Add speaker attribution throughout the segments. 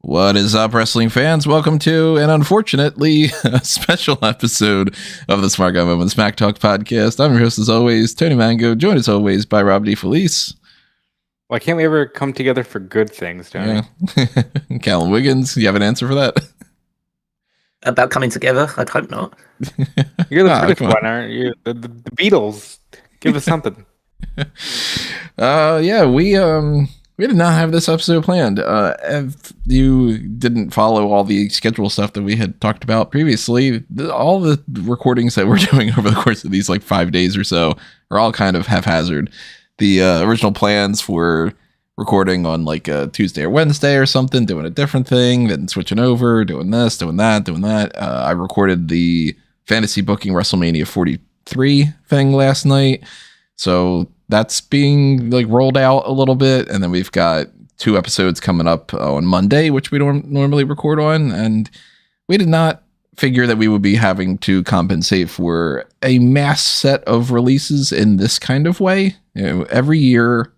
Speaker 1: What is up, wrestling fans? Welcome to an unfortunately special episode of the Smark and Smack Talk podcast. I'm your host, as always, Tony Mango, joined as always by Rob DeFelice.
Speaker 2: Why can't we ever come together for good things, Tony?
Speaker 1: Yeah. Callum Wiggins, you have an answer for that?
Speaker 3: About coming together? I'd hope not.
Speaker 2: You're the British one, aren't you? The Beatles. Give us something.
Speaker 1: We did not have this episode planned. If you didn't follow all the schedule stuff that we had talked about previously, all the recordings that we're doing over the course of these 5 days or so are all kind of haphazard. The original plans were recording on a Tuesday or Wednesday or something, doing a different thing, then switching over, doing this, doing that. I recorded the Fantasy Booking WrestleMania 43 thing last night. So that's being rolled out a little bit, and then we've got 2 episodes coming up on Monday, which we don't normally record on, and we did not figure that we would be having to compensate for a mass set of releases in this kind of way. Every year,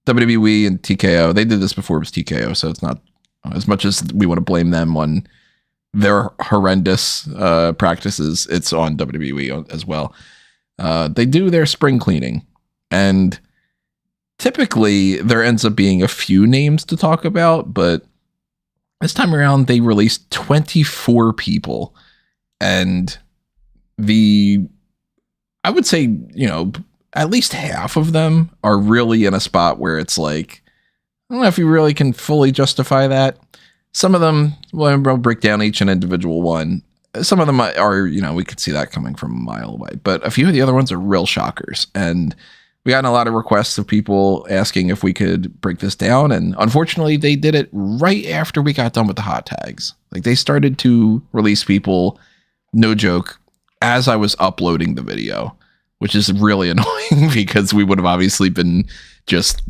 Speaker 1: WWE and TKO, they did this before it was TKO, so it's not as much as we want to blame them on their horrendous practices, it's on WWE as well. They do their spring cleaning. And typically there ends up being a few names to talk about, but this time around they released 24 people. And I would say, at least half of them are really in a spot where it's I don't know if you really can fully justify that. Some of them, we'll break down each and individual one. Some of them are, we could see that coming from a mile away, but a few of the other ones are real shockers. And we got a lot of requests of people asking if we could break this down. And unfortunately, they did it right after we got done with the hot tags. They started to release people, no joke, as I was uploading the video, which is really annoying because we would have obviously been just,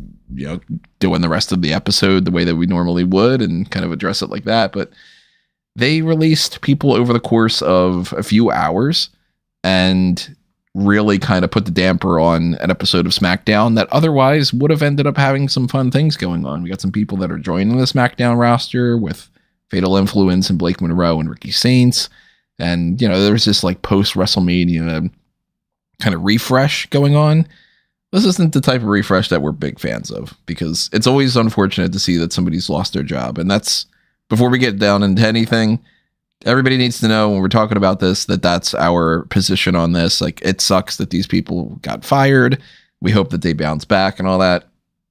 Speaker 1: doing the rest of the episode the way that we normally would and kind of address it like that. But they released people over the course of a few hours and really kind of put the damper on an episode of SmackDown that otherwise would have ended up having some fun things going on. We got some people that are joining the SmackDown roster with Fatal Influence and Blake Monroe and Ricky Saints. And, there's this post-WrestleMania kind of refresh going on. This isn't the type of refresh that we're big fans of because it's always unfortunate to see that somebody's lost their job. And that's, before we get down into anything, everybody needs to know when we're talking about this, that's our position on this. It sucks that these people got fired. We hope that they bounce back and all that.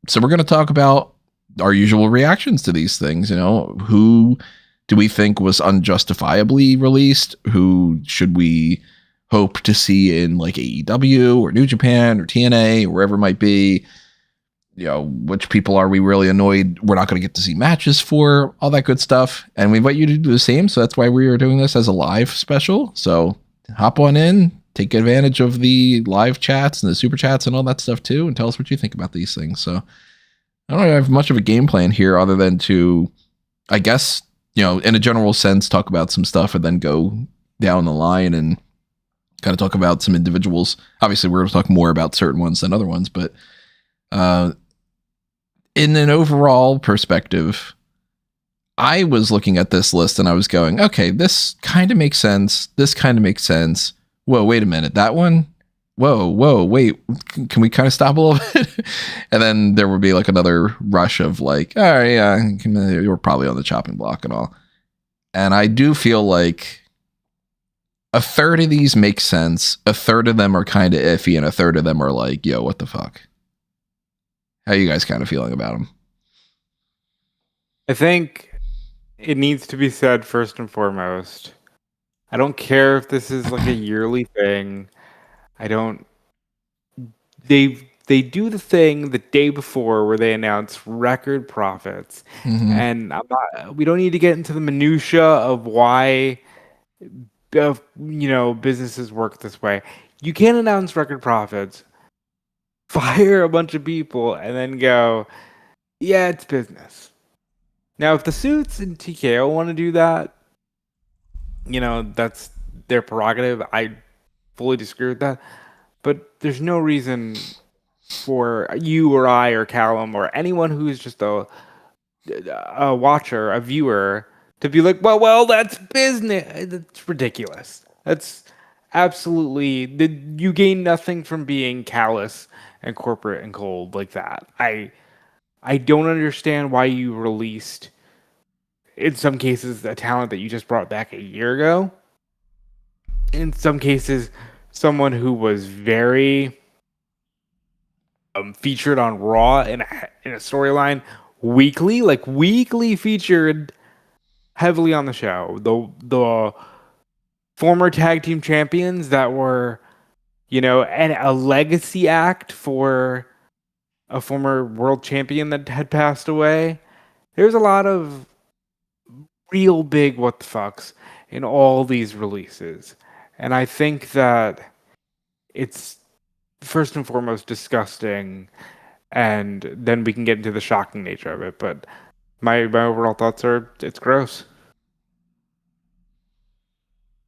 Speaker 1: So we're going to talk about our usual reactions to these things. Who do we think was unjustifiably released? Who should we hope to see in AEW or New Japan or TNA or wherever it might be? Which people are we really annoyed we're not going to get to see matches for, all that good stuff. And we invite you to do the same. So that's why we are doing this as a live special. So hop on in, take advantage of the live chats and the super chats and all that stuff too, and tell us what you think about these things. So I don't have much of a game plan here other than to, I guess, in a general sense, talk about some stuff and then go down the line and kind of talk about some individuals. Obviously, we're going to talk more about certain ones than other ones, but in an overall perspective, I was looking at this list and I was going, okay, this kind of makes sense. This kind of makes sense. Whoa, wait a minute. That one? Whoa, wait. Can we kind of stop a little bit? And then there would be another rush of all right, yeah, you're probably on the chopping block and all. And I do feel like a third of these make sense. A third of them are kind of iffy and a third of them are yo, what the fuck? How are you guys kind of feeling about them?
Speaker 2: I think it needs to be said first and foremost. I don't care if this is a yearly thing. They do the thing the day before where they announce record profits, and we don't need to get into the minutia of why businesses work this way. You can't announce record profits, fire a bunch of people, and then go, yeah, it's business. Now, if the Suits and TKO want to do that, that's their prerogative. I fully disagree with that. But there's no reason for you or I or Callum or anyone who's just a watcher, a viewer, to be like, well, that's business. That's ridiculous. That's absolutely, you gain nothing from being callous and corporate and cold like that. I don't understand why you released, in some cases, a talent that you just brought back a year ago. In some cases, someone who was very featured on Raw in a storyline weekly featured heavily on the show. The former tag team champions that were, and a legacy act for a former world champion that had passed away. There's a lot of real big what the fucks in all these releases. And I think that it's first and foremost disgusting, and then we can get into the shocking nature of it. But my overall thoughts are it's gross.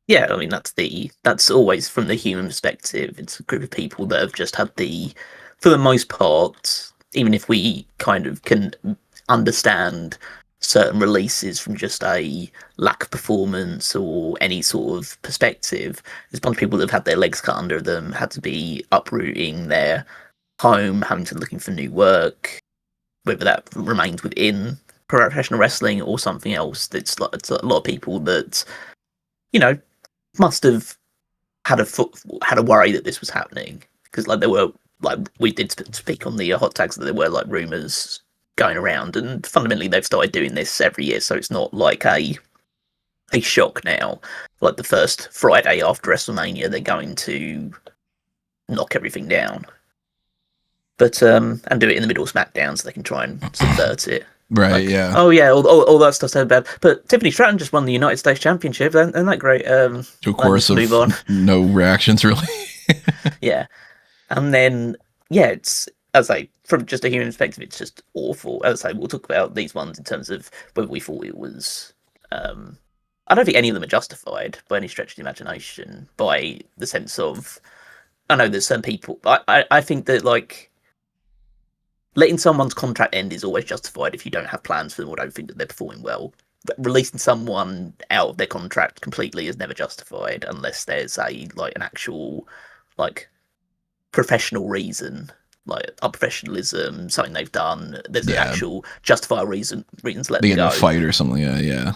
Speaker 3: Yeah, I mean that's always from the human perspective. It's a group of people that have just had for the most part, even if we kind of can understand certain releases from just a lack of performance or any sort of perspective, there's a bunch of people that have had their legs cut under them, had to be uprooting their home, having to looking for new work, whether that remains within professional wrestling or something else. It's a lot of people that, must have had a worry that this was happening, because there were, we did speak on the hot tags that there were rumors going around, and fundamentally they've started doing this every year, so it's not like a shock now. Like the first Friday after WrestleMania, they're going to knock everything down, but and do it in the middle of SmackDown so they can try and subvert it.
Speaker 1: Right, yeah.
Speaker 3: Oh yeah, all that stuff's so bad. But Tiffany Stratton just won the United States Championship, isn't that great?
Speaker 1: To a course of
Speaker 3: move on.
Speaker 1: No reactions, really.
Speaker 3: Yeah, and then it's, as I say, from just a human perspective, it's just awful. As I say, we'll talk about these ones in terms of whether we thought it was. I don't think any of them are justified by any stretch of the imagination. By the sense of, I know there's some people. I think that letting someone's contract end is always justified if you don't have plans for them or don't think that they're performing well. But releasing someone out of their contract completely is never justified unless there's an actual professional reason, unprofessionalism, something they've done. There's an actual justifiable reason to let them go.
Speaker 1: In a fight or something. Yeah.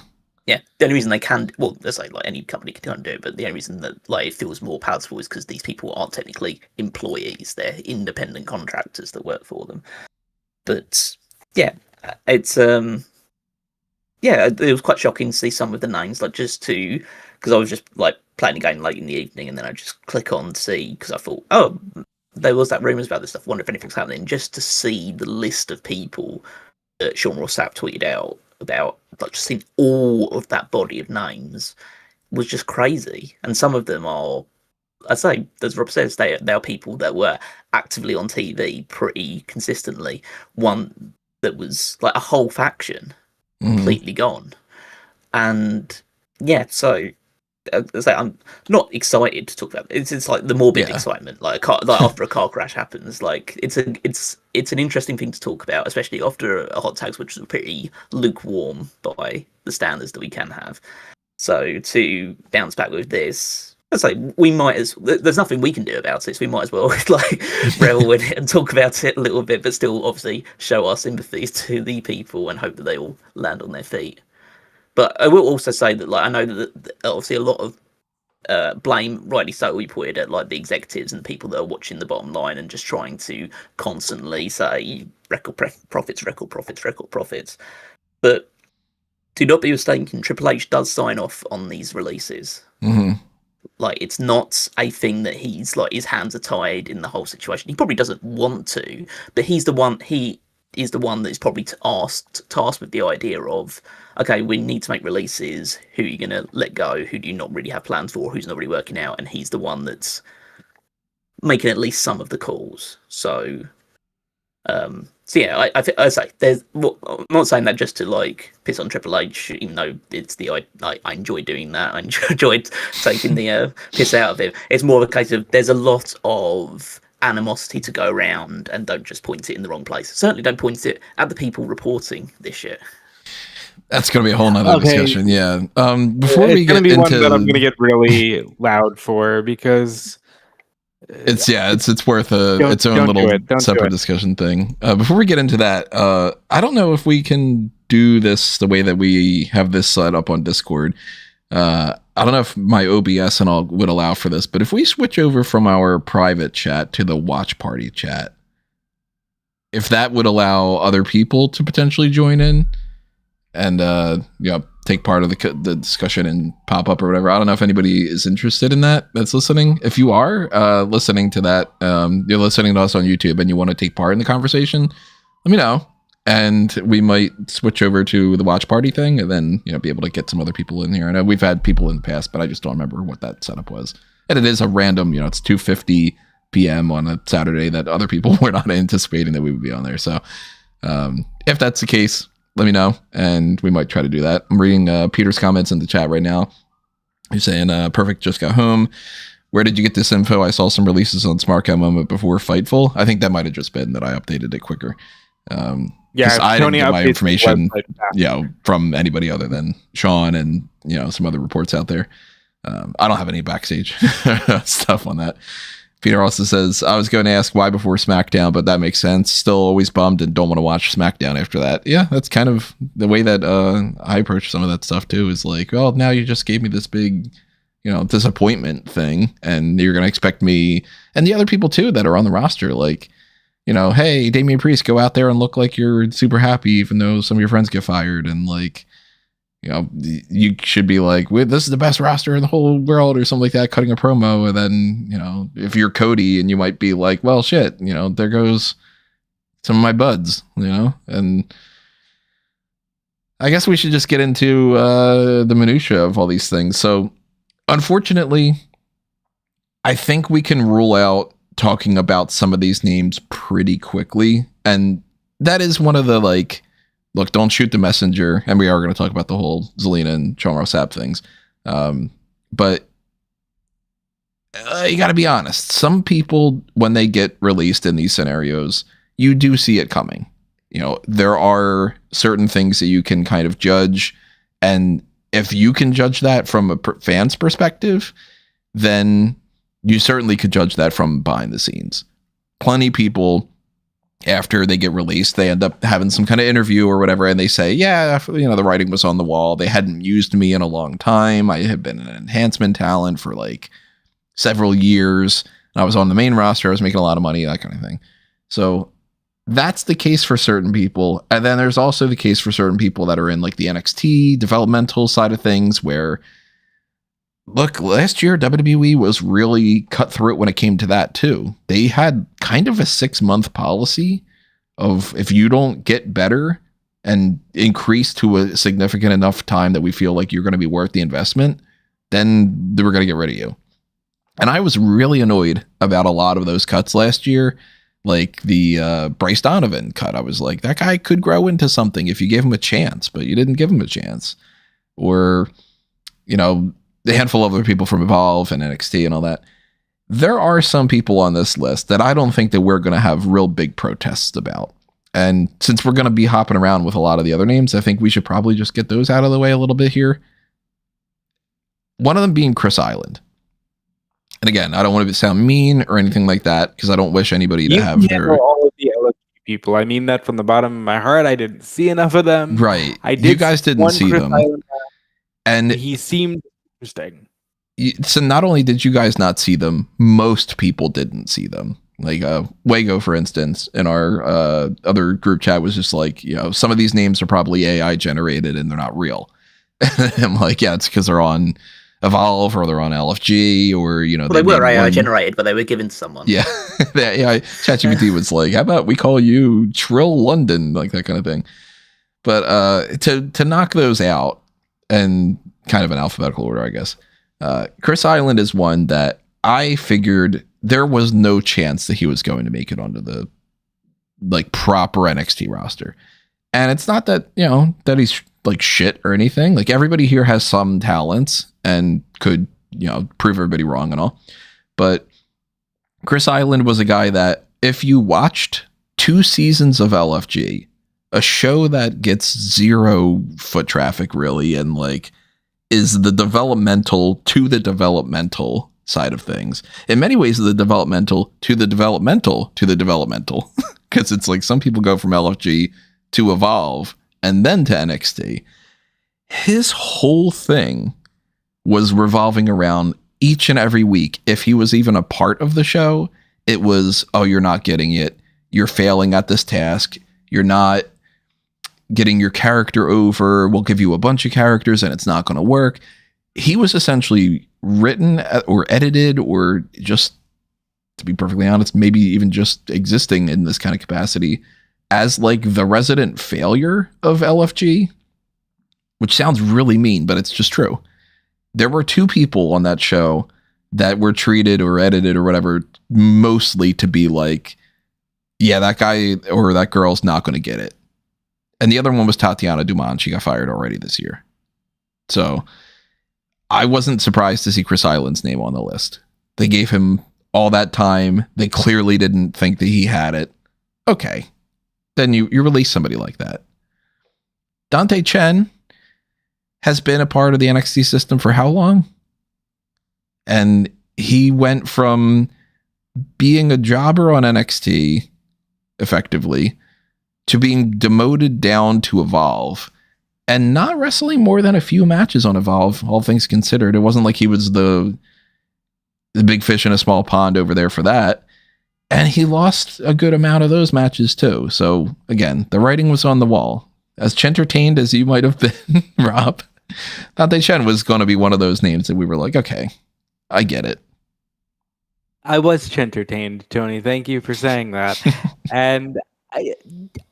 Speaker 3: Yeah, the only reason they can, let's say any company can do it, but the only reason that it feels more palatable is because these people aren't technically employees; they're independent contractors that work for them. But yeah, it's it was quite shocking to see some of the names, because I was just playing a game late in the evening, and then I just click on to see, because I thought, oh, there was that rumours about this stuff. Wonder if anything's happening. Just to see the list of people that Sean Ross Sapp tweeted out about, just seeing all of that body of names was just crazy. And some of them are, I say, as Rob says, they are people that were actively on TV pretty consistently. One that was a whole faction completely gone. And so I'm not excited to talk about it. It's the morbid excitement, after a car crash happens. It's an interesting thing to talk about, especially after a hot tags, which is pretty lukewarm by the standards that we can have. So to bounce back with this, there's nothing we can do about it, so we might as well revel in it and talk about it a little bit, but still obviously show our sympathies to the people and hope that they all land on their feet. But I will also say that I know that obviously a lot of blame, rightly so, we put it at the executives and the people that are watching the bottom line and just trying to constantly say record profits. But do not be mistaken, Triple H does sign off on these releases.
Speaker 1: Mm-hmm.
Speaker 3: It's not a thing that he's his hands are tied in the whole situation. He probably doesn't want to, but he's the one. He is the one that is probably tasked with the idea of, okay, we need to make releases. Who are you going to let go? Who do you not really have plans for? Who's not really working out? And he's the one that's making at least some of the calls. So yeah, I say I'm not saying that just to piss on Triple H, even though it's I enjoy doing that. I enjoyed taking the piss out of him. It's more of a case of there's a lot of animosity to go around, and don't just point it in the wrong place. Certainly don't point it at the people reporting this shit.
Speaker 1: That's going to be a whole nother discussion. Yeah. Before we get
Speaker 2: into
Speaker 1: one
Speaker 2: that, I'm going to get really loud for, because
Speaker 1: it's worth its own little separate discussion thing. Before we get into that, I don't know if we can do this the way that we have this set up on Discord. I don't know if my OBS and all would allow for this, but if we switch over from our private chat to the watch party chat, if that would allow other people to potentially join in and take part of the discussion and pop up or whatever. I don't know if anybody is interested in that's listening. If you are listening to that, you're listening to us on YouTube and you want to take part in the conversation, let me know. And we might switch over to the watch party thing and then, be able to get some other people in here. I know we've had people in the past, but I just don't remember what that setup was. And it is a random, it's 2:50 p.m. on a Saturday that other people were not anticipating that we would be on there. So if that's the case, let me know, and we might try to do that. I'm reading Peter's comments in the chat right now. He's saying, perfect, just got home. Where did you get this info? I saw some releases on Smark a moment before Fightful. I think that might have just been that I updated it quicker.
Speaker 2: Yeah,
Speaker 1: I didn't get my information from anybody other than Sean and some other reports out there. I don't have any backstage stuff on that. Peter also says, I was going to ask why before SmackDown, but that makes sense. Still always bummed and don't want to watch SmackDown after that. Yeah, that's kind of the way that I approach some of that stuff too, is like, well, now you just gave me this big, disappointment thing, and you're going to expect me and the other people too that are on the roster, like, hey, Damian Priest, go out there and look like you're super happy, even though some of your friends get fired. And like, you should be like, this is the best roster in the whole world or something like that, cutting a promo. And then, if you're Cody, and you might be like, well, shit, there goes some of my buds, and I guess we should just get into the minutia of all these things. So unfortunately, I think we can rule out talking about some of these names pretty quickly. And that is one of the, like, look, don't shoot the messenger. And we are going to talk about the whole Zelina and Sean Ross Sapp things. But you got to be honest. Some people, when they get released in these scenarios, you do see it coming. There are certain things that you can kind of judge. And if you can judge that from a fan's perspective, then you certainly could judge that from behind the scenes. Plenty of people, after they get released, they end up having some kind of interview or whatever, and they say, yeah, the writing was on the wall. They hadn't used me in a long time. I had been an enhancement talent for like several years. I was on the main roster. I was making a lot of money, that kind of thing. So that's the case for certain people. And then there's also the case for certain people that are in like the NXT developmental side of things, where, look, last year WWE was really cutthroat when it came to that too. They had kind of a 6-month policy of, if you don't get better and increase to a significant enough time that we feel like you're going to be worth the investment, then we're going to get rid of you. And I was really annoyed about a lot of those cuts last year. Like the Bryce Donovan cut. I was like, that guy could grow into something if you gave him a chance, but you didn't give him a chance. Or, the handful of other people from Evolve and NXT and all that. There are some people on this list that I don't think that we're going to have real big protests about. And since we're going to be hopping around with a lot of the other names, I think we should probably just get those out of the way a little bit here. One of them being Chris Island. And again, I don't want to sound mean or anything like that, because I don't wish anybody to have their...
Speaker 2: all of the LGBT people. I mean that from the bottom of my heart. I didn't see enough of them.
Speaker 1: Right.
Speaker 2: You
Speaker 1: guys didn't see
Speaker 2: Chris
Speaker 1: them.
Speaker 2: Island,
Speaker 1: and
Speaker 2: he seemed interesting.
Speaker 1: So not only did you guys not see them, most people didn't see them. Like Wago, for instance, in our other group chat was just like, some of these names are probably AI generated and they're not real. I'm like, yeah, it's because they're on Evolve or they're on LFG or,
Speaker 3: well, they were AI generated, but they were given to someone.
Speaker 1: Yeah. AI ChatGPT was like, how about we call you Trill London, like that kind of thing. But to knock those out, and kind of in alphabetical order, I guess, Chris Island is one that I figured there was no chance that he was going to make it onto the like proper NXT roster. And it's not that, that he's like shit or anything. Like, everybody here has some talents and could, prove everybody wrong and all. But Chris Island was a guy that if you watched 2 seasons of LFG, a show that gets 0 foot traffic really, and like is the developmental to the developmental side of things. In many ways, the developmental to the developmental to the developmental, because it's like some people go from LFG to Evolve and then to NXT. His whole thing was revolving around each and every week. If he was even a part of the show, it was, oh, you're not getting it. You're failing at this task. You're not getting your character over. We'll give you a bunch of characters and it's not going to work. He was essentially written or edited, or just, to be perfectly honest, maybe even just existing in this kind of capacity as like the resident failure of LFG, which sounds really mean, but it's just true. There were 2 people on that show that were treated or edited or whatever, mostly to be like, yeah, that guy or that girl's not going to get it. And the other one was Tatiana Dumont. She got fired already this year. So I wasn't surprised to see Chris Island's name on the list. They gave him all that time. They clearly didn't think that he had it. Okay. Then you release somebody like that. Dante Chen has been a part of the NXT system for how long? And he went from being a jobber on NXT, effectively, to being demoted down to Evolve, and not wrestling more than a few matches on Evolve, all things considered. It wasn't like he was the big fish in a small pond over there for that. And he lost a good amount of those matches too. So again, the writing was on the wall. As entertained as you might have been, Rob, Dante Chen was going to be one of those names that we were like, okay, I get it.
Speaker 2: I was entertained, Tony. Thank you for saying that. And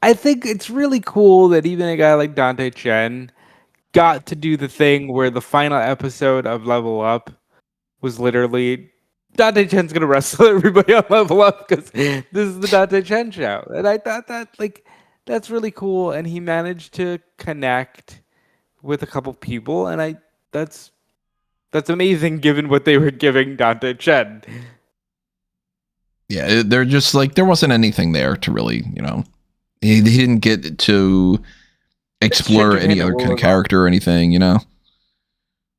Speaker 2: I think it's really cool that even a guy like Dante Chen got to do the thing where the final episode of Level Up was literally Dante Chen's gonna wrestle everybody on Level Up because this is the Dante Chen show. And I thought that that's really cool. And he managed to connect with a couple people, and that's amazing given what they were giving Dante Chen.
Speaker 1: Yeah, they're just like, there wasn't anything there to really, he didn't get to explore any other kind of character or anything,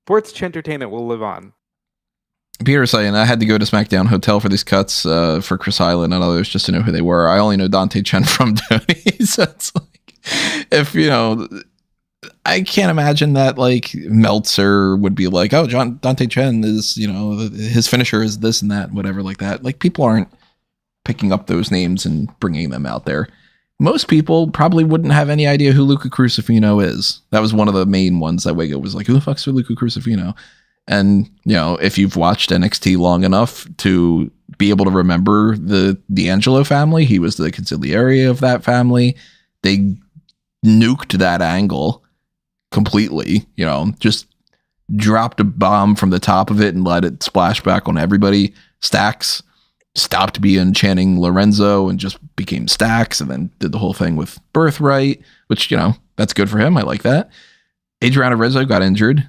Speaker 2: Sports Entertainment will live on.
Speaker 1: Peter saying, I had to go to SmackDown Hotel for these cuts for Chris Island and others just to know who they were. I only know Dante Chen from Tony. So it's like, if, I can't imagine that like Meltzer would be like, oh, Dante Chen is, his finisher is this and that, whatever like that. Like, people aren't picking up those names and bringing them out there. Most people probably wouldn't have any idea who Luca Crucifino is. That was one of the main ones that Wega was like, who the fuck's Luca Crucifino? And, if you've watched NXT long enough to be able to remember the D'Angelo family, he was the consigliere of that family. They nuked that angle completely, just dropped a bomb from the top of it and let it splash back on everybody. Stax stopped being Channing Lorenzo and just became Stax, and then did the whole thing with Birthright, which, that's good for him. I like that. Adriana Rizzo got injured.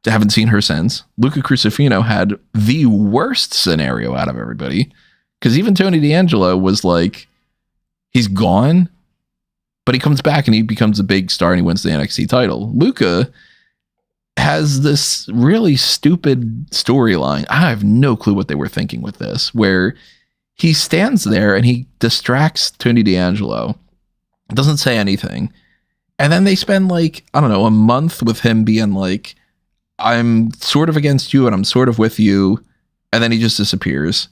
Speaker 1: I haven't seen her since. Luca Crucifino had the worst scenario out of everybody, because even Tony D'Angelo was like, he's gone, but he comes back and he becomes a big star and he wins the NXT title. Luca has this really stupid storyline. I have no clue what they were thinking with this, where he stands there and he distracts Tony D'Angelo, doesn't say anything. And then they spend like, I don't know, a month with him being like, I'm sort of against you and I'm sort of with you. And then he just disappears.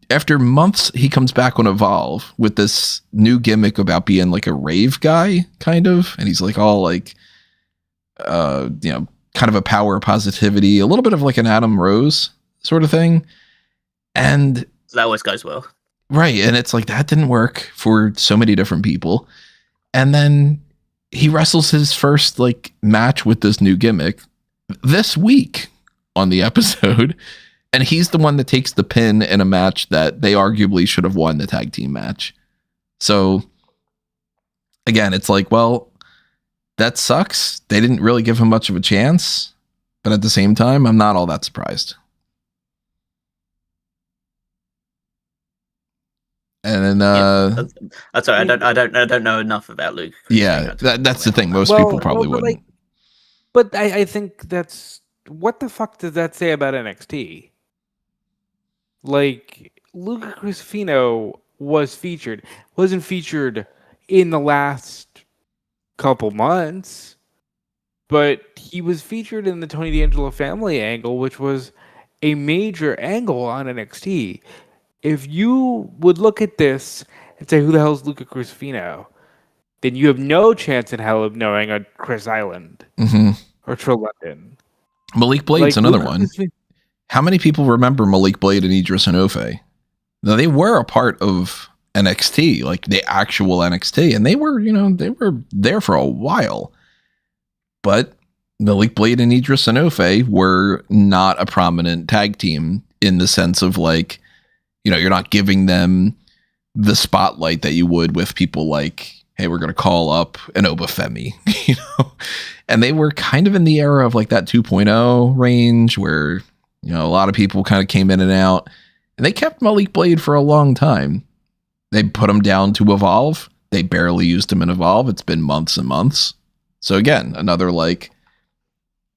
Speaker 1: After months, he comes back on Evolve with this new gimmick about being like a rave guy, kind of. And he's like all like, kind of a power positivity, a little bit of like an Adam Rose sort of thing. And
Speaker 3: that always goes well.
Speaker 1: Right. And it's like, that didn't work for so many different people. And then he wrestles his first like match with this new gimmick this week on the episode. And he's the one that takes the pin in a match that they arguably should have won the tag team match. So again, it's like, well, that sucks. They didn't really give him much of a chance, but at the same time, I'm not all that surprised. And then
Speaker 3: I'm sorry, I don't know enough about Luke.
Speaker 1: Yeah, that's the thing. Most people probably wouldn't.
Speaker 2: But I think that's what the fuck does that say about NXT? Like Luca Crusifino wasn't featured in the last couple months, but he was featured in the Tony D'Angelo family angle, which was a major angle on NXT. If you would look at this and say, who the hell is Luca Crusifino? Then you have no chance in hell of knowing a Chris Island or Trill London.
Speaker 1: Malik Blade's another one. How many people remember Malik Blade and Idris Enofe? Now, they were a part of NXT, like the actual NXT, and they were there for a while. But Malik Blade and Idris Enofe were not a prominent tag team in the sense of like, you're not giving them the spotlight that you would with people like, hey, we're going to call up an Obafemi, and they were kind of in the era of like that 2.0 range where, a lot of people kind of came in and out, and they kept Malik Blade for a long time. They put him down to Evolve. They barely used him in Evolve. It's been months and months. So again, another like,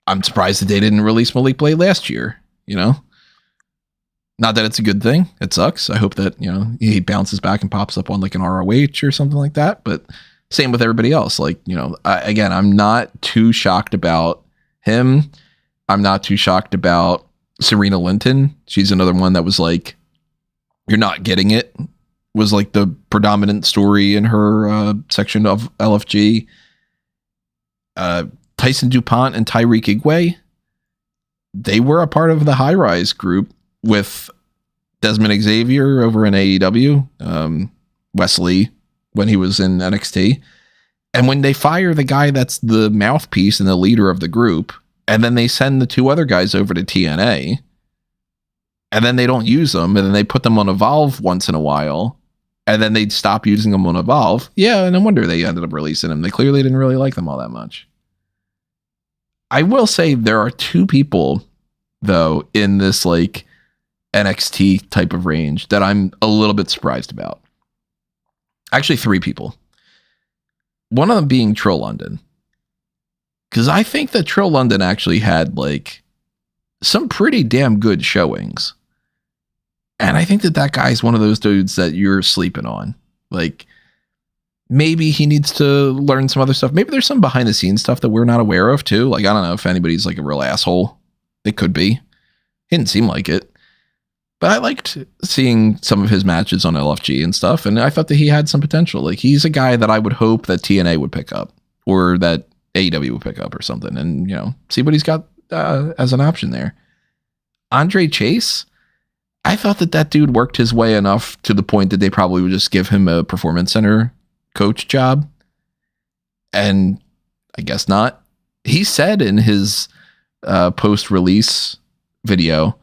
Speaker 1: I'm surprised that they didn't release Malik Blade last year, Not that it's a good thing. It sucks. I hope that, he bounces back and pops up on like an ROH or something like that. But same with everybody else. Like, I'm not too shocked about him. I'm not too shocked about Serena Linton. She's another one that was like, you're not getting it, was like the predominant story in her section of LFG. Tyson DuPont and Tyreek Igwe, they were a part of the High Rise group with Desmond Xavier over in AEW, Wesley when he was in NXT. And when they fire the guy that's the mouthpiece and the leader of the group, and then they send the two other guys over to TNA, and then they don't use them, and then they put them on Evolve once in a while, and then they'd stop using them on Evolve. Yeah, no wonder they ended up releasing them. They clearly didn't really like them all that much. I will say there are two people, though, in this like NXT type of range that I'm a little bit surprised about. Actually, three people. One of them being Trill London. Because I think that Trill London actually had like some pretty damn good showings. And I think that guy's one of those dudes that you're sleeping on. Like, maybe he needs to learn some other stuff. Maybe there's some behind the scenes stuff that we're not aware of too. Like, I don't know if anybody's like a real asshole. They could be. He didn't seem like it. But I liked seeing some of his matches on LFG and stuff. And I thought that he had some potential. Like, he's a guy that I would hope that TNA would pick up or that AEW would pick up or something. And, see what he's got as an option there. Andre Chase, I thought that dude worked his way enough to the point that they probably would just give him a performance center coach job. And I guess not. He said in his post-release video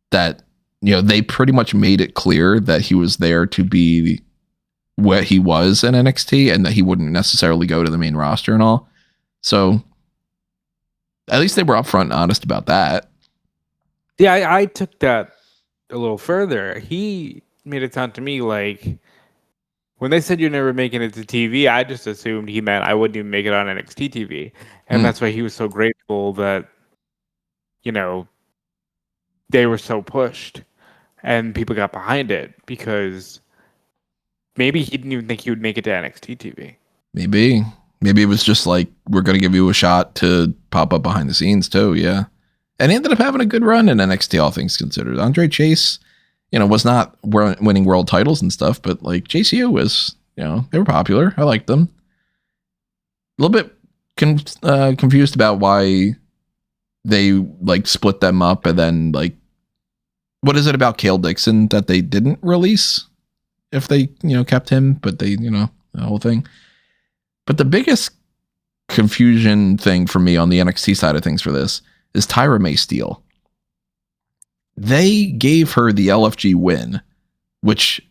Speaker 1: that, they pretty much made it clear that he was there to be what he was in NXT and that he wouldn't necessarily go to the main roster and all. So at least they were upfront and honest about that.
Speaker 2: Yeah, I took that a little further. He made it sound to me like when they said you're never making it to TV, I just assumed he meant I wouldn't even make it on NXT TV. And that's why he was so grateful that, they were so pushed and people got behind it because maybe he didn't even think he would make it to NXT TV. Maybe it was just like, we're going to give you a shot to pop up behind the scenes too. Yeah. And he ended up having a good run in NXT, all things considered. Andre Chase, was not winning world titles and stuff, but like JCU was, they were popular. I liked them. A little bit confused about why they like split them up, and then like, what is it about Cale Dixon that they didn't release if they, kept him, but they, the whole thing. But the biggest confusion thing for me on the NXT side of things for this is Tyra May Steele. They gave her the LFG win, which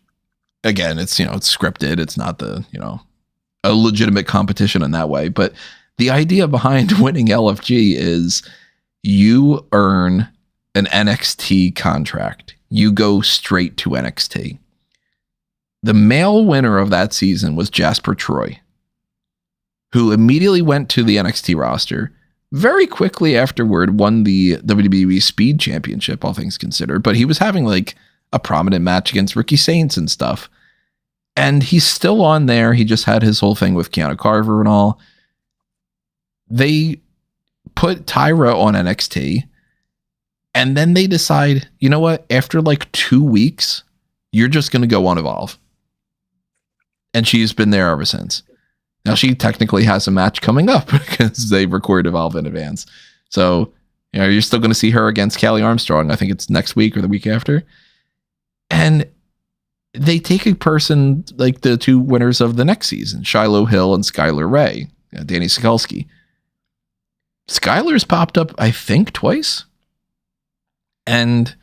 Speaker 2: again, it's, it's scripted. It's not the, a legitimate competition in that way. But the idea behind winning LFG is you earn an NXT contract. You go straight to NXT.
Speaker 1: The male winner of that season was Jasper Troy, who immediately went to the NXT roster. Very quickly afterward, won the WWE Speed Championship, all things considered. But he was having like a prominent match against Ricky Saints and stuff. And he's still on there. He just had his whole thing with Keanu Carver and all. They put Tyra on NXT. And then they decide, you know what? After like 2 weeks, you're just going to go on Evolve. And she's been there ever since. Now she technically has a match coming up because they recorded Evolve in advance. So, you know, you're still going to see her against Callie Armstrong. I think it's next week or the week after. And they take a person like the two winners of the next season, Shiloh Hill and Skylar Ray, Danny Sikulski. Skylar's popped up, I think, twice. And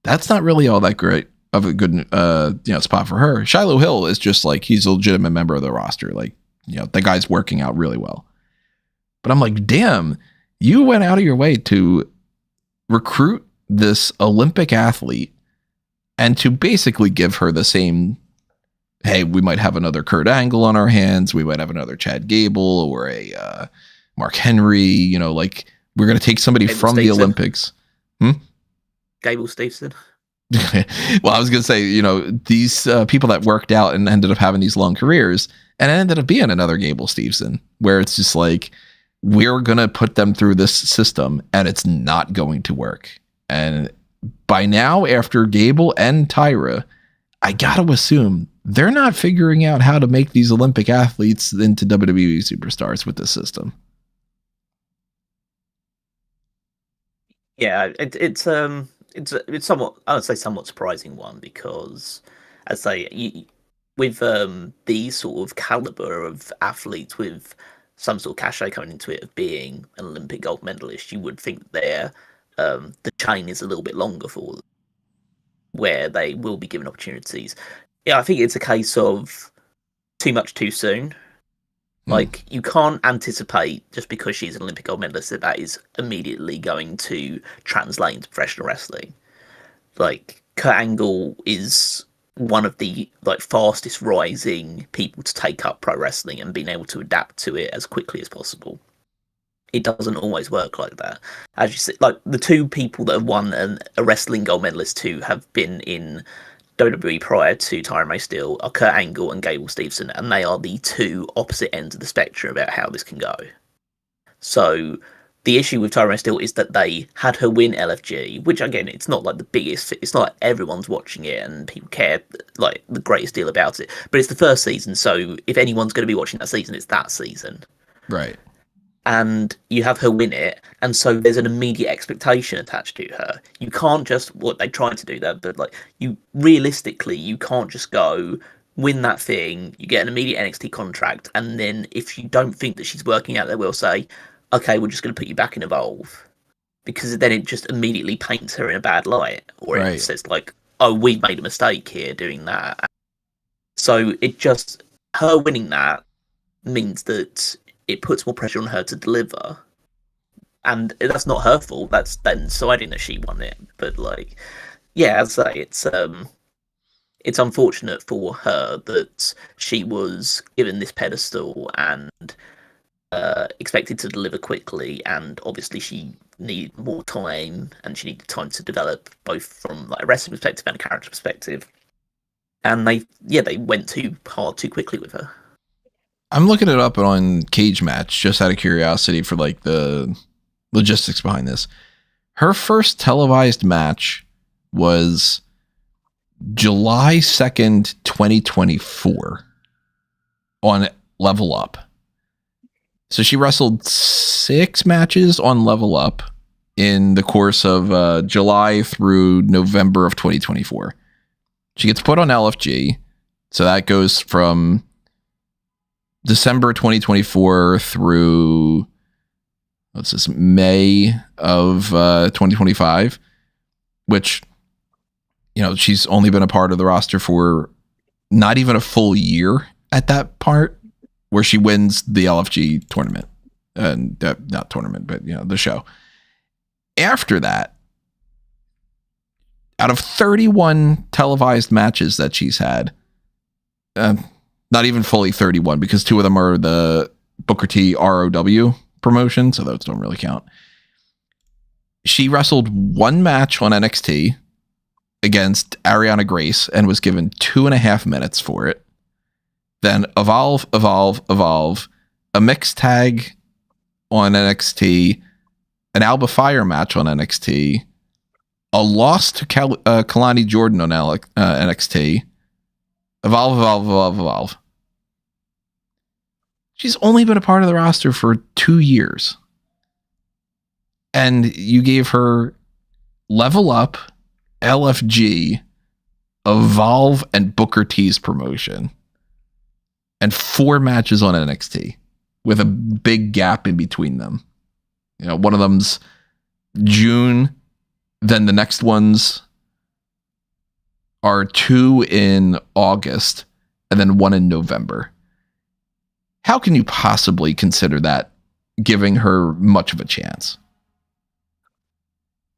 Speaker 1: that's not really all that great of a good spot for her. Shiloh Hill is just like, he's a legitimate member of the roster. Like, you know, the guy's working out really well. But I'm like, damn, you went out of your way to recruit this Olympic athlete and to basically give her the same, hey, we might have another Kurt Angle on our hands. We might have another Chad Gable or a Mark Henry, you know, like we're going to take somebody
Speaker 3: Gable
Speaker 1: from
Speaker 3: Stevenson.
Speaker 1: The Olympics.
Speaker 3: Gable Stevenson.
Speaker 1: Well, I was going to say, you know, these people that worked out and ended up having these long careers, and it ended up being another Gable Stevenson, where it's just like, we're going to put them through this system and it's not going to work. And by now, after Gable and Tyra, I got to assume they're not figuring out how to make these Olympic athletes into WWE superstars with this system.
Speaker 3: Yeah, it's somewhat, I would say, somewhat surprising one because, as I say, with these sort of caliber of athletes with some sort of cachet coming into it of being an Olympic gold medalist, you would think the chain is a little bit longer for them, where they will be given opportunities. Yeah, I think it's a case of too much too soon. Like, you can't anticipate, just because she's an Olympic gold medalist, that is immediately going to translate into professional wrestling. Like, Kurt Angle is one of the fastest rising people to take up pro wrestling and being able to adapt to it as quickly as possible. It doesn't always work like that. As you see, like, the two people that have won a wrestling gold medalist who have been in WWE prior to Tyra May Steele are Kurt Angle and Gable Stevenson, and they are the two opposite ends of the spectrum about how this can go. So the issue with Tyra May Steele is that they had her win LFG, which again, it's not like the biggest, it's not like everyone's watching it and people care like the greatest deal about it, but it's the first season, so if anyone's going to be watching that season, it's that season.
Speaker 1: Right.
Speaker 3: And you have her win it, and so there's an immediate expectation attached to her. You can't just, what they tried to do there, but like, you realistically, you can't just go win that thing, you get an immediate NXT contract, and then if you don't think that she's working out, they will say, okay, we're just going to put you back in Evolve, because then it just immediately paints her in a bad light, or
Speaker 1: Right.
Speaker 3: it says like, oh, we've made a mistake here doing that. So it just, her winning that means that it puts more pressure on her to deliver, and that's not her fault. That's them deciding that she won it. But like, yeah, as I say, it's unfortunate for her that she was given this pedestal and expected to deliver quickly, and obviously she needed more time, and she needed time to develop both from like a wrestling perspective and a character perspective. And they went too hard too quickly with her.
Speaker 1: I'm looking it up on Cage Match just out of curiosity for like the logistics behind this. Her first televised match was July 2nd, 2024 on Level Up. So she wrestled 6 matches on Level Up in the course of July through November of 2024. She gets put on LFG. So that goes from December 2024 through, what's this, May of 2025, which, you know, she's only been a part of the roster for not even a full year at that part, where she wins the LFG tournament. And not tournament, but, you know, the show. After that, out of 31 televised matches that she's had, not even fully 31 because 2 of them are the Booker T ROW promotion, so those don't really count. She wrestled 1 match on NXT against Ariana Grace and was given 2.5 minutes for it. Then Evolve, a mixed tag on NXT, an Alba Fire match on NXT, a loss to Kalani Jordan on NXT, Evolve. She's only been a part of the roster for 2 years. And you gave her Level Up, LFG, Evolve, and Booker T's promotion. And 4 matches on NXT with a big gap in between them. You know, one of them's June, then the next ones are 2 in August, and then 1 in November. How can you possibly consider that giving her much of a chance?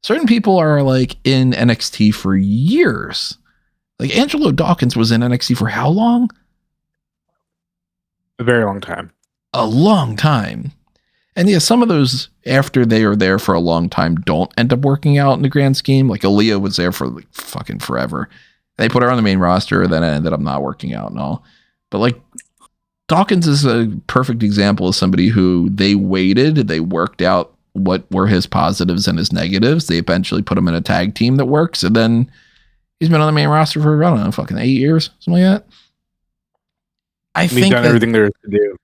Speaker 1: Certain people are like in NXT for years. Like Angelo Dawkins was in NXT for how long?
Speaker 2: A very long time.
Speaker 1: A long time. And yeah, some of those after they are there for a long time don't end up working out in the grand scheme. Like Aaliyah was there for like fucking forever. They put her on the main roster, then it ended up not working out and all. But like Dawkins is a perfect example of somebody who they waited, they worked out what were his positives and his negatives. They eventually put him in a tag team that works, and then he's been on the main roster for, I don't know, fucking 8 years, something like that.
Speaker 2: He's done everything there is to do.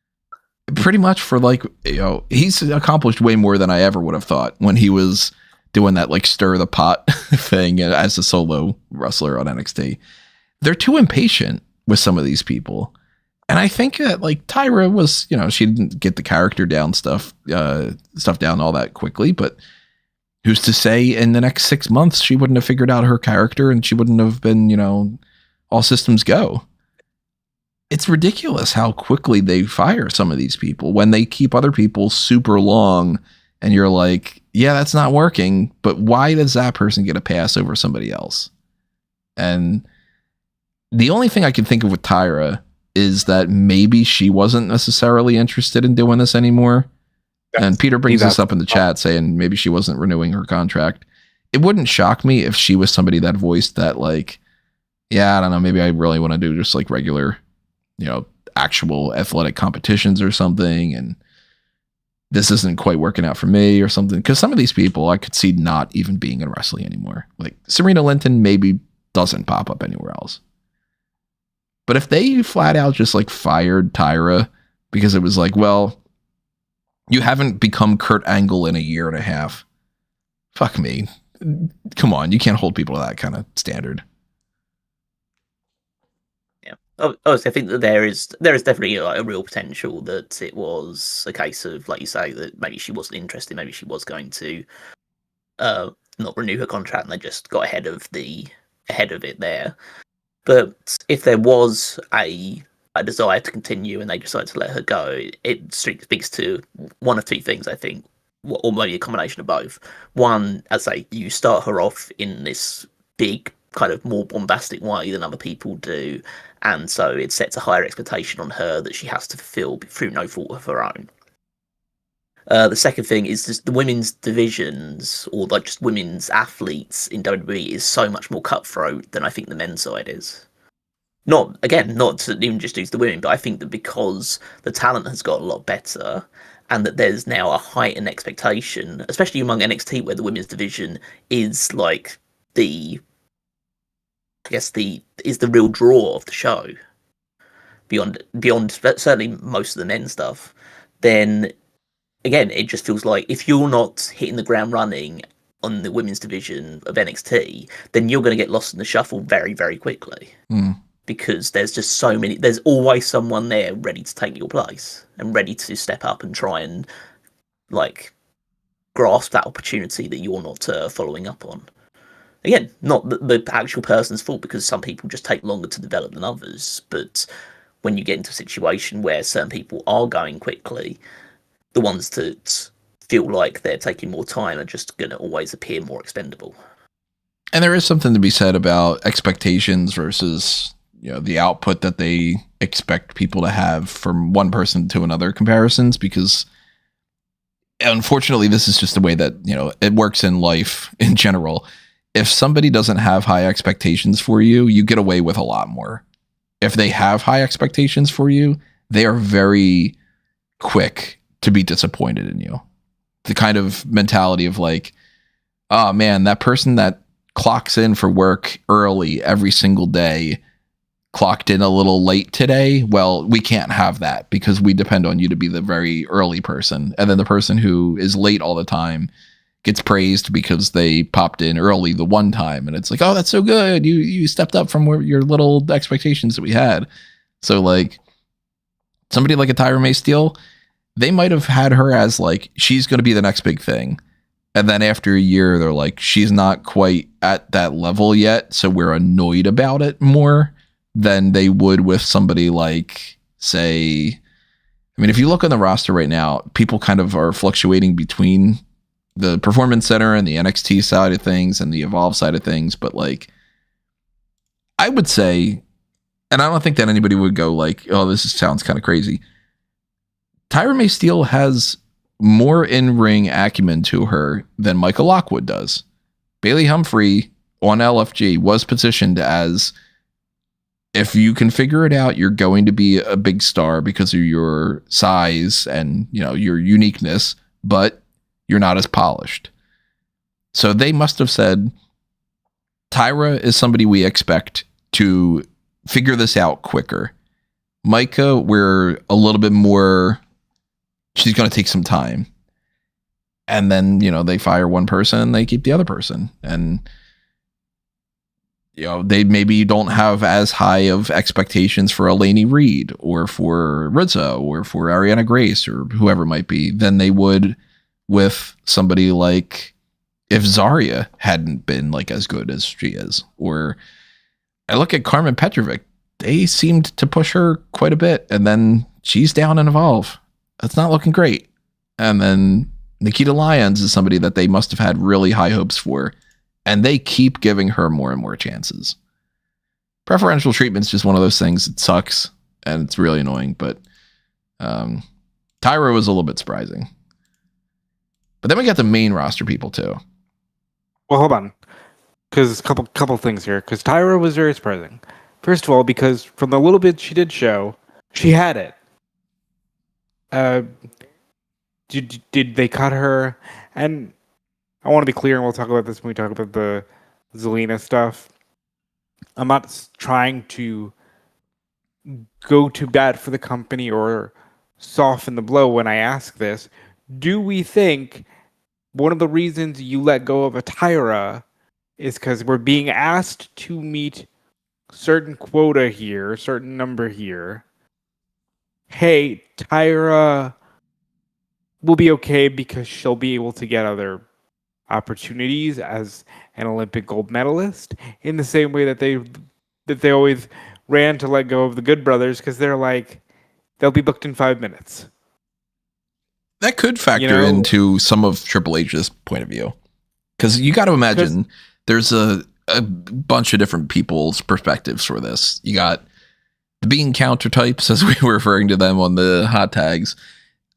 Speaker 1: Pretty much for like, you know, he's accomplished way more than I ever would have thought when he was doing that like stir the pot thing as a solo wrestler on NXT. They're too impatient with some of these people. And I think that like Tyra was, you know, she didn't get the character down stuff down all that quickly, but who's to say in the next 6 months she wouldn't have figured out her character and she wouldn't have been, you know, all systems go. It's ridiculous how quickly they fire some of these people when they keep other people super long and you're like, yeah, that's not working, but why does that person get a pass over somebody else? And the only thing I can think of with Tyra is that maybe she wasn't necessarily interested in doing this anymore. And Peter brings this up in the chat saying maybe she wasn't renewing her contract. It wouldn't shock me if she was somebody that voiced that like, yeah, I don't know, maybe I really want to do just like regular, you know, actual athletic competitions or something. And this isn't quite working out for me or something. Because some of these people I could see not even being in wrestling anymore. Like Serena Linton maybe doesn't pop up anywhere else. But if they flat out just like fired Tyra because it was like, well, you haven't become Kurt Angle in a year and a half. Fuck me. Come on. You can't hold people to that kind of standard.
Speaker 3: Yeah. Obviously, I think that there is definitely like a real potential that it was a case of, like you say, that maybe she wasn't interested. Maybe she was going to not renew her contract and they just got ahead of it there. But if there was a desire to continue and they decided to let her go, it speaks to one of two things, I think, or maybe a combination of both. One, as I say, you start her off in this big, kind of more bombastic way than other people do, and so it sets a higher expectation on her that she has to fulfill through no fault of her own. The second thing is just the women's divisions, or like just women's athletes in WWE, is so much more cutthroat than I think the men's side is. Not to even just use the women, but I think that because the talent has got a lot better and that there's now a heightened expectation, especially among NXT, where the women's division is like the real draw of the show. Beyond certainly most of the men's stuff, then again, it just feels like if you're not hitting the ground running on the women's division of NXT, then you're going to get lost in the shuffle very, very quickly. Because there's just so many, there's always someone there ready to take your place and ready to step up and try and like grasp that opportunity that you're not following up on. Again, not the actual person's fault, because some people just take longer to develop than others. But when you get into a situation where certain people are going quickly, the ones that feel like they're taking more time are just going to always appear more expendable.
Speaker 1: And there is something to be said about expectations versus the output that they expect people to have from one person to another comparisons, because unfortunately this is just the way that it works in life in general. If somebody doesn't have high expectations for you, you get away with a lot more. If they have high expectations for you, they are very quick to be disappointed in you. The kind of mentality of like, oh man, that person that clocks in for work early every single day clocked in a little late today. Well, we can't have that because we depend on you to be the very early person. And then the person who is late all the time gets praised because they popped in early the one time. And it's like, oh, that's so good. You stepped up from your little expectations that we had. So like somebody like a Tyra May Steele, they might have had her as like, she's going to be the next big thing. And then after a year, they're like, she's not quite at that level yet. So we're annoyed about it more than they would with somebody like, say, I mean, if you look on the roster right now, people kind of are fluctuating between the Performance Center and the NXT side of things and the Evolve side of things. But like, I would say, and I don't think that anybody would go like, oh, this sounds kind of crazy. Tyra May Steele has more in-ring acumen to her than Michael Lockwood does. Bailey Humphrey on LFG was positioned as, if you can figure it out, you're going to be a big star because of your size and your uniqueness, but you're not as polished. So they must have said, Tyra is somebody we expect to figure this out quicker. Micah, we're a little bit more, she's going to take some time. And then, they fire one person and they keep the other person. And they maybe don't have as high of expectations for Elaine Reed or for Rizzo or for Ariana Grace or whoever it might be than they would with somebody like if Zarya hadn't been like as good as she is. Or I look at Carmen Petrovic, they seemed to push her quite a bit, and then she's down in Evolve. That's not looking great. And then Nikita Lyons is somebody that they must have had really high hopes for. And they keep giving her more and more chances. Preferential treatment's just one of those things. It sucks, and it's really annoying. But Tyra was a little bit surprising. But then we got the main roster people, too.
Speaker 2: Well, hold on. Because a couple things here. Because Tyra was very surprising. First of all, because from the little bit she did show, she had it. Did they cut her? And I want to be clear, and we'll talk about this when we talk about the Zelina stuff. I'm not trying to go to bat for the company or soften the blow when I ask this. Do we think one of the reasons you let go of a Tyra is because we're being asked to meet certain quota here, certain number here? Hey, Tyra will be okay because she'll be able to get other opportunities as an Olympic gold medalist, in the same way that they always ran to let go of the Good Brothers because they're like, they'll be booked in 5 minutes.
Speaker 1: That could factor into some of Triple H's point of view, because you got to imagine there's a bunch of different people's perspectives for this. You got the bean counter types, as we were referring to them on the hot tags,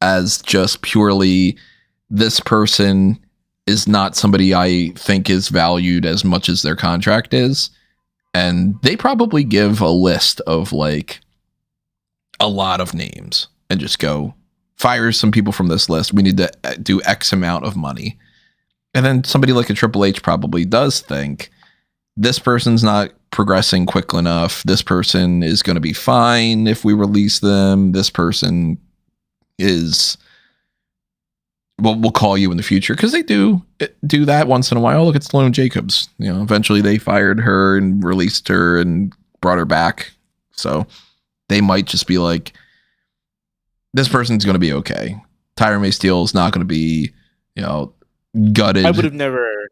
Speaker 1: as just purely, this person is not somebody I think is valued as much as their contract is. And they probably give a list of like a lot of names and just go, fire some people from this list. We need to do X amount of money. And then somebody like a Triple H probably does think, this person's not progressing quick enough. This person is going to be fine if we release them. This person is, well, we'll call you in the future, because they do that once in a while. Look at Sloane Jacobs. Eventually they fired her and released her and brought her back. So they might just be like, this person's going to be okay. Tyra May Steele is not going to be, gutted.
Speaker 2: I would have never.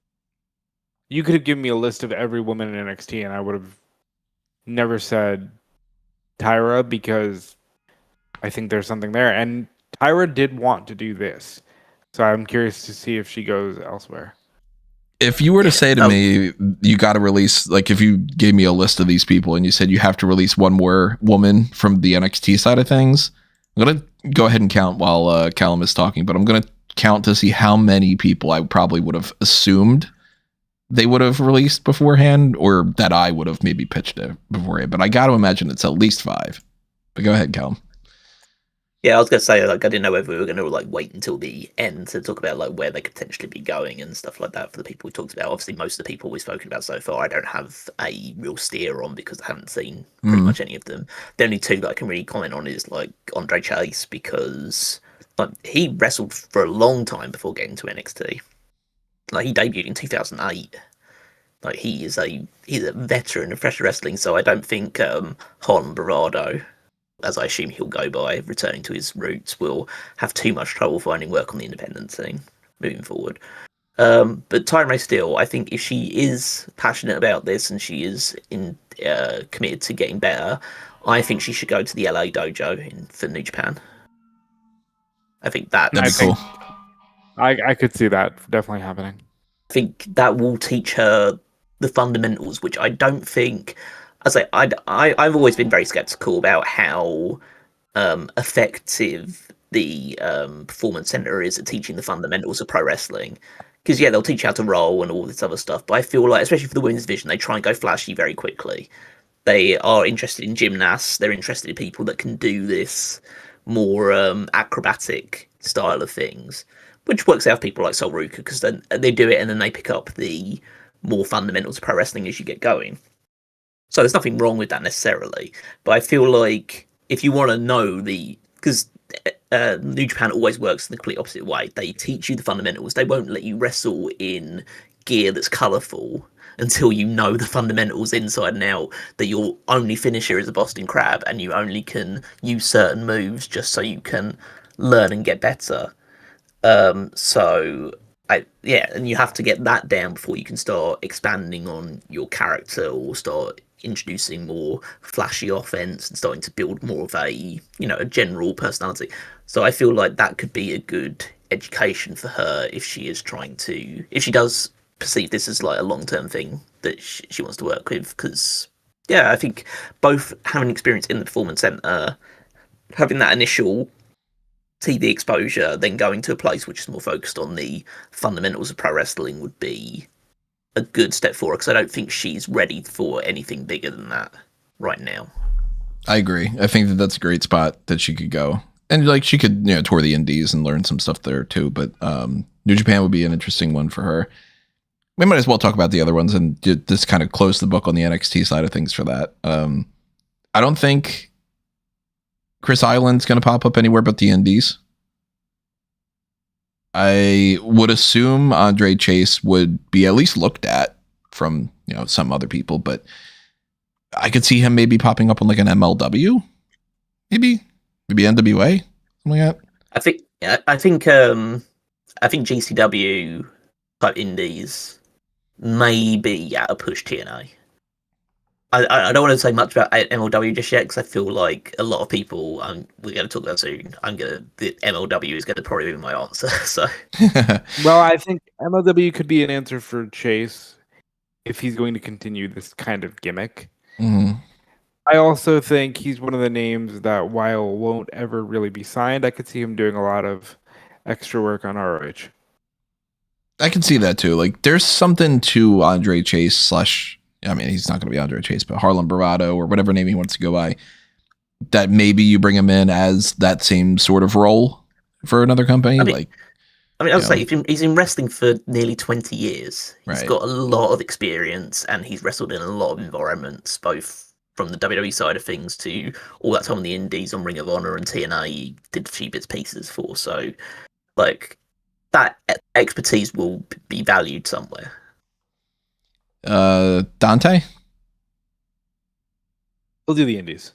Speaker 2: You could have given me a list of every woman in NXT, and I would have never said Tyra, because I think there's something there. And Tyra did want to do this, so I'm curious to see if she goes elsewhere.
Speaker 1: If you were to say to me, you got to release, like if you gave me a list of these people and you said you have to release one more woman from the NXT side of things, I'm going to go ahead and count while Callum is talking, but I'm going to count to see how many people I probably would have assumed they would have released beforehand, or that I would have maybe pitched it beforehand. But I got to imagine it's at least 5. But go ahead, Callum.
Speaker 3: Yeah, I was going to say, like, I didn't know whether we were going to, like, wait until the end to talk about, like, where they could potentially be going and stuff like that for the people we talked about. Obviously, most of the people we've spoken about so far, I don't have a real steer on because I haven't seen pretty much any of them. The only 2 that I can really comment on is, like, Andre Chase, because, like, he wrestled for a long time before getting to NXT. Like, he debuted in 2008. Like, he's a veteran of professional wrestling, so I don't think Hon Barado, as I assume he'll go by, returning to his roots, will have too much trouble finding work on the independent scene moving forward. But Tyron Ray Steele, I think if she is passionate about this and she is committed to getting better, I think she should go to the LA dojo for New Japan. I think that'd
Speaker 1: be cool.
Speaker 2: I could see that definitely happening.
Speaker 3: I think that will teach her the fundamentals, which I don't think. I've always been very skeptical about how effective the Performance Center is at teaching the fundamentals of pro wrestling. Because, yeah, they'll teach you how to roll and all this other stuff, but I feel like, especially for the women's division, they try and go flashy very quickly. They are interested in gymnasts. They're interested in people that can do this more acrobatic style of things, which works out for people like Sol Ruka, because then they do it and then they pick up the more fundamentals of pro wrestling as you get going. So there's nothing wrong with that necessarily, but I feel like if you want to know because New Japan always works in the complete opposite way. They teach you the fundamentals. They won't let you wrestle in gear that's colourful until you know the fundamentals inside and out, that your only finisher is a Boston Crab and you only can use certain moves just so you can learn and get better. And you have to get that down before you can start expanding on your character or start introducing more flashy offense and starting to build more of a general personality. So I feel like that could be a good education for her if she does perceive this as like a long-term thing that she wants to work with. Because I think both having experience in the Performance Center, having that initial TV exposure, then going to a place which is more focused on the fundamentals of pro wrestling would be a good step forward, because I don't think she's ready for anything bigger than that right now.
Speaker 1: I agree. I think that's a great spot that she could go. And like she could, tour the indies and learn some stuff there too. But New Japan would be an interesting one for her. We might as well talk about the other ones and just kind of close the book on the NXT side of things for that. I don't think Chris Island's going to pop up anywhere but the indies. I would assume Andre Chase would be at least looked at from, some other people, but I could see him maybe popping up on like an MLW, maybe NWA, something like that.
Speaker 3: I think GCW type indies maybe at a push TNA. I don't want to say much about MLW just yet, because I feel like a lot of people, we're going to talk about soon, the MLW is going to probably be my answer. So,
Speaker 2: well, I think MLW could be an answer for Chase if he's going to continue this kind of gimmick.
Speaker 1: Mm-hmm.
Speaker 2: I also think he's one of the names that, while won't ever really be signed, I could see him doing a lot of extra work on ROH.
Speaker 1: I can see that too. Like, there's something to Andre Chase he's not going to be Andre Chase, but Harlem Bravado or whatever name he wants to go by, that maybe you bring him in as that same sort of role for another company.
Speaker 3: I would say he's been wrestling for nearly 20 years. He's
Speaker 1: Right.
Speaker 3: got a lot of experience and he's wrestled in a lot of environments, both from the WWE side of things to all that time on the indies on Ring of Honor and TNA. He did a few bits pieces for. So, like, that expertise will be valued somewhere.
Speaker 1: Dante?
Speaker 2: He'll do the indies.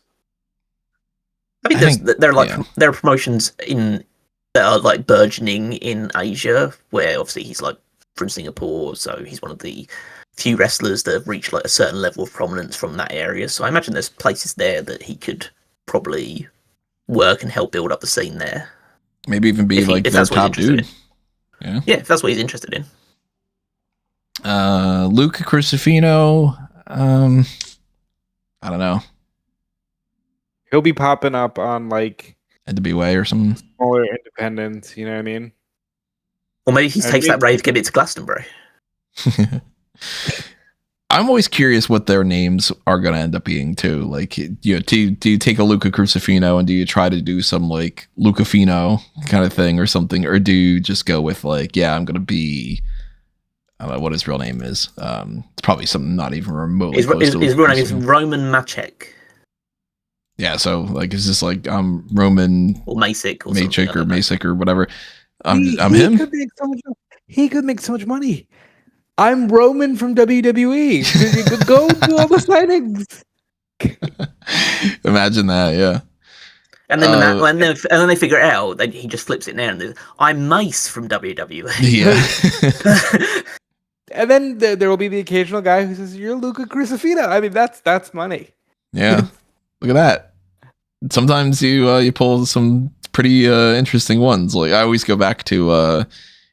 Speaker 3: I think there are promotions that are like burgeoning in Asia, where obviously he's like from Singapore, so he's one of the few wrestlers that have reached like a certain level of prominence from that area. So I imagine there's places there that he could probably work and help build up the scene there.
Speaker 1: Maybe even be like their top dude.
Speaker 3: Yeah, if that's what he's interested in.
Speaker 1: Luca Crucifino. I don't know.
Speaker 2: He'll be popping up on like
Speaker 1: NWA or something.
Speaker 2: smaller independents. You know what I mean?
Speaker 3: Or maybe he takes that rave gimmick to Glastonbury.
Speaker 1: I'm always curious what their names are going to end up being too. Like, do you take a Luca Crucifino and do you try to do some like Lucafino kind of thing or something, or do you just go with like, yeah, I'm going to be, I don't know what his real name is. It's probably something not even remotely.
Speaker 3: His real name is Roman Macek.
Speaker 1: Yeah, so like, is this like Roman
Speaker 3: or Macek or
Speaker 1: Macek or whatever? I'm
Speaker 2: he
Speaker 1: him.
Speaker 2: He could make so much money. I'm Roman from WWE. Go do all the signings.
Speaker 1: Imagine that, yeah.
Speaker 3: And then when then they figure it out, then he just flips it now. And I'm Mace from WWE.
Speaker 1: Yeah.
Speaker 2: And then there will be the occasional guy who says, "You're Luca Crucifino." I mean, that's money.
Speaker 1: Yeah. Look at that. Sometimes you pull some pretty interesting ones. Like I always go back to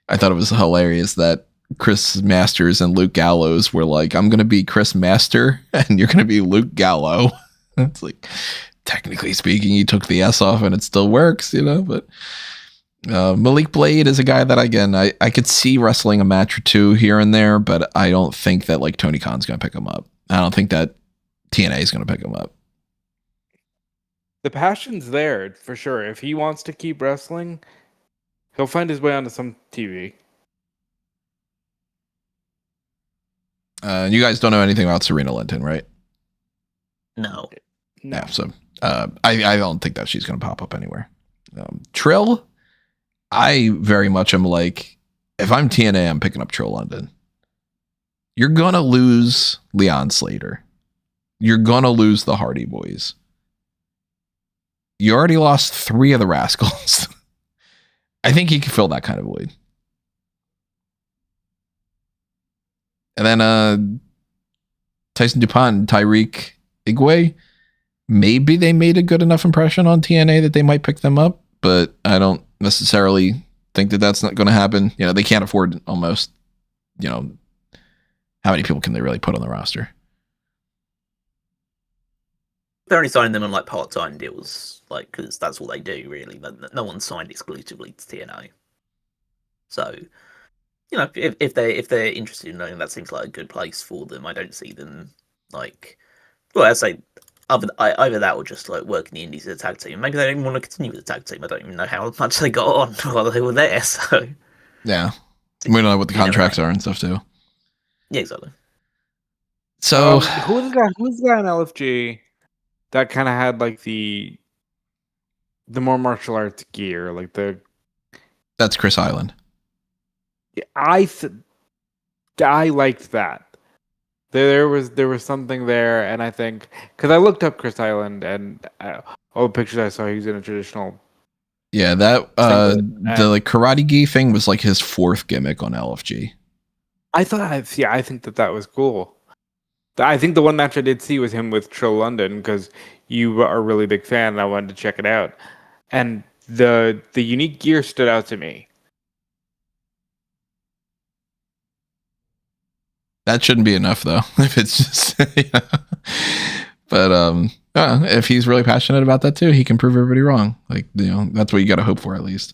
Speaker 1: I thought it was hilarious that Chris Masters and Luke Gallows were like, I'm gonna be Chris Master and you're gonna be Luke Gallo. It's like, technically speaking, he took the S off and it still works, you know. But Malik Blade is a guy that I could see wrestling a match or two here and there, but I don't think that like Tony Khan's gonna pick him up. I don't think that TNA is gonna pick him up.
Speaker 2: The passion's there for sure. If he wants to keep wrestling, he'll find his way onto some TV.
Speaker 1: You guys don't know anything about Serena Linton, right?
Speaker 3: No.
Speaker 1: Yeah, so I don't think that she's going to pop up anywhere. Trill, I very much am like, if I'm TNA, I'm picking up Trill London. You're going to lose Leon Slater. You're going to lose the Hardy Boys. You already lost 3 of the Rascals. I think he can fill that kind of void. And then Tyson DuPont and Tyreek Igwe, maybe they made a good enough impression on TNA that they might pick them up, but I don't necessarily think that that's not going to happen. You know, they can't afford almost, you know, how many people can they really put on the roster?
Speaker 3: They're only signing them on like part-time deals, like because that's all they do really. No one's signed exclusively to TNA, so you know if they're interested in knowing, that seems like a good place for them. I don't see them like, well, I say either that or just like working the indies as a tag team. Maybe they don't even want to continue with the tag team. I don't even know how much they got on while they were there. So
Speaker 1: yeah, we don't know what the contracts are and stuff too.
Speaker 3: Yeah, exactly.
Speaker 1: So
Speaker 2: who's the guy in LFG that kind of had like the more martial arts gear, like the?
Speaker 1: That's Chris Island.
Speaker 2: Yeah, I liked that. There was something there, and I think because I looked up Chris Island and all the pictures I saw, he was in a traditional.
Speaker 1: Yeah, that the like karate gi thing was like his 4th gimmick on LFG.
Speaker 2: I think that was cool. I think the one match I did see was him with Trill London because you are a really big fan and I wanted to check it out. And the unique gear stood out to me.
Speaker 1: That shouldn't be enough though. If it's just, yeah. But if he's really passionate about that too, he can prove everybody wrong. Like, you know, that's what you got to hope for at least.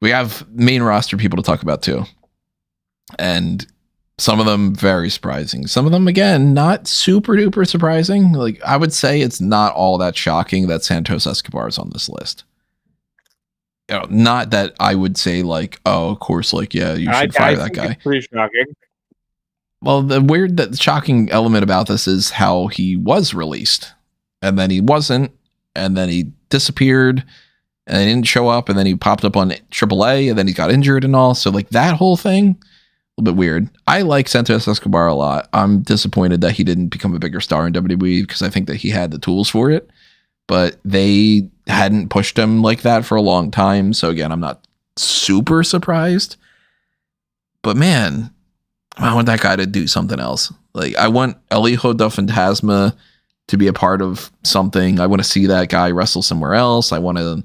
Speaker 1: We have main roster people to talk about too. And some of them very surprising. Some of them, again, not super duper surprising. Like, I would say it's not all that shocking that Santos Escobar is on this list. You know, not that I would say like, oh, of course, like, yeah, you should fire that guy.
Speaker 2: It's pretty shocking.
Speaker 1: Well, the shocking element about this is how he was released, and then he wasn't, and then he disappeared, and he didn't show up, and then he popped up on AAA, and then he got injured and all. So like that whole thing, a little bit weird. I like Santos Escobar a lot. I'm disappointed that he didn't become a bigger star in WWE because I think that he had the tools for it, but they hadn't pushed him like that for a long time. So again, I'm not super surprised, but man, I want that guy to do something else. Like, I want Elijo del Fantasma to be a part of something. I want to see that guy wrestle somewhere else. I want to,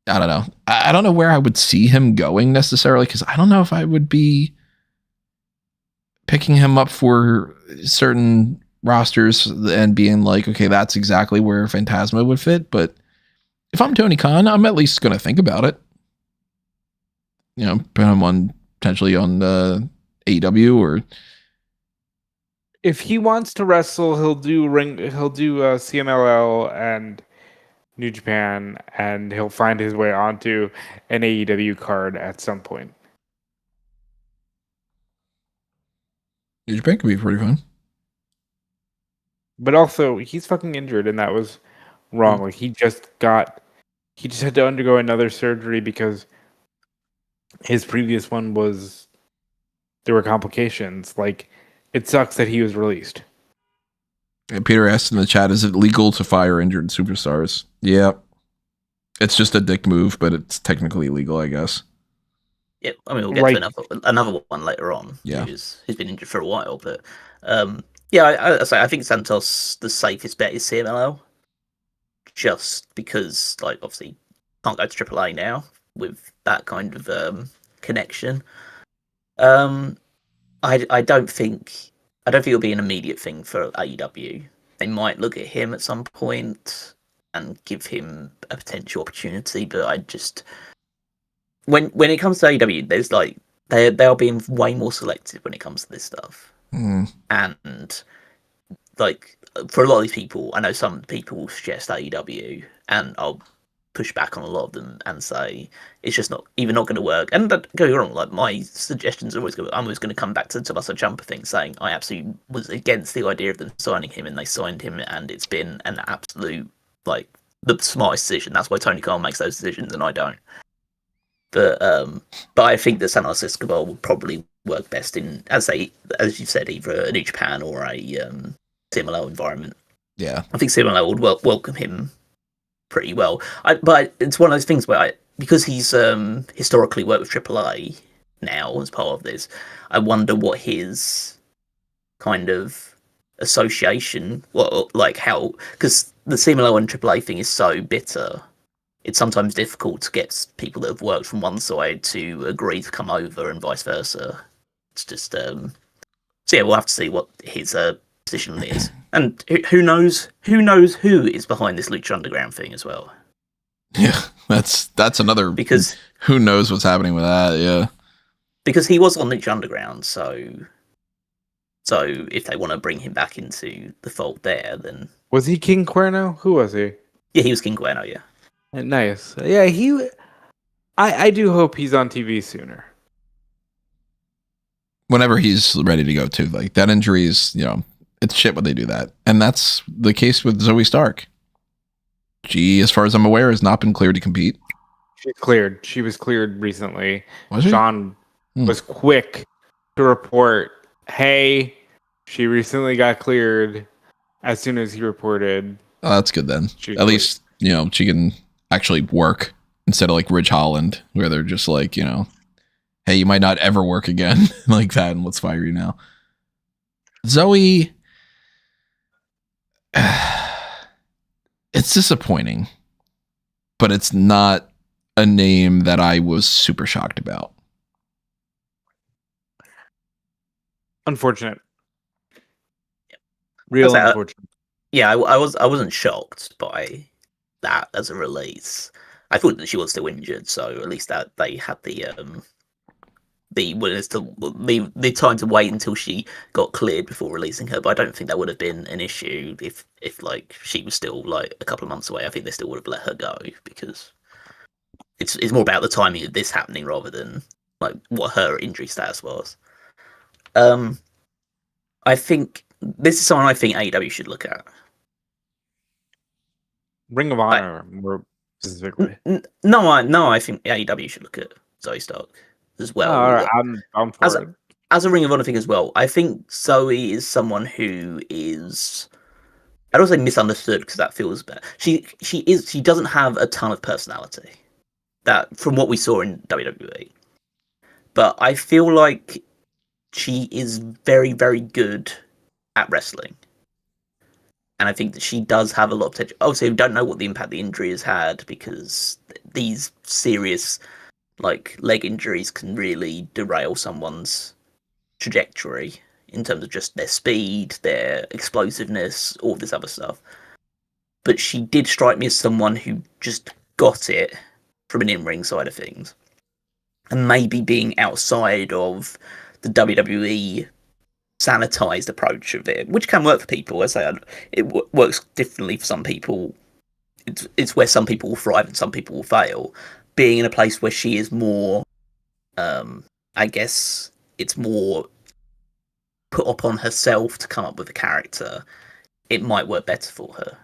Speaker 1: I don't know. I don't know where I would see him going necessarily, because I don't know if I would be picking him up for certain rosters and being like, okay, that's exactly where Phantasma would fit. But if I'm Tony Khan, I'm at least going to think about it. You know, put him on potentially on AEW or.
Speaker 2: If he wants to wrestle, he'll do CMLL and New Japan, and he'll find his way onto an AEW card at some point.
Speaker 1: New Japan could be pretty fun.
Speaker 2: But also, he's fucking injured, and that was wrong. Like he just had to undergo another surgery because his previous one there were complications. Like, it sucks that he was released.
Speaker 1: And Peter asked in the chat, is it legal to fire injured superstars? Yeah. It's just a dick move, but it's technically legal, I guess.
Speaker 3: Yeah, I mean, we'll get to another one later on.
Speaker 1: Yeah.
Speaker 3: Who's been injured for a while, but yeah, I think Santos, the safest bet is CMLL, just because, like, obviously can't go to AAA now with that kind of connection. I don't think it'll be an immediate thing for AEW. They might look at him at some point and give him a potential opportunity, but I just when it comes to AEW, there's like they are being way more selective when it comes to this stuff. And like for a lot of these people, I know some people suggest AEW, and I'll push back on a lot of them and say it's just not going to work. And don't get me wrong, like my suggestions are I'm always going to come back to the Tommaso Ciampa thing, saying I absolutely was against the idea of them signing him, and they signed him, and it's been an absolute, like, the smartest decision. That's why Tony Khan makes those decisions and I don't. But I think that Santos Escobar will probably work best in, as you said, either a New Japan or a CMLL environment.
Speaker 1: Yeah,
Speaker 3: I think CMLL would welcome him pretty well. But it's one of those things where because he's historically worked with AAA now as part of this, I wonder what his kind of association, how, because the CMLL and AAA thing is so bitter. It's sometimes difficult to get people that have worked from one side to agree to come over and vice versa. It's just so yeah, we'll have to see what his position is, and who knows who is behind this Lucha Underground thing as well.
Speaker 1: Yeah, that's another,
Speaker 3: because
Speaker 1: who knows what's happening with that. Yeah,
Speaker 3: because he was on Lucha Underground, so if they want to bring him back into the fold there, then
Speaker 2: was he King Cuerno? Who was he?
Speaker 3: Yeah, he was King Cuerno. Yeah.
Speaker 2: Nice. Yeah, I do hope he's on TV sooner.
Speaker 1: Whenever he's ready to go too. Like, that injury is, it's shit when they do that. And that's the case with Zoe Stark. She, as far as I'm aware, has not been cleared to compete.
Speaker 2: She's cleared. She was cleared recently.
Speaker 1: Was she?
Speaker 2: Sean was quick to report, hey, she recently got cleared as soon as he reported.
Speaker 1: Oh, that's good then. At least, she can actually work instead of like Ridge Holland, where they're just like, hey, you might not ever work again like that, and let's fire you now. Zoe, it's disappointing, but it's not a name that I was super shocked about.
Speaker 2: Unfortunate. Real unfortunate.
Speaker 3: Yeah, I wasn't shocked by that as a release. I thought that she was still injured, so at least that they had the time to wait until she got cleared before releasing her. But I don't think that would have been an issue if like she was still like a couple of months away. I think they still would have let her go, because it's more about the timing of this happening rather than like what her injury status was. I think this is someone I think AEW should look at.
Speaker 2: Ring of Honor, more specifically.
Speaker 3: No, I think AEW should look at Zoe Stark as well.
Speaker 2: All right, I'm for it.
Speaker 3: As a Ring of Honor thing as well, I think Zoe is someone who is, I don't say misunderstood because that feels bad. She doesn't have a ton of personality, that from what we saw in WWE. But I feel like she is very, very good at wrestling. And I think that she does have a lot of potential. Obviously, we don't know what the impact the injury has had, because these serious, like, leg injuries can really derail someone's trajectory in terms of just their speed, their explosiveness, all this other stuff. But she did strike me as someone who just got it from an in-ring side of things. And maybe being outside of the WWE sanitized approach of it, which can work for people. As I say, it works differently for some people. It's where some people will thrive and some people will fail. Being in a place where she is more, I guess, it's more put upon herself to come up with a character, it might work better for her.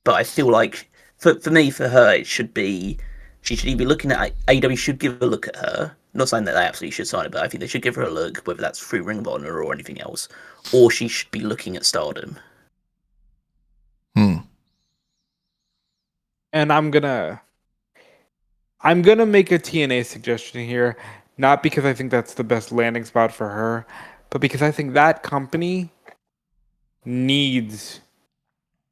Speaker 3: But I feel like, for me, for her, it should be, she should either be looking at, AEW should give a look at her. I'm not saying that they absolutely should sign it, but I think they should give her a look, whether that's through Ring of Honor or anything else. Or she should be looking at Stardom.
Speaker 2: And I'm gonna make a TNA suggestion here, not because I think that's the best landing spot for her, but because I think that company needs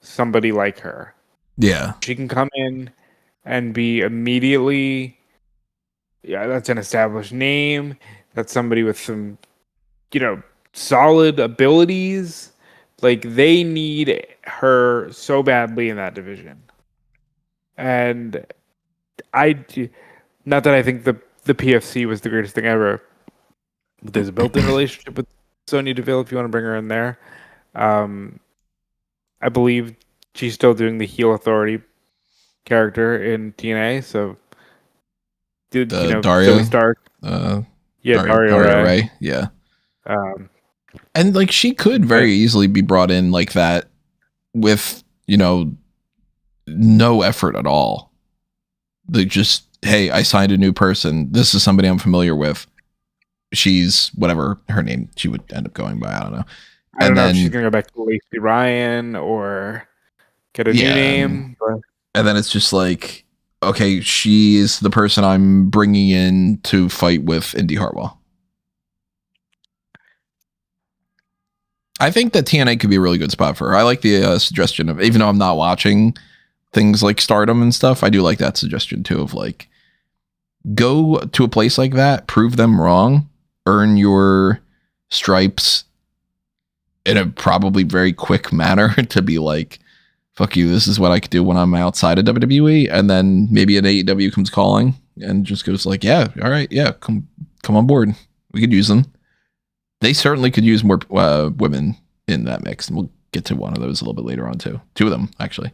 Speaker 2: somebody like her.
Speaker 1: Yeah.
Speaker 2: She can come in and be immediately, that's an established name. That's somebody with some, solid abilities. Like, they need her so badly in that division. And not that I think the PFC was the greatest thing ever, but there's a built-in relationship with Sonya Deville if you want to bring her in there. I believe she's still doing the heel authority character in TNA, so
Speaker 1: Daria
Speaker 2: Zoe Stark, Daria
Speaker 1: Ray, yeah. And like she could very easily be brought in like that with no effort at all. Like, just, hey, I signed a new person. This is somebody I'm familiar with. She's whatever her name she would end up going by. I don't know.
Speaker 2: I don't know if she's gonna go back to Lacey Ryan or get a new name.
Speaker 1: And then it's just like, okay, she is the person I'm bringing in to fight with Indy Hartwell. I think that TNA could be a really good spot for her. I like the suggestion of, even though I'm not watching things like Stardom and stuff, I do like that suggestion too, of like, go to a place like that, prove them wrong, earn your stripes in a probably very quick manner to be like, fuck you, this is what I could do when I'm outside of WWE. And then maybe an AEW comes calling and just goes like, yeah, all right, yeah, come on board. We could use them. They certainly could use more women in that mix. And we'll get to one of those a little bit later on too. Two of them, actually.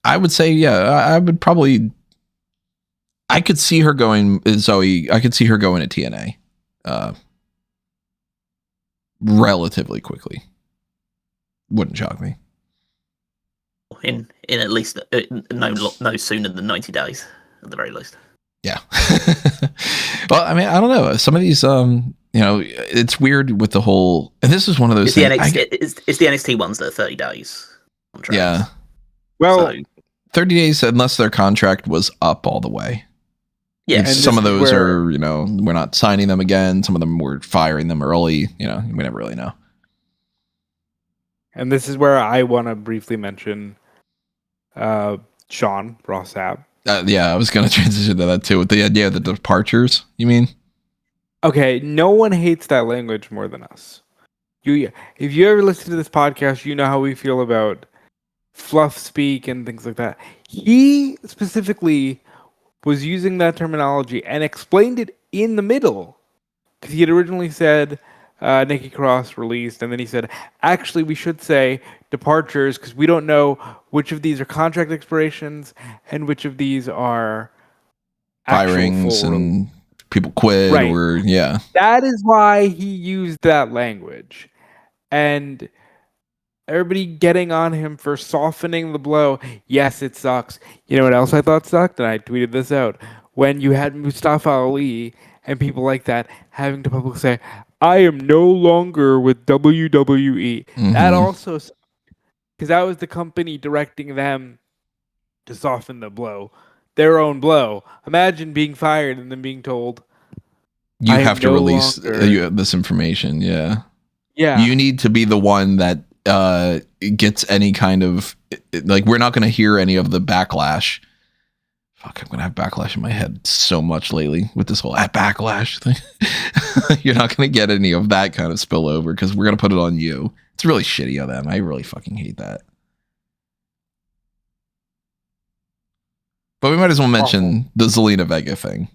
Speaker 1: I would say, yeah, I would probably, I could see her going, Zoe, I could see her going to TNA relatively quickly. Wouldn't shock me.
Speaker 3: In at least no sooner than 90 days, at the very least.
Speaker 1: Yeah. Well, I mean, I don't know. Some of these, it's weird with the whole, and this is one of those things.
Speaker 3: It's the NXT ones that are 30 days. Contracts.
Speaker 1: Yeah.
Speaker 2: Well,
Speaker 1: 30 days unless their contract was up all the way.
Speaker 3: Yeah.
Speaker 1: And some of those are, we're not signing them again. Some of them we're firing them early. We never really know.
Speaker 2: And this is where I want to briefly mention Sean Ross Sapp.
Speaker 1: Yeah, I was going to transition to that too. With the idea of the departures, you mean?
Speaker 2: Okay, no one hates that language more than us. If you ever listen to this podcast, you know how we feel about fluff speak and things like that. He specifically was using that terminology and explained it in the middle. Because he had originally said Nikki Cross released, and then he said, actually, we should say departures because we don't know which of these are contract expirations and which of these are
Speaker 1: firings and people quit,
Speaker 2: right.
Speaker 1: Or yeah.
Speaker 2: That is why he used that language. And everybody getting on him for softening the blow. Yes, it sucks. You know what else I thought sucked? And I tweeted this out. When you had Mustafa Ali and people like that having to publicly say, I am no longer with WWE. Mm-hmm. That also sucked. Because that was the company directing them to soften the blow. Their own blow. Imagine being fired and then being told,
Speaker 1: you have to release this information. Yeah.
Speaker 2: Yeah.
Speaker 1: You need to be the one that gets any kind of, like, we're not going to hear any of the backlash Fuck, I'm gonna have backlash in my head so much lately with this whole backlash thing. You're not gonna get any of that kind of spillover because we're gonna put it on you. It's really shitty of them. I really fucking hate that. But we might as well mention the Zelina Vega thing.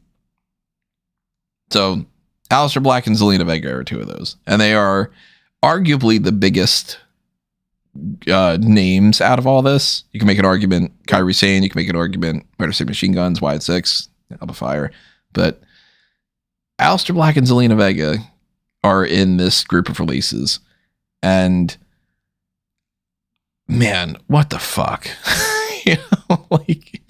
Speaker 1: So, Aleister Black and Zelina Vega are two of those. And they are arguably the biggest names out of all this. You can make an argument, Kairi Sane, you can make an argument, Motor City Machine Guns, Wyatt Sicks, Alba Fire. But Aleister Black and Zelina Vega are in this group of releases. And man, what the fuck? You know, like,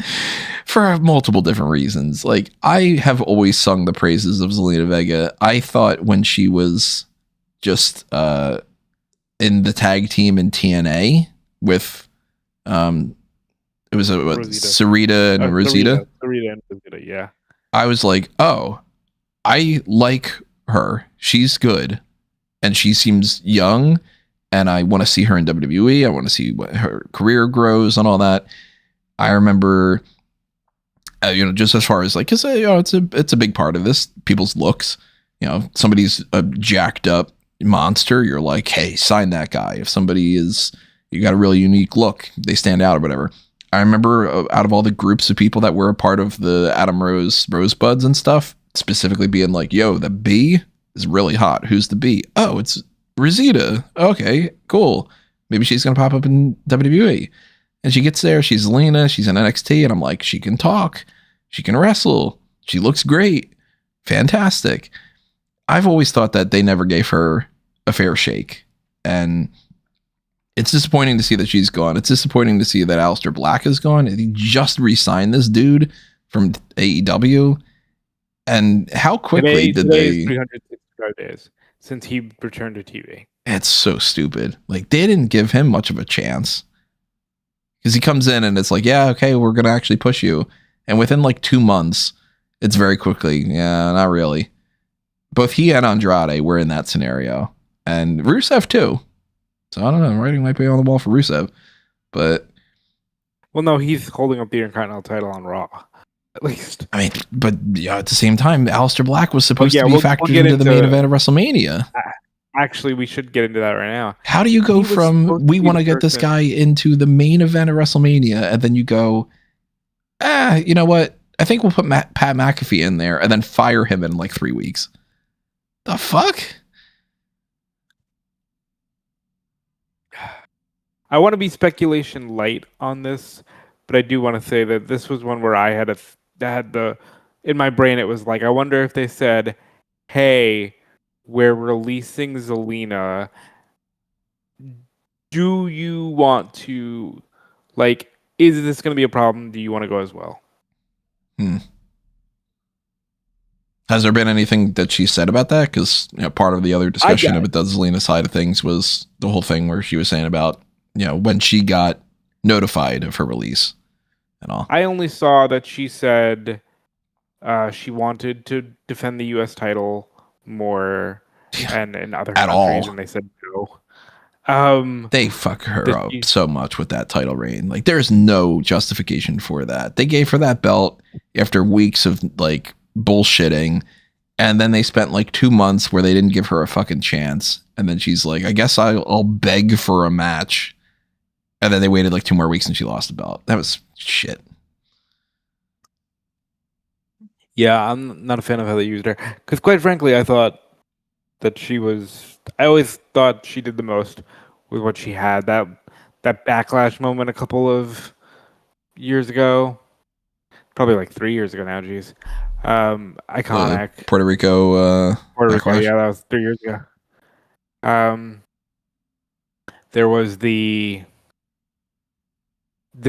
Speaker 1: for multiple different reasons. Like, I have always sung the praises of Zelina Vega. I thought when she was just in the tag team in TNA with it was Sarita and Rosita.
Speaker 2: Sarita and Rosita, yeah.
Speaker 1: I was like, oh, I like her. She's good. And she seems young. And I want to see her in WWE. I want to see what her career grows and all that. I remember, just as far as like, cause it's a big part of this, people's looks. Somebody's a jacked up monster. You're like, hey, sign that guy. If somebody you got a really unique look, they stand out or whatever. I remember out of all the groups of people that were a part of the Adam Rose Rosebuds and stuff, specifically being like, yo, the B is really hot. Who's the B? Oh, it's Rosita. Okay, cool. Maybe she's going to pop up in WWE. And she gets there. She's Zelina. She's in NXT. And I'm like, she can talk. She can wrestle. She looks great. Fantastic. I've always thought that they never gave her a fair shake. And it's disappointing to see that she's gone. It's disappointing to see that Aleister Black is gone. He just re-signed this dude from AEW. And how quickly did they...
Speaker 2: 365 days since he returned to TV.
Speaker 1: It's so stupid. Like, they didn't give him much of a chance. Because he comes in and it's like, yeah, okay, we're going to actually push you. And within like 2 months, it's very quickly, yeah, not really. Both he and Andrade were in that scenario. And Rusev too. So I don't know, writing might be on the wall for Rusev. But...
Speaker 2: Well, no, he's holding up the Intercontinental title on Raw. At least.
Speaker 1: I mean, but yeah, at the same time, Aleister Black was supposed to be factored into the main event of WrestleMania.
Speaker 2: Actually, we should get into that right now.
Speaker 1: How do you go from, we want to get this guy into the main event of WrestleMania, and then you go, you know what? I think we'll put Pat McAfee in there, and then fire him in like 3 weeks. The fuck?
Speaker 2: I want to be speculation light on this, but I do want to say that this was one where I had in my brain, it was like, I wonder if they said, hey, we're releasing Zelina. Do you want to, like, is this going to be a problem? Do you want to go as well?
Speaker 1: Has there been anything that she said about that? Because part of the other discussion about the Zelina side of things was the whole thing where she was saying about, when she got notified of her release and all.
Speaker 2: I only saw that she said she wanted to defend the U.S. title more and in other countries, and they said no.
Speaker 1: They fuck her up so much with that title reign. Like, there's no justification for that. They gave her that belt after weeks of like bullshitting, and then they spent like 2 months where they didn't give her a fucking chance, and then she's like, I guess I'll beg for a match. And then they waited like 2 more weeks and she lost the belt. That was shit.
Speaker 2: Yeah, I'm not a fan of how they used her. Because quite frankly, I thought that I always thought she did the most with what she had. That backlash moment a couple of years ago. Probably like 3 years ago now, geez. Iconic.
Speaker 1: Puerto Rico.
Speaker 2: Yeah, that was 3 years ago. There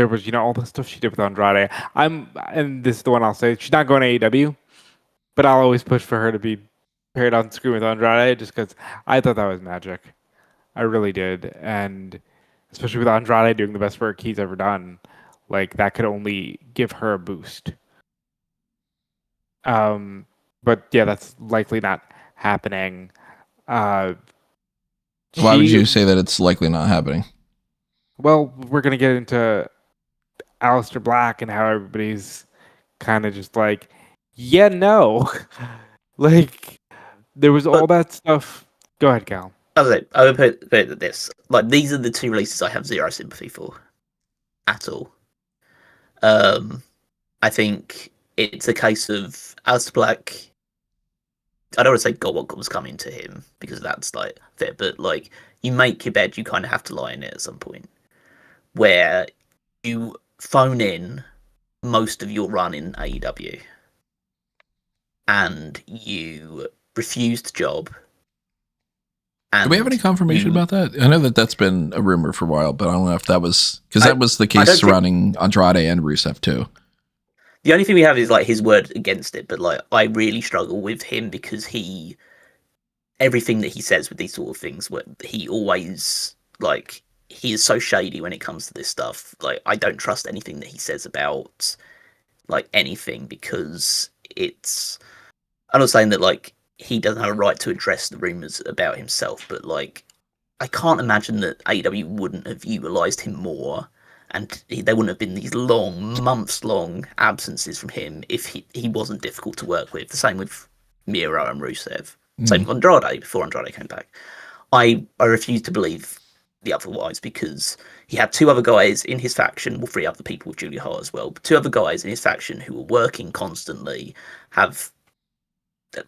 Speaker 2: was all the stuff she did with Andrade. And this is the one I'll say. She's not going to AEW, but I'll always push for her to be paired on screen with Andrade just because I thought that was magic. I really did. And especially with Andrade doing the best work he's ever done, like, that could only give her a boost. But yeah, that's likely not happening.
Speaker 1: Why would you say that it's likely not happening?
Speaker 2: Well, we're going to get into Aleister Black and how everybody's kind of just like, yeah, no. Like, there was all that stuff. Go ahead, Cal.
Speaker 3: I would put it this. Like, these are the two releases I have zero sympathy for. At all. I think it's a case of Aleister Black. I don't want to say God what was coming to him, because that's like fair, but like, you make your bed, you kind of have to lie in it at some point. Where you phone in most of your run in AEW and you refuse the job.
Speaker 1: Do we have any confirmation about that? I know that that's been a rumor for a while, but I don't know if that was, because that was the case surrounding Andrade and Rusev too.
Speaker 3: The only thing we have is like his word against it, but like, I really struggle with him because everything that he says with these sort of things, he always, like, he is so shady when it comes to this stuff. Like, I don't trust anything that he says about like anything, because I'm not saying that like he doesn't have a right to address the rumors about himself, but like, I can't imagine that AEW wouldn't have utilized him more, and there wouldn't have been these months-long absences from him if he wasn't difficult to work with. The same with Miro and Rusev. Same with Andrade before Andrade came back. I refuse to believe the otherwise, because he had two other guys in his faction, well, three other people with Julia Hart as well, but two other guys in his faction who were working constantly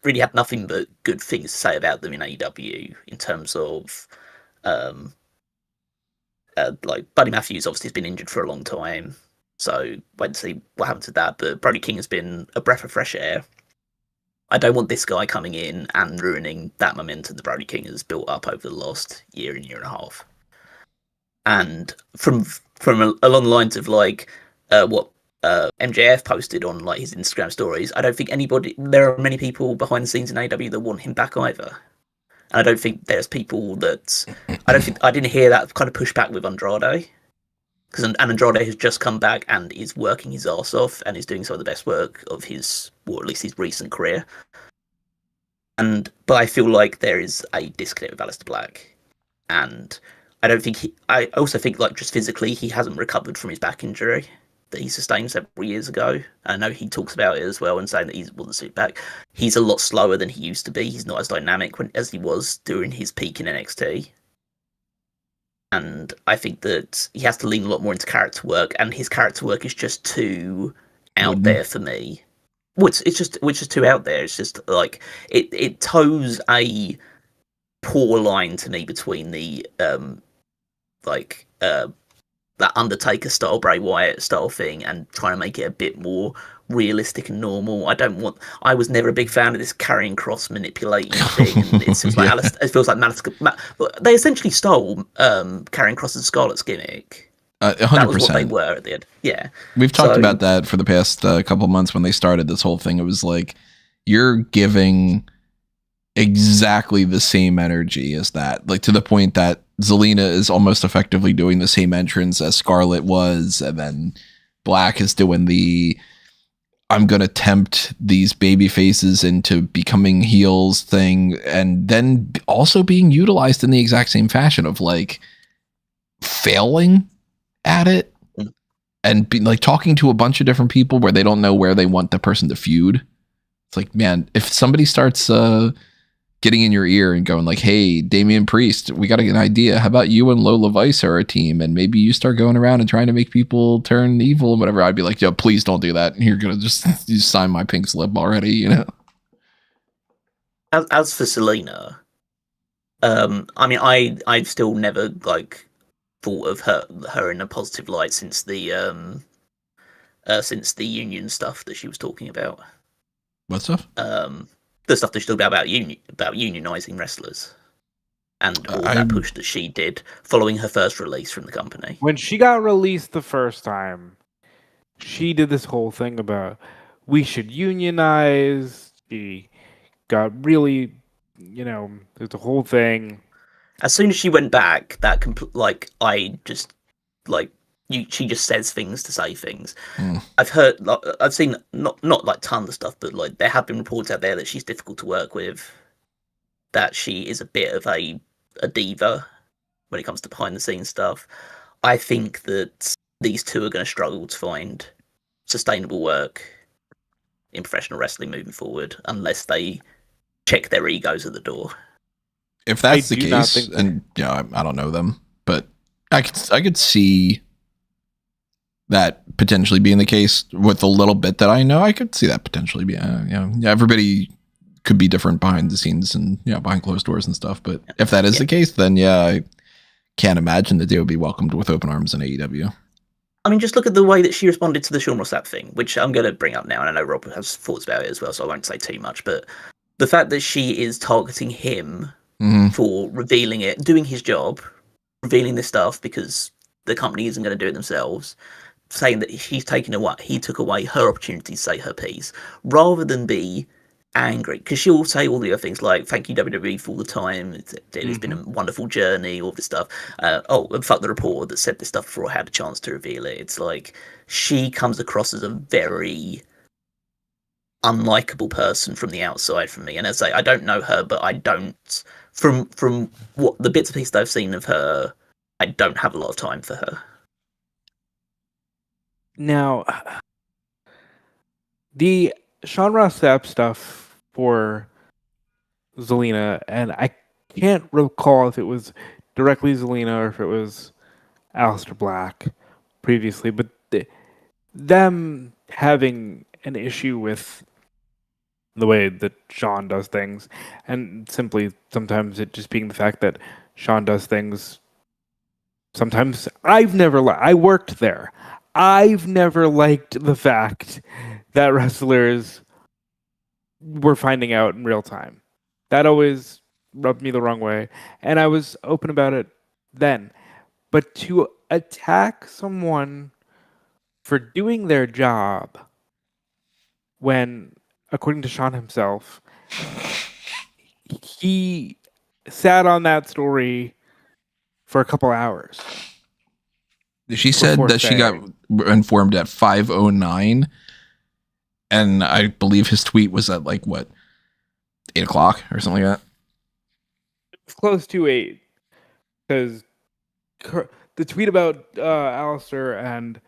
Speaker 3: really had nothing but good things to say about them in AEW in terms of like Buddy Matthews obviously has been injured for a long time, so wait to see what happens to that. But Brody King has been a breath of fresh air. I don't want this guy coming in and ruining that momentum that Brody King has built up over the last year and a half. And from along the lines of like what MJF posted on like his Instagram stories, I don't think there are many people behind the scenes in AEW that want him back either. And I don't think there's people that I didn't hear that kind of pushback with Andrade, because Andrade has just come back and is working his ass off and is doing some of the best work of his, or at least his recent career. But I feel like there is a disconnect with Aleister Black, and I also think like just physically he hasn't recovered from his back injury that he sustained several years ago. I know he talks about it as well and saying that he wasn't suited back. He's a lot slower than he used to be. He's not as dynamic as he was during his peak in NXT. And I think that he has to lean a lot more into character work, and his character work is just too out there for me. Well, it's just too out there. It's just like it toes a poor line to me between the that Undertaker style, Bray Wyatt style thing, and trying to make it a bit more realistic and normal. I was never a big fan of this carrying cross manipulating thing. And it feels like it feels like they essentially stole carrying cross's Scarlett's gimmick.
Speaker 1: 100%.
Speaker 3: That was what they were at the end. Yeah,
Speaker 1: we've talked about that for the past couple months when they started this whole thing. It was like, you're giving exactly the same energy as that, like to the point that Zelina is almost effectively doing the same entrance as Scarlett was, and then Black is doing the I'm gonna tempt these baby faces into becoming heels thing, and then also being utilized in the exact same fashion of like failing at it and be like talking to a bunch of different people where they don't know where they want the person to feud. It's like, man, if somebody starts getting in your ear and going like, hey, Damian Priest, we got an idea. How about you and Lola Vice are a team? And maybe you start going around and trying to make people turn evil and whatever. I'd be like, yo, please don't do that. You're going to just you sign my pink slip already, you know?
Speaker 3: As for Zelina, I mean, I've still never like thought of her in a positive light since the union stuff that she was talking about.
Speaker 1: What stuff?
Speaker 3: The stuff that she talked about unionizing wrestlers, and all that push that she did following her first release from the company.
Speaker 2: When she got released the first time, she did this whole thing about we should unionize. She got really, there's a whole thing.
Speaker 3: As soon as she went back, she just says things to say things. I've seen not like tons of stuff, but like there have been reports out there that she's difficult to work with, that she is a bit of a diva when it comes to behind the scenes stuff. I think that these two are going to struggle to find sustainable work in professional wrestling moving forward unless they check their egos at the door.
Speaker 1: If that's
Speaker 2: I
Speaker 1: the
Speaker 2: do not
Speaker 1: case,
Speaker 2: think that-
Speaker 1: and I don't know them, but I could see that potentially being the case with the little bit that I know. I could see that potentially be, everybody could be different behind the scenes and behind closed doors and stuff. But if that is the case, then I can't imagine that they would be welcomed with open arms in AEW.
Speaker 3: I mean, just look at the way that she responded to the Sean Ross Sapp thing, which I'm going to bring up now, and I know Rob has thoughts about it as well, so I won't say too much. But the fact that she is targeting him for revealing it, doing his job, revealing this stuff because the company isn't going to do it themselves, saying that he took away her opportunity to say her piece, rather than be angry, because she'll say all the other things like "Thank you WWE for all the time. It's been a wonderful journey." All this stuff. And fuck the reporter that said this stuff before I had a chance to reveal it. It's like she comes across as a very unlikable person from the outside for me. And as I say, I don't know her, but I don't from what the bits and pieces I've seen of her, I don't have a lot of time for her.
Speaker 2: Now, the Sean Ross Sapp stuff for Zelina, and I can't recall if it was directly Zelina or if it was Aleister Black previously, but them having an issue with the way that Sean does things, and simply sometimes it just being the fact that Sean does things. Sometimes I worked there. I've never liked the fact that wrestlers were finding out in real time. That always rubbed me the wrong way, and I was open about it then. But to attack someone for doing their job when, according to Sean himself, he sat on that story for a couple hours.
Speaker 1: She said that she got informed at 5:09, and I believe his tweet was at 8 o'clock or something like that.
Speaker 2: It was close to 8, because the tweet about Aleister and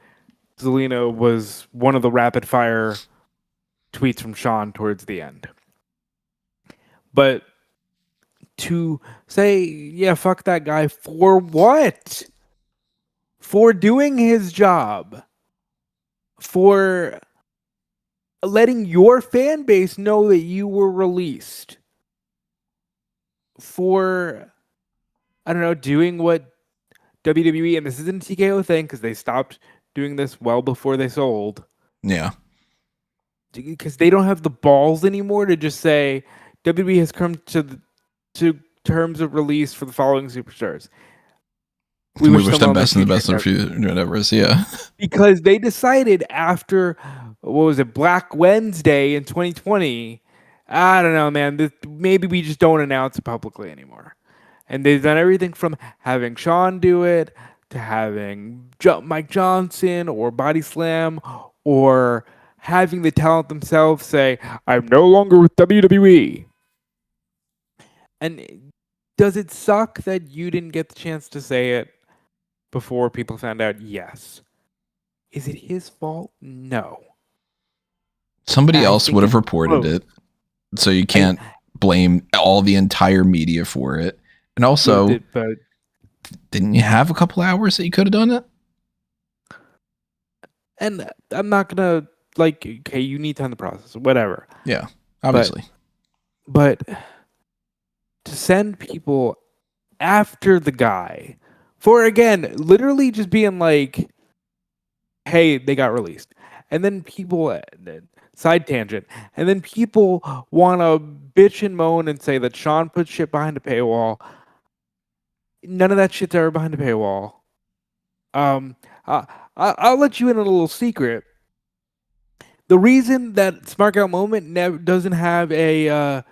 Speaker 2: Zelina was one of the rapid fire tweets from Sean towards the end. But to say, yeah, fuck that guy for what? For doing his job. For letting your fan base know that you were released. For, I don't know, doing what WWE, and this isn't a TKO thing because they stopped doing this well before they sold.
Speaker 1: Yeah.
Speaker 2: Because they don't have the balls anymore to just say WWE has come to terms of release for the following superstars.
Speaker 1: We wish them best in the best of whatever it is, yeah.
Speaker 2: Because they decided after, what was it, Black Wednesday in 2020, I don't know, man, maybe we just don't announce it publicly anymore. And they've done everything from having Sean do it to having Mike Johnson or Body Slam, or having the talent themselves say, I'm no longer with WWE. And does it suck that you didn't get the chance to say it before people found out? Yes. Is it his fault? No.
Speaker 1: Somebody else would have reported it, so you can't blame all the entire media for it. And also, didn't you have a couple hours that you could have done it? And
Speaker 2: I'm not gonna okay, you need time to process, whatever.
Speaker 1: Yeah, obviously.
Speaker 2: But to send people after the guy for, again, literally just being like, hey, they got released. And then people, side tangent, and then people want to bitch and moan and say that Sean put shit behind a paywall. None of that shit's ever behind a paywall. I'll let you in a little secret. The reason that Smark Out Moment doesn't have a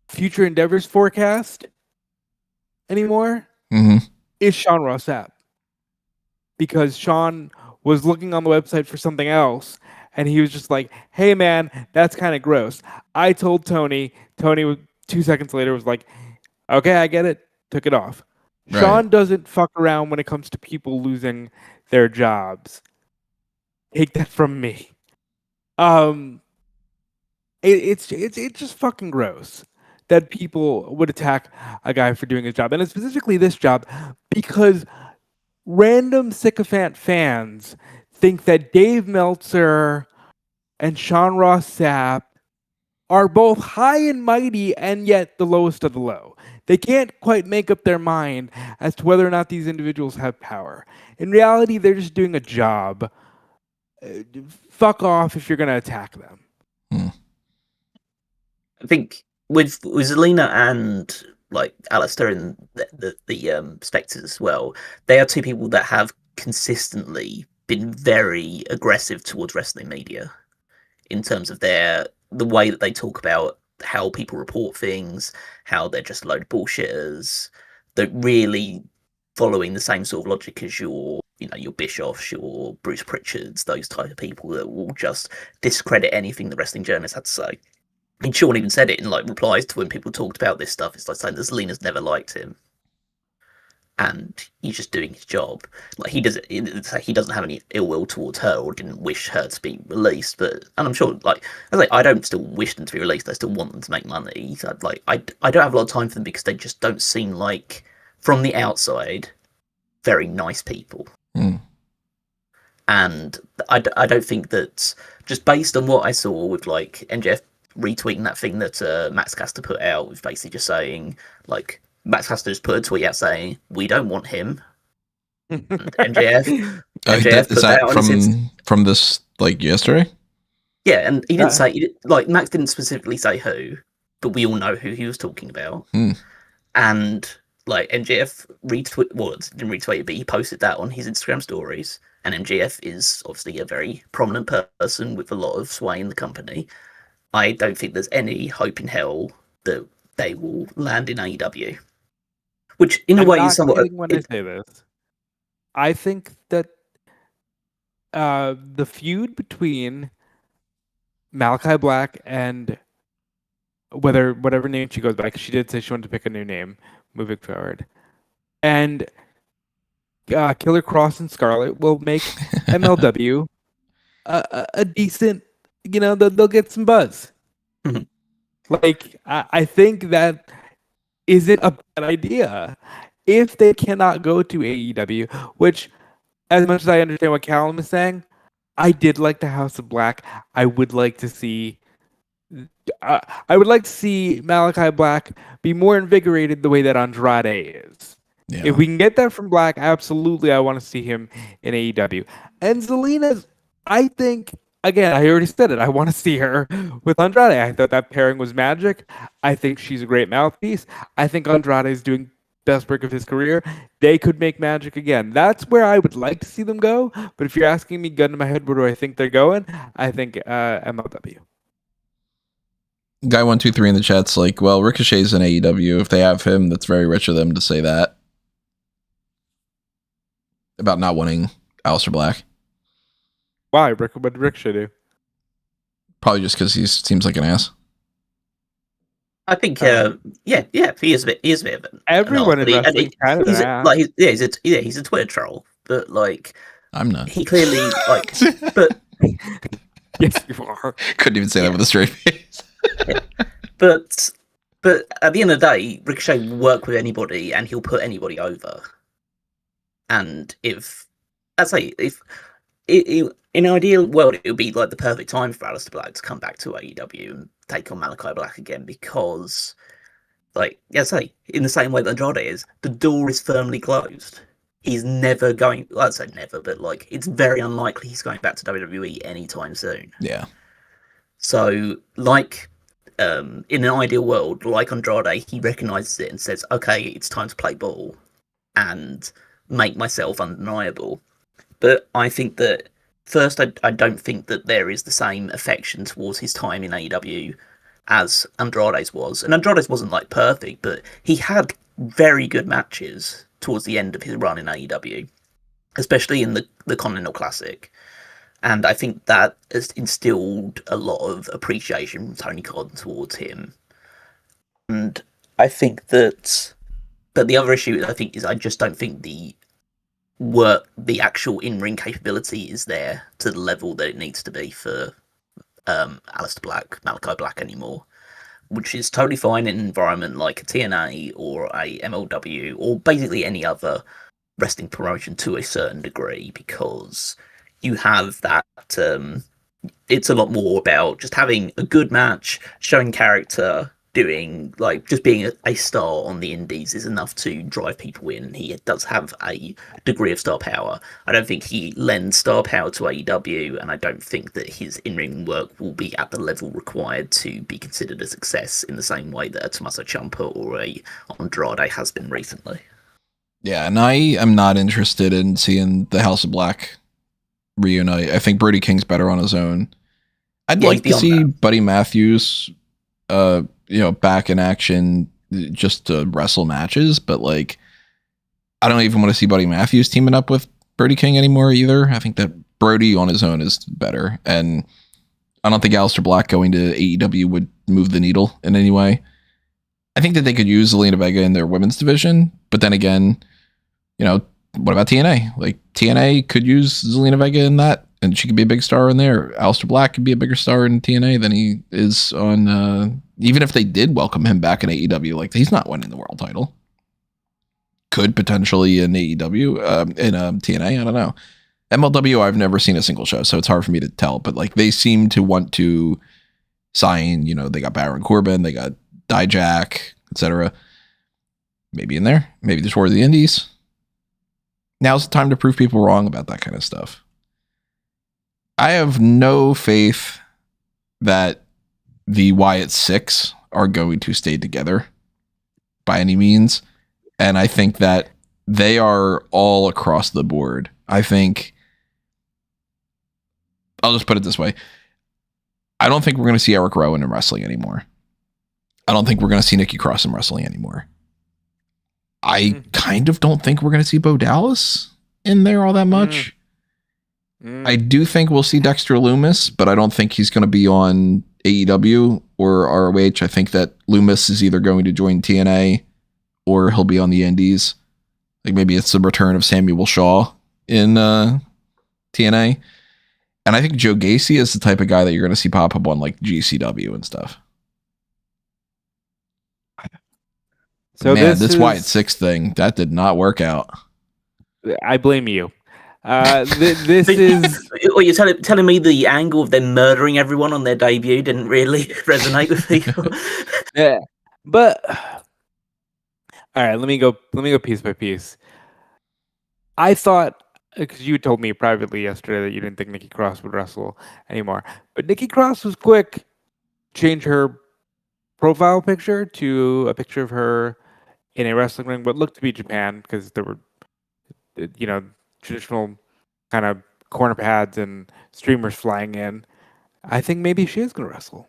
Speaker 2: future endeavors forecast anymore is Sean Ross Sapp. Because Sean was looking on the website for something else, and he was just like, hey man, that's kind of gross. I told Tony. Tony 2 seconds later was like, okay, I get it. Took it off. Right. Sean doesn't fuck around when it comes to people losing their jobs. Take that from me. It's just fucking gross that people would attack a guy for doing his job, and specifically this job, because random sycophant fans think that Dave Meltzer and Sean Ross Sapp are both high and mighty and yet the lowest of the low. They can't quite make up their mind as to whether or not these individuals have power. In reality, they're just doing a job. Fuck off if you're going to attack them.
Speaker 3: I think with Zelina and like Aleister and the Spectres as well, they are two people that have consistently been very aggressive towards wrestling media in terms of the way that they talk about how people report things, how they're just a load of bullshitters. They're really following the same sort of logic as your Bischoffs, your Bruce Pritchards, those type of people that will just discredit anything the wrestling journalists had to say. And Sean even said it in like replies to when people talked about this stuff. It's like saying that Zelina's never liked him, and he's just doing his job. Like he doesn't have any ill will towards her or didn't wish her to be released. And I'm sure, I don't still wish them to be released. I still want them to make money. So I don't have a lot of time for them because they just don't seem like, from the outside, very nice people. And I don't think that, just based on what I saw with like MJF retweeting that thing that Max Caster put out, with basically just saying, like, Max Caster just put a tweet out saying, "We don't want him." And MJF put that on
Speaker 1: from this like yesterday.
Speaker 3: Yeah, and he didn't say, like, Max didn't specifically say who, but we all know who he was talking about. And like MJF didn't retweet it, but he posted that on his Instagram stories. And MJF is obviously a very prominent person with a lot of sway in the company. I don't think there's any hope in hell that they will land in AEW. Which, in a way, is somewhat.
Speaker 2: When I say this, I think that the feud between Malachi Black and whatever name she goes by, because she did say she wanted to pick a new name moving forward, and Killer Cross and Scarlet will make MLW a decent. They'll get some buzz. Like, I think that isn't a bad idea if they cannot go to AEW, which, as much as I understand what Callum is saying, I did like the House of Black. I would like to see Malachi Black be more invigorated the way that Andrade is. Yeah. If we can get that from Black, absolutely, I want to see him in AEW. And Zelina's, I think, again, I already said it, I want to see her with Andrade. I thought that pairing was magic. I think she's a great mouthpiece. I think Andrade is doing best work of his career. They could make magic again. That's where I would like to see them go. But if you're asking me, gun to my head, where do I think they're going? I think MLW.
Speaker 1: Guy 123 in the chat's like, well, Ricochet's in AEW. If they have him, that's very rich of them to say that about not wanting Aleister Black.
Speaker 2: Why? What did Ricochet do?
Speaker 1: Probably just because he seems like an ass.
Speaker 3: I think, he is a bit of an
Speaker 2: everyone in wrestling kind of an ass.
Speaker 3: He's a Twitter troll, but like,
Speaker 1: I'm not.
Speaker 3: He clearly but
Speaker 2: yes, you are.
Speaker 1: Couldn't even say that with a straight face.
Speaker 3: But at the end of the day, Ricochet will work with anybody, and he'll put anybody over. And in an ideal world, it would be like the perfect time for Aleister Black to come back to AEW and take on Malachi Black again, because, like, in the same way that Andrade is, the door is firmly closed. He's never going. I'd say never, but like, it's very unlikely he's going back to WWE anytime soon.
Speaker 1: Yeah.
Speaker 3: So, like, in an ideal world, like Andrade, he recognizes it and says, "Okay, it's time to play ball and make myself undeniable." But I think that, first, I don't think that there is the same affection towards his time in AEW as Andrade's was. And Andrade's wasn't, like, perfect, but he had very good matches towards the end of his run in AEW, especially in the Continental Classic. And I think that has instilled a lot of appreciation from Tony Khan towards him. And I think that the other issue, I think, is I just don't think the actual in-ring capability is there to the level that it needs to be for Aleister Black, Malachi Black anymore, which is totally fine in an environment like a TNA or a MLW or basically any other wrestling promotion to a certain degree, because you have that. It's a lot more about just having a good match, showing character, doing just being a star on the indies is enough to drive people in. He does have a degree of star power. I don't think he lends star power to AEW, and I don't think that his in-ring work will be at the level required to be considered a success in the same way that a Tommaso Ciampa or a Andrade has been recently.
Speaker 1: Yeah, and I am not interested in seeing the House of Black reunite. I think Brody King's better on his own. I'd like to see Buddy Matthews back in action just to wrestle matches, but I don't even want to see Buddy Matthews teaming up with Brody King anymore either. I think that Brody on his own is better, and I don't think Aleister Black going to AEW would move the needle in any way. I think that they could use Zelina Vega in their women's division, but then again, what about TNA? TNA could use Zelina Vega in that, and she could be a big star in there. Aleister Black could be a bigger star in TNA than he is on, even if they did welcome him back in AEW, he's not winning the world title. Could potentially in AEW, in TNA, I don't know. MLW, I've never seen a single show, so it's hard for me to tell, but they seem to want to sign, they got Baron Corbin, they got Dijak, etc. Maybe in there, maybe toward the indies. Now's the time to prove people wrong about that kind of stuff. I have no faith that the Wyatt Sicks are going to stay together by any means. And I think that they are all across the board. I think, I'll just put it this way. I don't think we're going to see Eric Rowan in wrestling anymore. I don't think we're going to see Nikki Cross in wrestling anymore. I kind of don't think we're going to see Bo Dallas in there all that much. I do think we'll see Dexter Lumis, but I don't think he's going to be on AEW or ROH. I think that Lumis is either going to join TNA or he'll be on the indies. Maybe it's the return of Samuel Shaw in TNA. And I think Joe Gacy is the type of guy that you're going to see pop up on GCW and stuff. So man, this Wyatt Sicks thing, that did not work out.
Speaker 2: I blame you. This is...
Speaker 3: Well, you're telling me the angle of them murdering everyone on their debut didn't really resonate with people?
Speaker 2: Yeah, but... All right, let me go piece by piece. I thought, because you told me privately yesterday that you didn't think Nikki Cross would wrestle anymore, but Nikki Cross was quick. Change her profile picture to a picture of her in a wrestling ring, what looked to be Japan, because there were, traditional kind of corner pads and streamers flying in. I think maybe she is going to wrestle.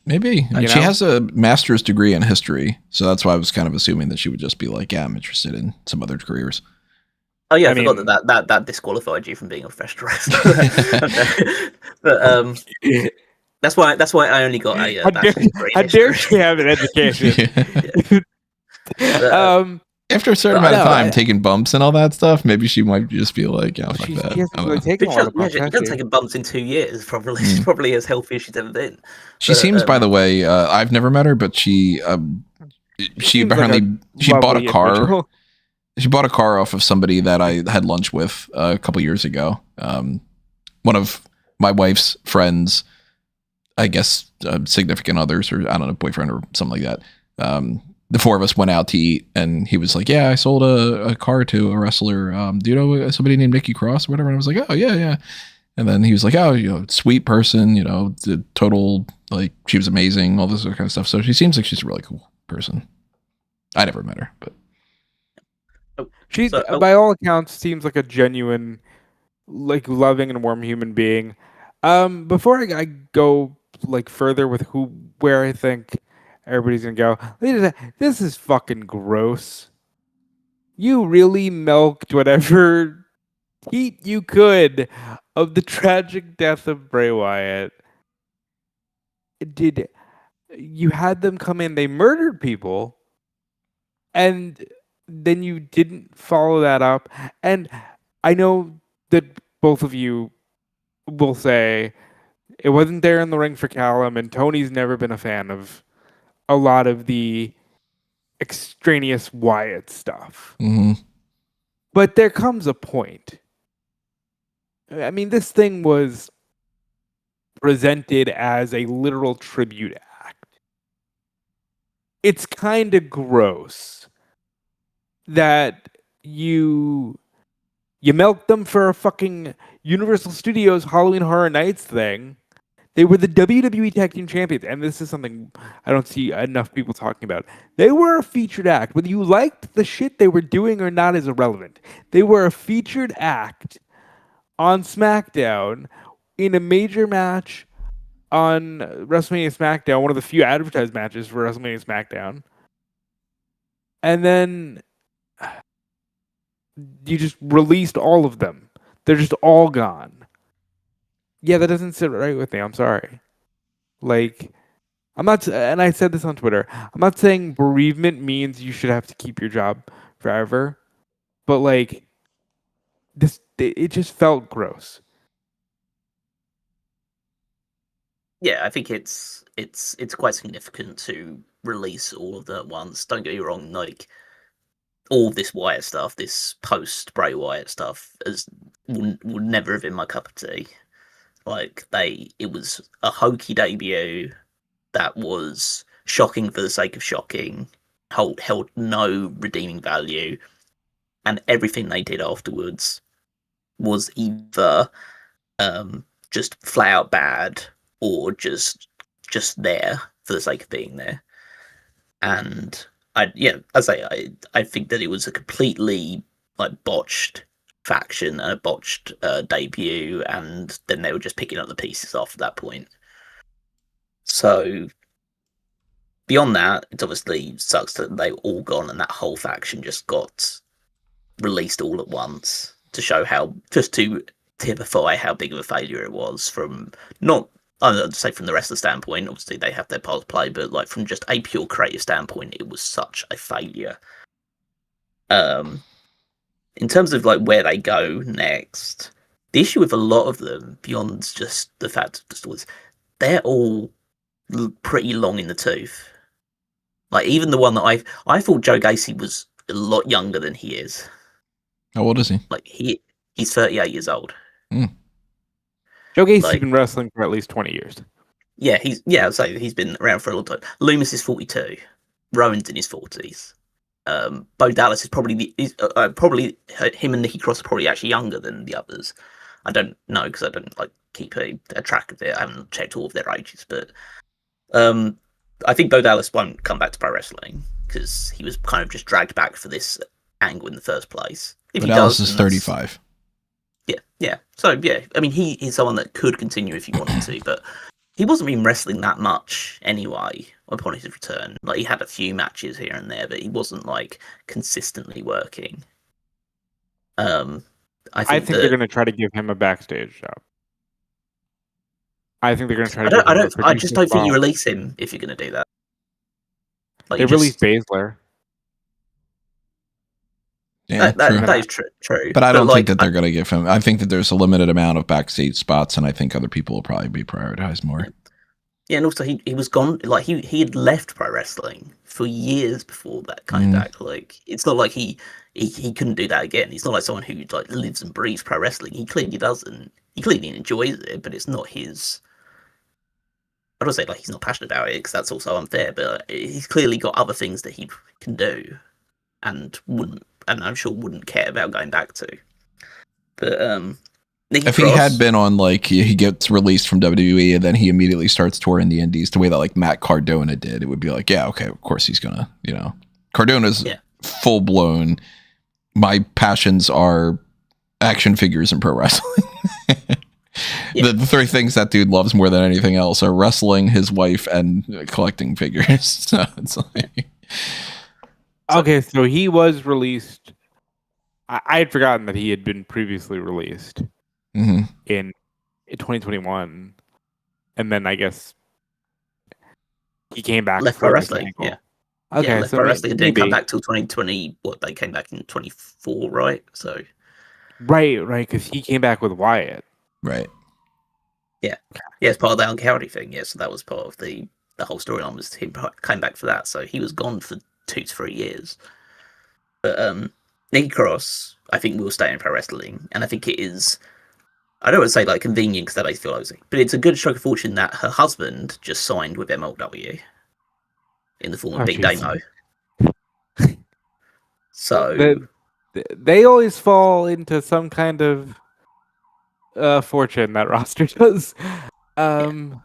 Speaker 1: Maybe. She has a master's degree in history, so that's why I was kind of assuming that she would just be I'm interested in some other careers.
Speaker 3: Oh yeah, I forgot that disqualified you from being a professional wrestler. But that's why I only got a bachelor's degree.
Speaker 2: How dare she have an education?
Speaker 1: After a certain amount of time taking bumps and all that stuff, maybe she might just be fuck that.
Speaker 2: She hasn't really taken a lot of bumps.
Speaker 3: She hasn't taken bumps in 2 years, probably. She's probably as healthy as she's ever been.
Speaker 1: She seems, by the way, I've never met her, but she apparently she bought a car. Individual. She bought a car off of somebody that I had lunch with a couple years ago. One of my wife's friends, I guess significant others, or I don't know, boyfriend or something like that. The four of us went out to eat, and he was like, yeah, I sold a car to a wrestler. Do you know somebody named Nikki Cross or whatever? And I was like, oh, yeah. And then he was like, oh, sweet person, the total, she was amazing, all this kind of stuff. So she seems like she's a really cool person. I never met her, but.
Speaker 2: She, by all accounts, seems like a genuine, loving and warm human being. Before I go, further with where I think everybody's gonna go. This is fucking gross. You really milked whatever heat you could of the tragic death of Bray Wyatt. You had them come in, they murdered people, and then you didn't follow that up. And I know that both of you will say It wasn't there in the ring for Callum, and Tony's never been a fan of a lot of the extraneous Wyatt stuff.
Speaker 1: Mm-hmm.
Speaker 2: But there comes a point. I mean, this thing was presented as a literal tribute act. It's kind of gross that you milked them for a fucking Universal Studios Halloween Horror Nights thing. They were the WWE Tag Team Champions, and this is something I don't see enough people talking about. They were a featured act. Whether you liked the shit they were doing or not is irrelevant. They were a featured act on SmackDown in a major match on WrestleMania SmackDown, one of the few advertised matches for WrestleMania SmackDown. And then you just released all of them. They're just all gone. Yeah, that doesn't sit right with me. I'm sorry. Like, I'm not, and I said this on Twitter, I'm not saying bereavement means you should have to keep your job forever, but like, it just felt gross.
Speaker 3: Yeah, I think it's quite significant to release all of them at once. Don't get me wrong, like all of this Wyatt stuff, this post Bray Wyatt stuff, would never have been my cup of tea. Like it was a hokey debut that was shocking for the sake of shocking, held no redeeming value, and everything they did afterwards was either just flat out bad or just there for the sake of being there. And I think that it was a completely like botched faction and a botched debut, and then they were just picking up the pieces after that point. So beyond that, it obviously sucks that they were all gone and that whole faction just got released all at once to show to typify how big of a failure it was from I'd say from the wrestler standpoint. Obviously they have their part to play, but like from just a pure creative standpoint, it was such a failure. In terms of like where they go next, the issue with a lot of them, beyond just the fact was they're all pretty long in the tooth. Like even the one that I thought Joe Gacy was a lot younger than he is.
Speaker 1: How old is he?
Speaker 3: Like he's 38 years old.
Speaker 1: Mm.
Speaker 2: Joe Gacy's been wrestling for at least 20 years.
Speaker 3: Yeah, I'd say he's been around for a long time. Loomis is 42. Rowan's in his 40s. Bo Dallas is probably him and Nikki Cross are probably actually younger than the others. I don't know because I don't like keep a track of it. I haven't checked all of their ages, but I think Bo Dallas won't come back to pro wrestling because he was kind of just dragged back for this angle in the first place. If
Speaker 1: Bo Dallas is 35.
Speaker 3: Yeah. So yeah, I mean he is someone that could continue if he wanted to, but he wasn't even wrestling that much anyway upon his return. Like he had a few matches here and there, but he wasn't like consistently working. I think
Speaker 2: they're going to try to give him a backstage job. I think they're going to try to.
Speaker 3: I just don't think you release him if you're going to do that. Like
Speaker 2: they released Baszler.
Speaker 1: Yeah,
Speaker 3: that is true.
Speaker 1: But I don't think that they're going to give him. I think that there's a limited amount of backstage spots, and I think other people will probably be prioritized more.
Speaker 3: Yeah, and also he was gone. Like he had left pro wrestling for years before that kind of act. Like it's not like he couldn't do that again. He's not like someone who like lives and breathes pro wrestling. He clearly doesn't. He clearly enjoys it, but it's not his. I don't say like he's not passionate about it because that's also unfair. But he's clearly got other things that he can do, and I'm sure wouldn't care about going back to. But
Speaker 1: if he had been on like he gets released from WWE and then he immediately starts touring the indies the way that like Matt Cardona did, it would be like, yeah, okay, of course he's gonna, Cardona's full blown. My passions are action figures and pro wrestling. The three things that dude loves more than anything else are wrestling, his wife, and collecting figures. So it's like.
Speaker 2: Okay, so he was released. I had forgotten that he had been previously released in 2021, and then I guess he came back.
Speaker 3: Left pro wrestling, yeah.
Speaker 2: Okay,
Speaker 3: left pro wrestling didn't come back till 2020. What, they came back in 24, right? So
Speaker 2: right, because he came back with Wyatt.
Speaker 1: Right.
Speaker 3: Yeah, it's part of the Al thing. Yeah, so that was part of the whole storyline was him came back for that. So he was gone for 2 to 3 years. But Nikki Cross, I think, will stay in pro wrestling, and I think it is. I don't want to say like convenient because that makes me feel like, but it's a good stroke of fortune that her husband just signed with MLW in the form of Big
Speaker 2: geez.
Speaker 3: Damo. So
Speaker 2: they always fall into some kind of fortune, that roster does.
Speaker 3: Because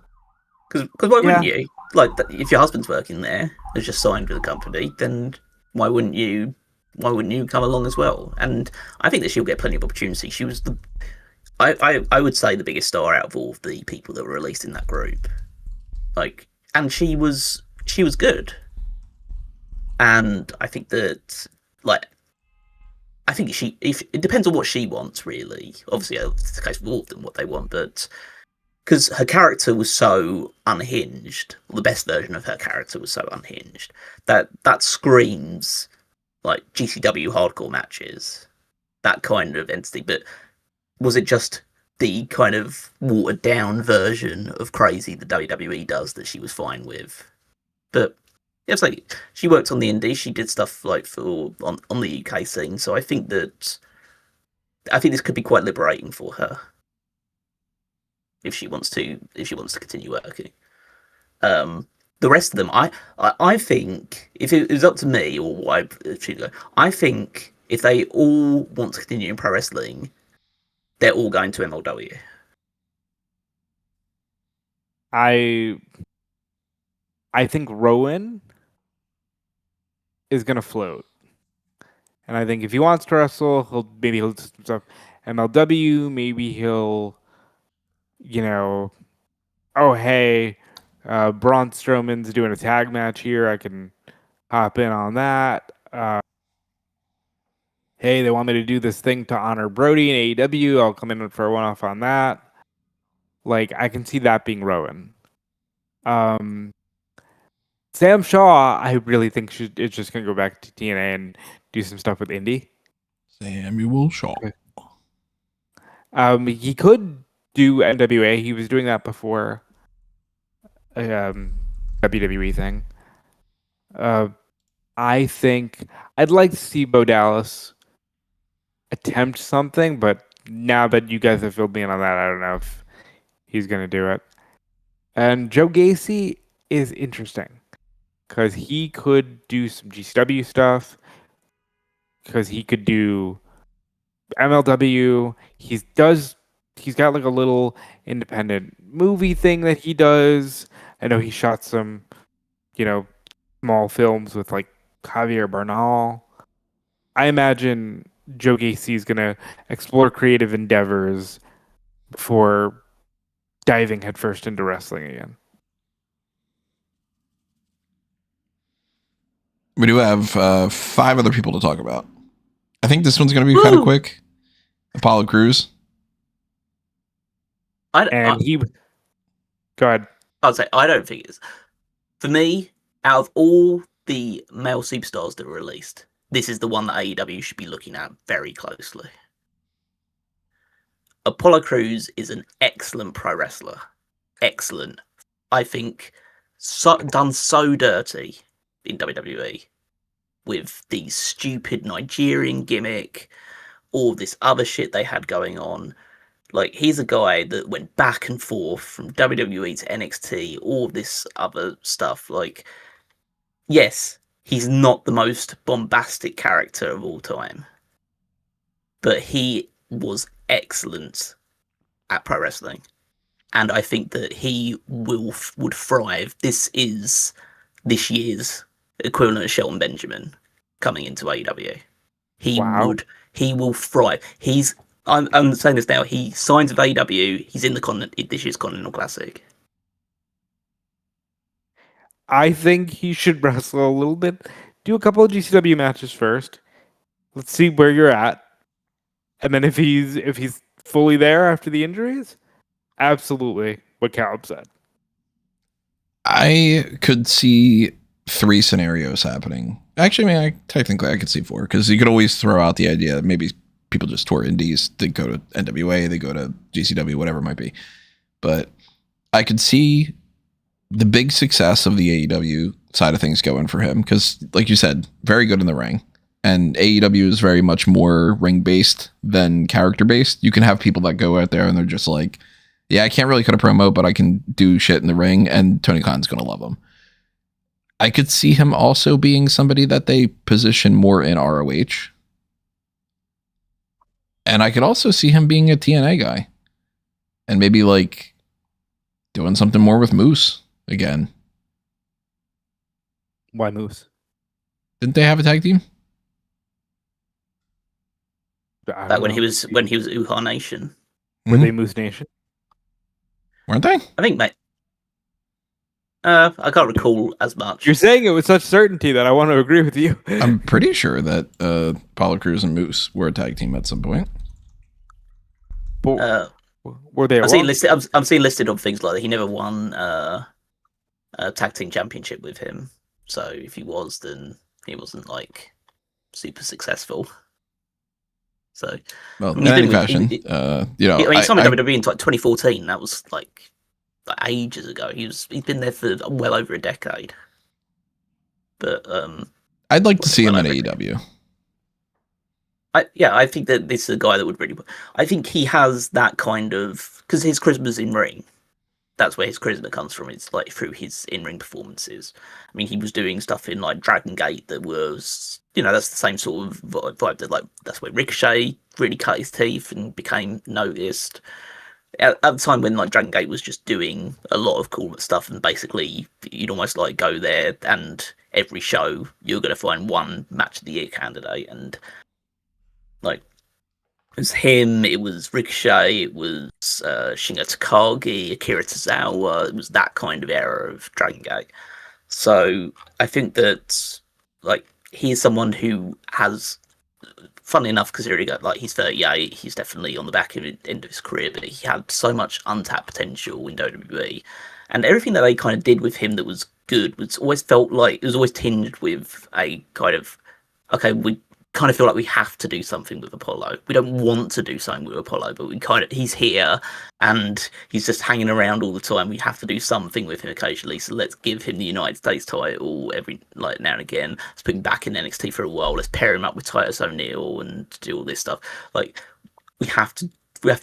Speaker 3: why wouldn't you? Like, if your husband's working there, has just signed with a company, then why wouldn't you? Why wouldn't you come along as well? And I think that she'll get plenty of opportunity. She was I would say the biggest star out of all of the people that were released in that group. Like, and she was good. And I think that, like, I think if it depends on what she wants, really. Obviously, it's the case with all of them, what they want, but because her character was so unhinged, or the best version of her character was so unhinged, that screams like GCW hardcore matches, that kind of entity. But was it just the kind of watered down version of crazy the WWE does that she was fine with? But yeah, it's like she worked on the indies, she did stuff like on the UK scene, so I think this could be quite liberating for her if she wants to continue working. The rest of them, I think if it was up to me, or what I think if they all want to continue in pro wrestling, they're all going to MLW.
Speaker 2: I think Rowan is gonna float, and I think if he wants to wrestle, he'll do some stuff. MLW, maybe he'll, oh hey, Braun Strowman's doing a tag match here. I can hop in on that. Hey, they want me to do this thing to honor Brody in AEW. I'll come in for a one-off on that. Like, I can see that being Rowan. Sam Shaw, I really think is just going to go back to TNA and do some stuff with Indy.
Speaker 1: Samuel Shaw.
Speaker 2: He could do NWA. He was doing that before WWE thing. I think I'd like to see Bo Dallas attempt something, but now that you guys have filled me in on that, I don't know if he's going to do it. And Joe Gacy is interesting because he could do some GCW stuff, because he could do MLW. He's got like a little independent movie thing that he does. I know he shot some, small films with like Javier Bernal. I imagine Joe Gacy is gonna explore creative endeavors before diving headfirst into wrestling again.
Speaker 1: We do have 5 other people to talk about. I think this one's going to be kind of quick. Apollo Crews.
Speaker 2: Go ahead.
Speaker 3: I'd say I don't think it's, for me, out of all the male superstars that were released, this is the one that AEW should be looking at very closely. Apollo Crews is an excellent pro wrestler. Excellent. I think done so dirty in WWE with the stupid Nigerian gimmick, all this other shit they had going on. Like, he's a guy that went back and forth from WWE to NXT, all this other stuff. Like, yes, he's not the most bombastic character of all time, but he was excellent at pro wrestling. And I think that he would thrive. This is this year's equivalent of Shelton Benjamin coming into AEW. He will thrive. I'm saying this now. He signs with AEW. He's in this year's Continental Classic.
Speaker 2: I think he should wrestle a little bit. Do a couple of GCW matches first. Let's see where you're at, and then if he's fully there after the injuries, absolutely what Caleb said.
Speaker 1: I could see 3 scenarios happening. Actually, I could see 4, because you could always throw out the idea that maybe people just tour indies, they go to NWA, they go to GCW, whatever it might be. but I could see the big success of the AEW side of things going for him because, like you said, very good in the ring. And AEW is very much more ring-based than character-based. You can have people that go out there and they're just like, yeah, I can't really cut a promo, but I can do shit in the ring, and Tony Khan's going to love him. I could see him also being somebody that they position more in ROH. And I could also see him being a TNA guy. And maybe, like, doing something more with Moose again.
Speaker 2: Why Moose?
Speaker 1: Didn't they have a tag team?
Speaker 3: Like when he was Uhaa Nation.
Speaker 2: Were they Moose Nation?
Speaker 1: Weren't they?
Speaker 3: I think, mate. I can't recall as much.
Speaker 2: You're saying it with such certainty that I want to agree with you.
Speaker 1: I'm pretty sure that Apollo Crews and Moose were a tag team at some point.
Speaker 2: But, were they?
Speaker 3: I'm seeing listed on things like that. He never won a tag team championship with him. So if he was, then he wasn't like super successful. So,
Speaker 1: well, in any fashion, you know,
Speaker 3: I mean, some of WWE in like 2014. That was like ages ago. He's been there for well over a decade. But
Speaker 1: I'd like to see him in AEW.
Speaker 3: I think that this is a guy that would really. I think he has that kind of because his charisma's in ring. That's where his charisma comes from. It's like through his in-ring performances. I mean, he was doing stuff in like Dragon Gate that was, you know, that's the same sort of vibe that like that's where Ricochet really cut his teeth and became noticed. At the time when like Dragon Gate was just doing a lot of cool stuff, and basically you'd almost like go there and every show you're going to find one match of the year candidate, and like. It was him, it was Ricochet, it was Shingo Takagi, Akira Tozawa. It was that kind of era of Dragon Gate. So I think that like he is someone who has, funnily enough, considering like he's 38, he's definitely on the back end of his career, but he had so much untapped potential in WWE, and everything that they kind of did with him that was good was always felt like it was always tinged with a kind of okay, we kind of feel like we have to do something with Apollo. We don't want to do something with Apollo, but he's here and he's just hanging around all the time. We have to do something with him occasionally, so let's give him the United States title every like now and again. Let's put him back in NXT for a while. Let's pair him up with Titus O'Neil and do all this stuff. Like we have to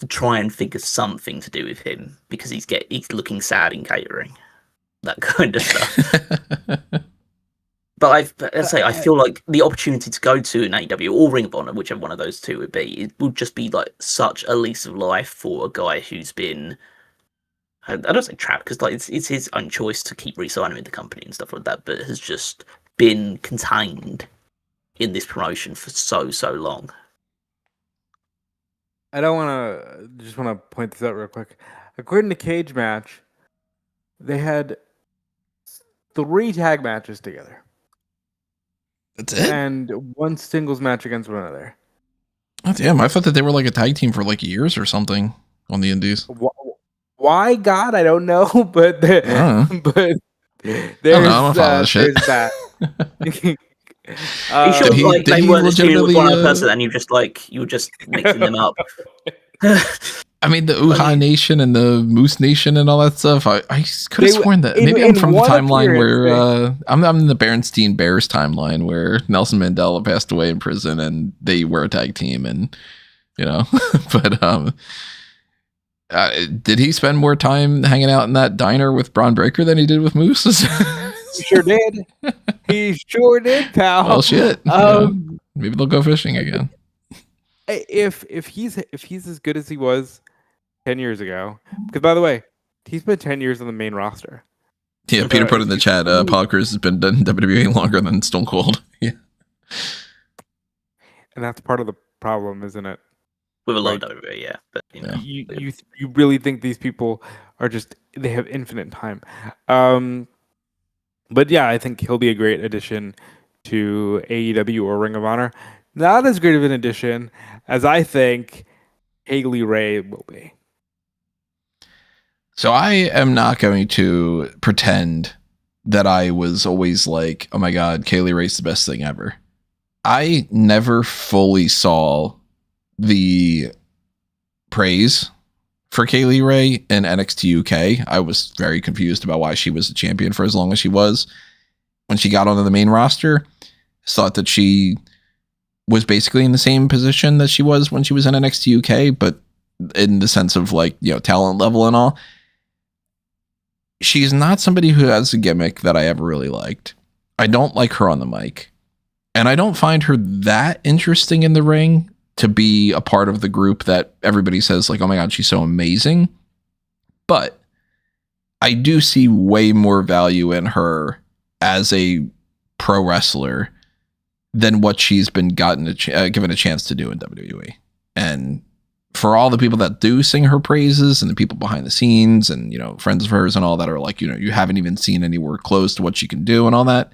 Speaker 3: try and think of something to do with him because he's looking sad in catering, that kind of stuff. But I feel like the opportunity to go to an AEW or Ring of Honor, whichever one of those two would be, it would just be like such a lease of life for a guy who's been, I don't say trapped because like it's his own choice to keep re-signing with the company and stuff like that, but has just been contained in this promotion for so long.
Speaker 2: I just want to point this out real quick. According to Cage Match, they had 3 tag matches together.
Speaker 1: That's it?
Speaker 2: And 1 singles match against one another.
Speaker 1: Oh, damn, I thought that they were like a tag team for like years or something on the indies.
Speaker 2: Why, God, I don't know, but there's that.
Speaker 3: Are you sure like they weren't dealing with one other person and you were just mixing them up?
Speaker 1: I mean, the Uhaa Nation and the Moose Nation and all that stuff. I could have sworn that maybe I'm from the timeline where I'm in the Berenstein Bears timeline where Nelson Mandela passed away in prison and they were a tag team, and you know, but did he spend more time hanging out in that diner with Braun Breaker than he did with Moose?
Speaker 2: He sure did. He sure did, pal.
Speaker 1: Well, shit. Maybe they'll go fishing again.
Speaker 2: If he's as good as he was 10 years ago, because by the way, he's been 10 years on the main roster.
Speaker 1: Yeah, Peter put in the chat, Apollo Crews has been in WWE longer than Stone Cold. Yeah.
Speaker 2: And that's part of the problem, isn't it?
Speaker 3: With a lot of WWE, yeah. But you know,
Speaker 2: you really think these people are they have infinite time. But yeah, I think he'll be a great addition to AEW or Ring of Honor. Not as great of an addition as I think Haley Ray will be.
Speaker 1: So I am not going to pretend that I was always like, oh my God, Kaylee Ray's the best thing ever. I never fully saw the praise for Kaylee Ray in NXT UK. I was very confused about why she was a champion for as long as she was. When she got onto the main roster, thought that she was basically in the same position that she was when she was in NXT UK, but in the sense of like, you know, talent level and all. She's not somebody who has a gimmick that I ever really liked. I don't like her on the mic. And I don't find her that interesting in the ring to be a part of the group that everybody says like, oh my God, she's so amazing. But I do see way more value in her as a pro wrestler than what she's been given a chance to do in WWE. And for all the people that do sing her praises and the people behind the scenes and, you know, friends of hers and all that are like, you know, you haven't even seen anywhere close to what she can do and all that.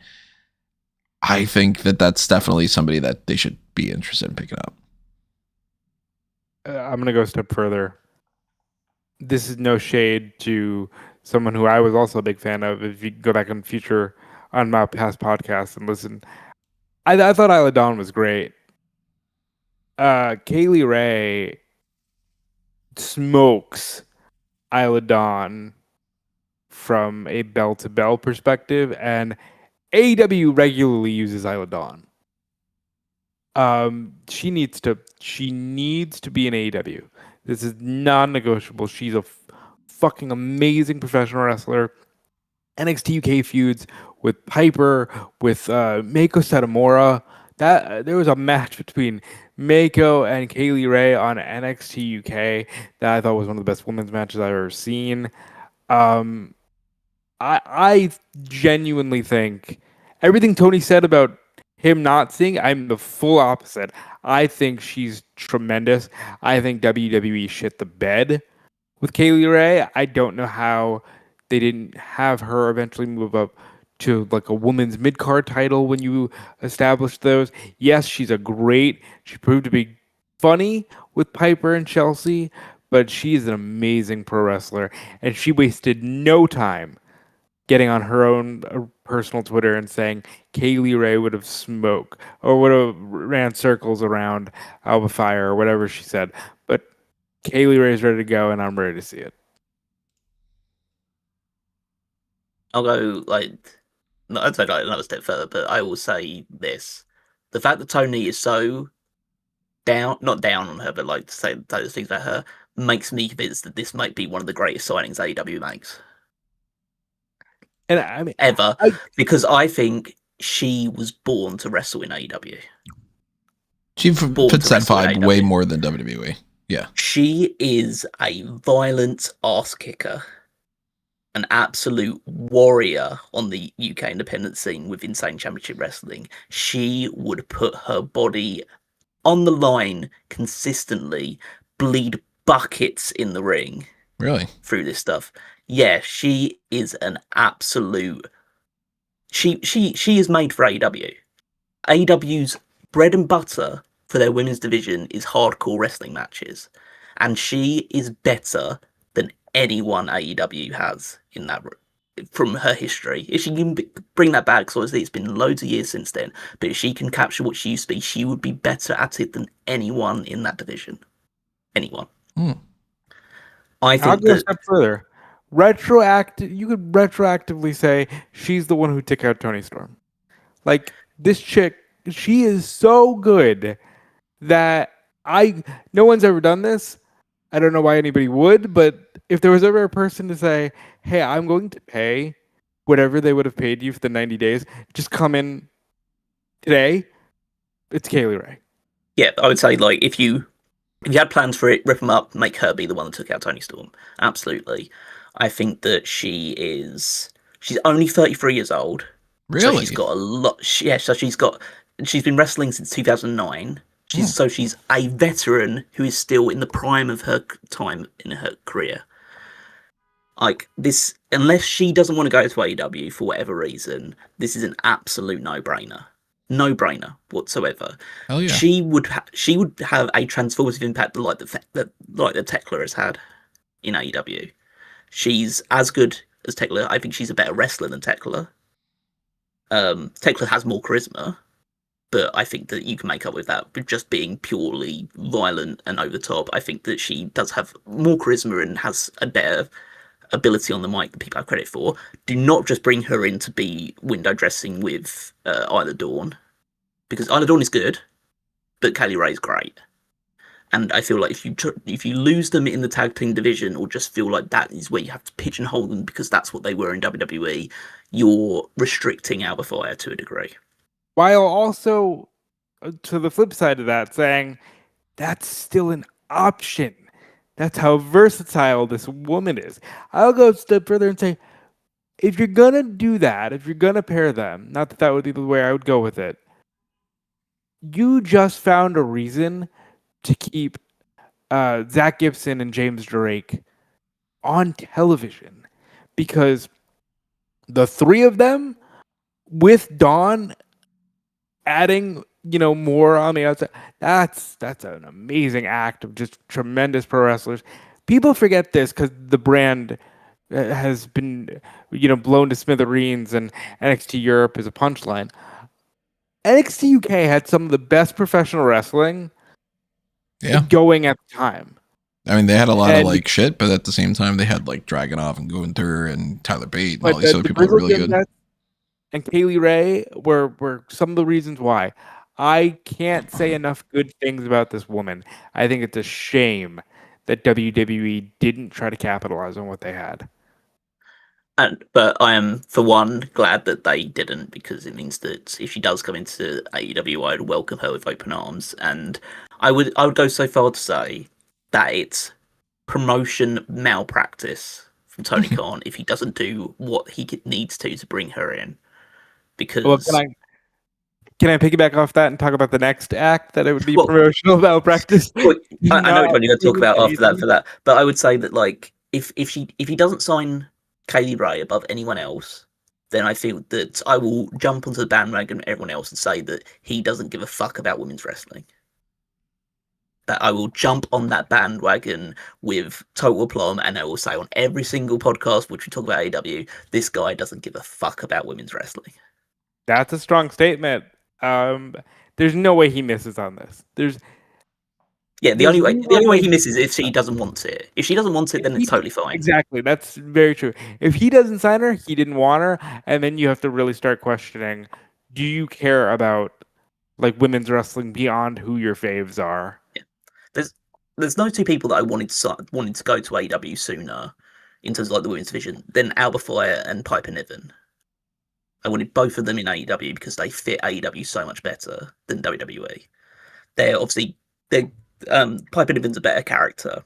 Speaker 1: I think that that's definitely somebody that they should be interested in picking up.
Speaker 2: I'm going to go a step further. This is no shade to someone who I was also a big fan of. If you go back on my past podcasts and listen, I thought Isla Dawn was great. Kaylee Ray smokes Isla Dawn from a bell-to-bell perspective, and AEW regularly uses Isla Dawn. She needs to be in AEW. This is non-negotiable. She's a fucking amazing professional wrestler. NXT UK feuds with Piper, with Meiko Satomura. There was a match between Meiko and Kaylee Ray on NXT UK that I thought was one of the best women's matches I've ever seen. I genuinely think everything Tony said about him not seeing, I'm the full opposite. I think she's tremendous. I think WWE shit the bed with Kaylee Ray. I don't know how they didn't have her eventually move up to like a women's mid-card title when you established those. Yes, she proved to be funny with Piper and Chelsea, but she's an amazing pro wrestler, and she wasted no time getting on her own personal Twitter and saying Kaylee Ray would have smoked or would have ran circles around Alba Fire or whatever she said. But Kaylee Ray's ready to go, and I'm ready to see it.
Speaker 3: I'll go I'd say another step further, but I will say this: the fact that Tony is so not down on her, but like to say those things about her, makes me convinced that this might be one of the greatest signings AEW makes.
Speaker 2: And I mean,
Speaker 3: ever, because I think she was born to wrestle in AEW.
Speaker 1: She fits that vibe way more than WWE. Yeah.
Speaker 3: She is a violent ass kicker, an absolute warrior on the UK independent scene with Insane Championship Wrestling. She would put her body on the line consistently, bleed buckets in the ring.
Speaker 1: Really?
Speaker 3: Through this stuff. Yeah, she is an absolute. She is made for AEW. AEW's bread and butter for their women's division is hardcore wrestling matches, and she is better than anyone AEW has in that from her history. If she can bring that back, so obviously it's been loads of years since then, but if she can capture what she used to be, she would be better at it than anyone in that division. Anyone. I think
Speaker 2: I'll go a step further. You could retroactively say she's the one who took out Tony Storm. Like, this chick, she is so good that no one's ever done this. I don't know why anybody would, but if there was ever a person to say, hey, I'm going to pay whatever they would have paid you for the 90 days, just come in today, it's Kaylee Ray.
Speaker 3: Yeah, I would say, like, if you had plans for it, rip them up, make her be the one that took out Tony Storm. Absolutely. I think that she's only 33 years old.
Speaker 1: Really?
Speaker 3: So she's got a lot. She's been wrestling since 2009. So she's a veteran who is still in the prime of her time in her career. Like this, unless she doesn't want to go to AEW for whatever reason, this is an absolute no-brainer. No-brainer whatsoever.
Speaker 1: Hell yeah.
Speaker 3: She would have a transformative impact like the Tekla has had in AEW. She's as good as Tekla. I think she's a better wrestler than Tekla. Tekla has more charisma, but I think that you can make up with that with just being purely violent and over the top. I think that she does have more charisma and has a better ability on the mic than people have credit for. Do not just bring her in to be window dressing with Isla Dawn, because Isla Dawn is good, but Kaylee Ray is great. And I feel like if you lose them in the tag team division, or just feel like that is where you have to pigeonhole them because that's what they were in WWE, you're restricting Alba Fire to a degree.
Speaker 2: While also, to the flip side of that, saying that's still an option. That's how versatile this woman is. I'll go a step further and say, if you're gonna do that, if you're gonna pair them, not that that would be the way I would go with it, you just found a reason to keep Zach Gibson and James Drake on television, because the three of them with Dawn adding, more on the outside, that's an amazing act of just tremendous pro wrestlers. People forget this because the brand has been, blown to smithereens, and NXT Europe is a punchline. NXT UK had some of the best professional wrestling going at the time.
Speaker 1: I mean, they had a lot of like shit, but at the same time, they had like Dragunov and Gunther and Tyler Bate and all these other people were really good.
Speaker 2: And Kaylee Ray were some of the reasons why. I can't say enough good things about this woman. I think it's a shame that WWE didn't try to capitalize on what they had.
Speaker 3: But I am, for one, glad that they didn't, because it means that if she does come into AEW, I'd welcome her with open arms. And I would go so far to say that it's promotion malpractice from Tony Khan if he doesn't do what he needs to bring her in. Because
Speaker 2: can I piggyback off that and talk about the next act, that it would be promotional malpractice?
Speaker 3: Well, I know which one you're going to talk about after that for that, but I would say that like if he doesn't sign Kaylee Ray above anyone else, then I feel that I will jump onto the bandwagon with everyone else and say that he doesn't give a fuck about women's wrestling. That I will jump on that bandwagon with total aplomb, and I will say on every single podcast which we talk about AEW, this guy doesn't give a fuck about women's wrestling.
Speaker 2: That's a strong statement. There's no way he misses on this.
Speaker 3: The only way he misses is if she doesn't want it. If she doesn't want it, then it's totally fine.
Speaker 2: Exactly. That's very true. If he doesn't sign her, he didn't want her, and then you have to really start questioning, do you care about like women's wrestling beyond who your faves are?
Speaker 3: Yeah. There's no two people that I wanted to go to AEW sooner in terms of like the women's division than Alba Fire and Piper Niven. I wanted both of them in AEW because they fit AEW so much better than WWE. Piper Niven's a better character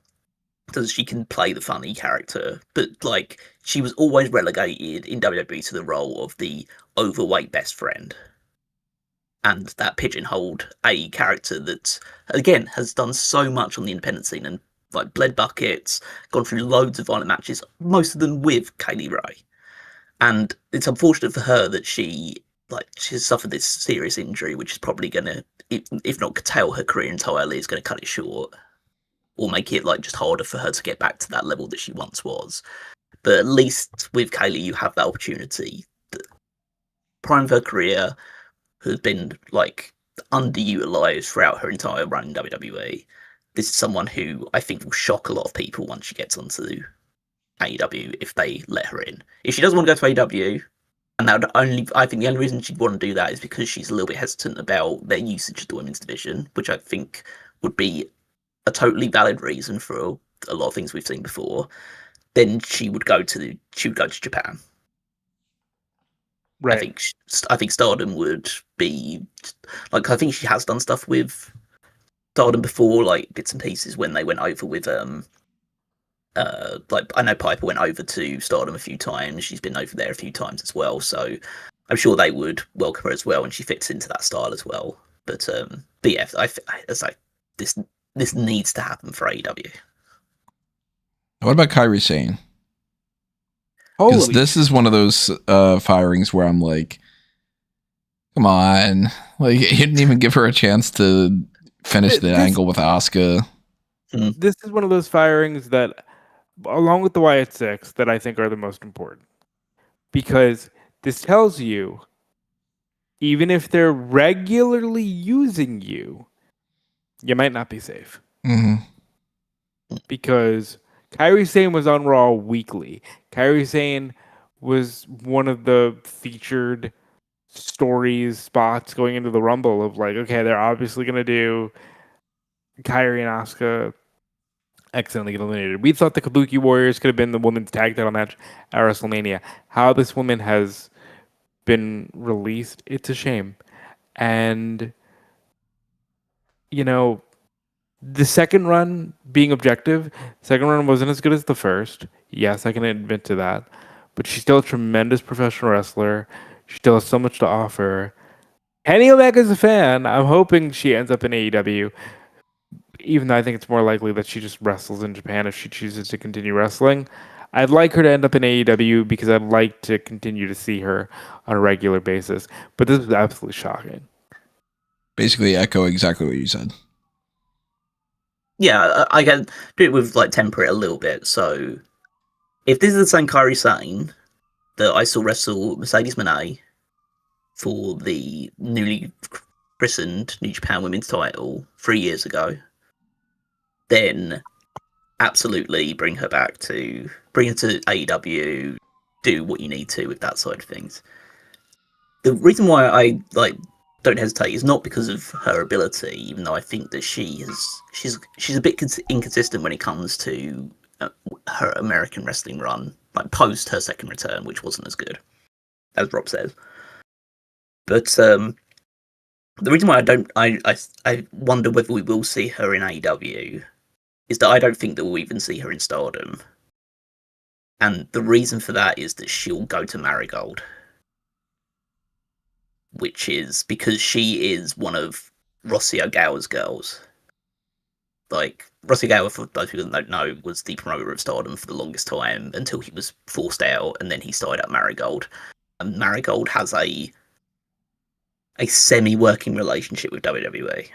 Speaker 3: because she can play the funny character, but like she was always relegated in WWE to the role of the overweight best friend, and that pigeonholed a character that again has done so much on the independent scene and like bled buckets, gone through loads of violent matches, most of them with Kaylee Ray. And it's unfortunate for her that she's suffered this serious injury, which is probably going to, if not curtail her career entirely, is going to cut it short, or make it like just harder for her to get back to that level that she once was. But at least with Kaylee, you have that opportunity. The prime of her career has been like underutilized throughout her entire run in WWE. This is someone who I think will shock a lot of people once she gets onto AEW if they let her in. If she doesn't want to go to AEW, and I think the only reason she'd want to do that is because she's a little bit hesitant about their usage of the women's division, which I think would be a totally valid reason for a lot of things we've seen before. Then she would go to Japan.
Speaker 2: Right.
Speaker 3: I think Stardom would be like, I think she has done stuff with Stardom before, like bits and pieces when they went over with like I know Piper went over to Stardom a few times. She's been over there a few times as well, so I'm sure they would welcome her as well, and she fits into that style as well. But yeah, this needs to happen for AEW.
Speaker 1: What about Kairi Sane? Because this is one of those firings where I'm like, come on, like you didn't even give her a chance to finish the angle with Asuka.
Speaker 2: This is one of those firings that, along with the Wyatt Sicks, that I think are the most important, because this tells you even if they're regularly using you, you might not be safe.
Speaker 1: Mm-hmm.
Speaker 2: Because Kairi Sane was on Raw weekly. Kairi Sane was one of the featured spots going into the Rumble of like, okay, they're obviously going to do Kairi and Asuka accidentally get eliminated. We thought the Kabuki Warriors could have been the women's tag title match at WrestleMania. How this woman has been released, it's a shame. And, you know, the second run, being objective, second run wasn't as good as the first. Yes, I can admit to that. But she's still a tremendous professional wrestler. She still has so much to offer. Kenny Omega's a fan. I'm hoping she ends up in AEW. Even though I think it's more likely that she just wrestles in Japan if she chooses to continue wrestling. I'd like her to end up in AEW because I'd like to continue to see her on a regular basis. But this is absolutely shocking.
Speaker 1: Basically echo exactly what you said.
Speaker 3: Yeah, I can do it with like temper it a little bit. So, if this is the same Kairi Sane that I saw wrestle Mercedes Moné for the newly christened New Japan Women's title 3 years ago, then absolutely bring her to AEW, do what you need to with that side of things. The reason why I don't hesitate is not because of her ability, even though I think that she's a bit inconsistent when it comes to her American wrestling run, like post her second return, which wasn't as good, as Rob says. But the reason why I wonder whether we will see her in AEW is that I don't think that we'll even see her in Stardom. And the reason for that is that she'll go to Marigold, which is because she is one of Rossy Ogawa's girls. Like, Rossy Ogawa, for those people that don't know, was the promoter of Stardom for the longest time until he was forced out, and then he started at Marigold. And Marigold has a semi-working relationship with WWE.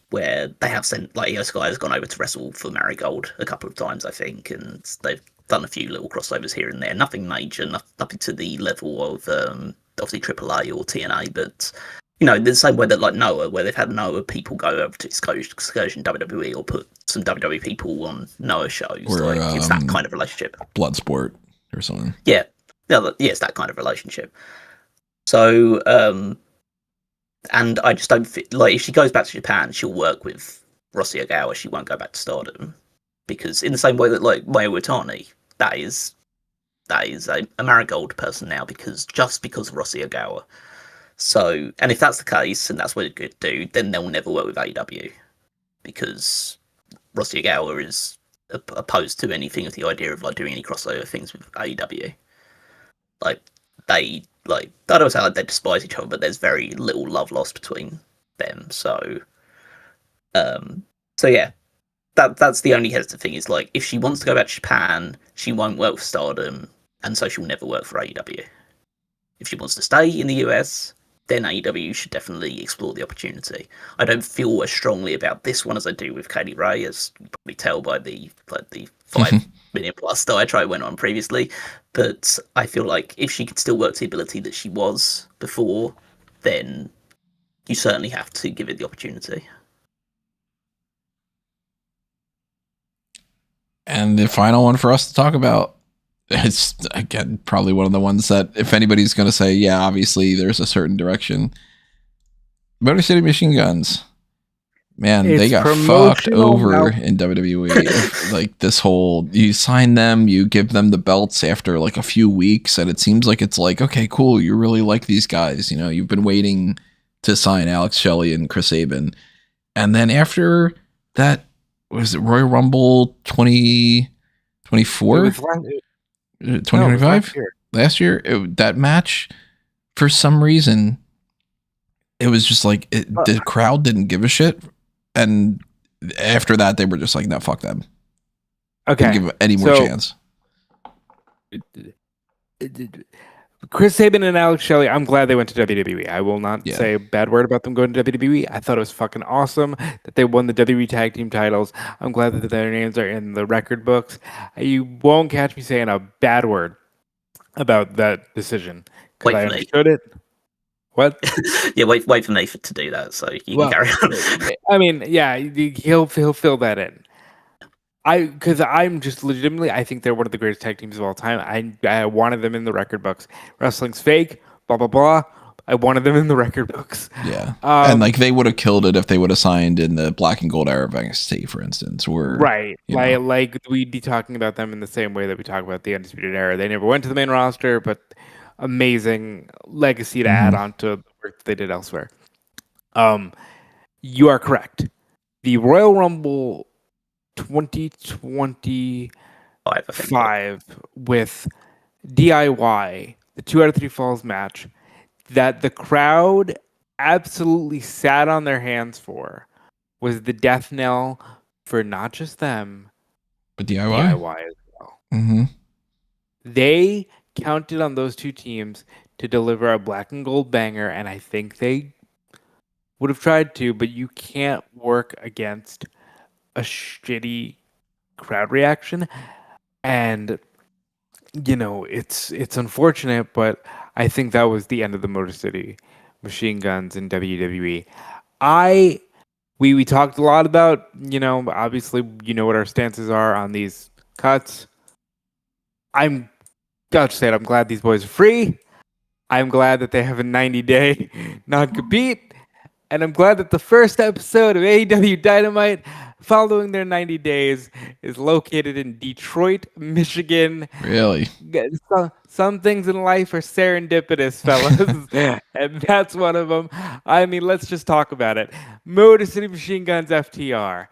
Speaker 3: Where they have sent, like, Io Sky has gone over to wrestle for Marigold a couple of times, I think, and they've done a few little crossovers here and there. Nothing major, nothing to the level of obviously AAA or TNA, but you know, the same way that like Noah, where they've had Noah people go over to Excursion WWE or put some WWE people on Noah shows.
Speaker 1: Or,
Speaker 3: it's that kind of relationship.
Speaker 1: Bloodsport or something.
Speaker 3: Yeah, it's that kind of relationship. So, and I just don't feel like if she goes back to Japan, she'll work with Rossy Ogawa. She won't go back to Stardom because, in the same way that like Mayu Iwatani, that is a Marigold person now because of Rossy Ogawa. So, and if that's the case, and that's what it could do, then they'll never work with AEW because Rossy Ogawa is opposed to anything of the idea of like doing any crossover things with AEW. Like they. Like, I don't say like they despise each other, but there's very little love lost between them. So yeah, that's the only hesitant thing is like if she wants to go back to Japan, she won't work for Stardom, and so she'll never work for AEW. If she wants to stay in the US, then AEW should definitely explore the opportunity. I don't feel as strongly about this one as I do with Katie Ray, as you probably tell by the 5 minute plus diatribe went on previously. But I feel like if she could still work to the ability that she was before, then you certainly have to give it the opportunity.
Speaker 1: And the final one for us to talk about, it's again probably one of the ones that if anybody's going to say, yeah, obviously there's a certain direction. Motor City Machine Guns. Man, they got fucked over in WWE. Like this whole, you sign them, you give them the belts after like a few weeks, and it seems like it's like, okay, cool, you really like these guys. You know, you've been waiting to sign Alex Shelley and Chris Sabin. And then after that, was it Royal Rumble 2024? 2025? Last year? That match, for some reason, it was just like, the crowd didn't give a shit. And after that, they were just like, no, fuck them.
Speaker 2: Okay.
Speaker 1: Didn't give any more chance.
Speaker 2: Chris Sabin and Alex Shelley, I'm glad they went to WWE. I will not say a bad word about them going to WWE. I thought it was fucking awesome that they won the WWE Tag Team titles. I'm glad that their names are in the record books. You won't catch me saying a bad word about that decision because I understood it. What?
Speaker 3: Yeah, wait for Nathan to do that, so you can carry on.
Speaker 2: I mean, yeah, he'll fill that in. Because I'm just legitimately, I think they're one of the greatest tag teams of all time. I wanted them in the record books. Wrestling's fake, blah blah blah. I wanted them in the record books.
Speaker 1: Yeah, and like they would have killed it if they would have signed in the black and gold era of NXT, for instance. Or
Speaker 2: right,
Speaker 1: you
Speaker 2: like we'd be talking about them in the same way that we talk about the Undisputed Era. They never went to the main roster, but amazing legacy to add on to the work that they did elsewhere. You are correct. The Royal Rumble 2025 with DIY, the 2 out of 3 falls match that the crowd absolutely sat on their hands for, was the death knell for not just them,
Speaker 1: but DIY
Speaker 2: as well. They counted on those two teams to deliver a black and gold banger, and I think they would have tried to, but you can't work against a shitty crowd reaction. And it's unfortunate, but I think that was the end of the Motor City Machine Guns in WWE. We talked a lot about, obviously what our stances are on these cuts. I'm glad these boys are free. I'm glad that they have a 90-day non-compete. And I'm glad that the first episode of AEW Dynamite, following their 90 days, is located in Detroit, Michigan.
Speaker 1: Really?
Speaker 2: Some things in life are serendipitous, fellas. And that's one of them. I mean, let's just talk about it. Motor City Machine Guns FTR.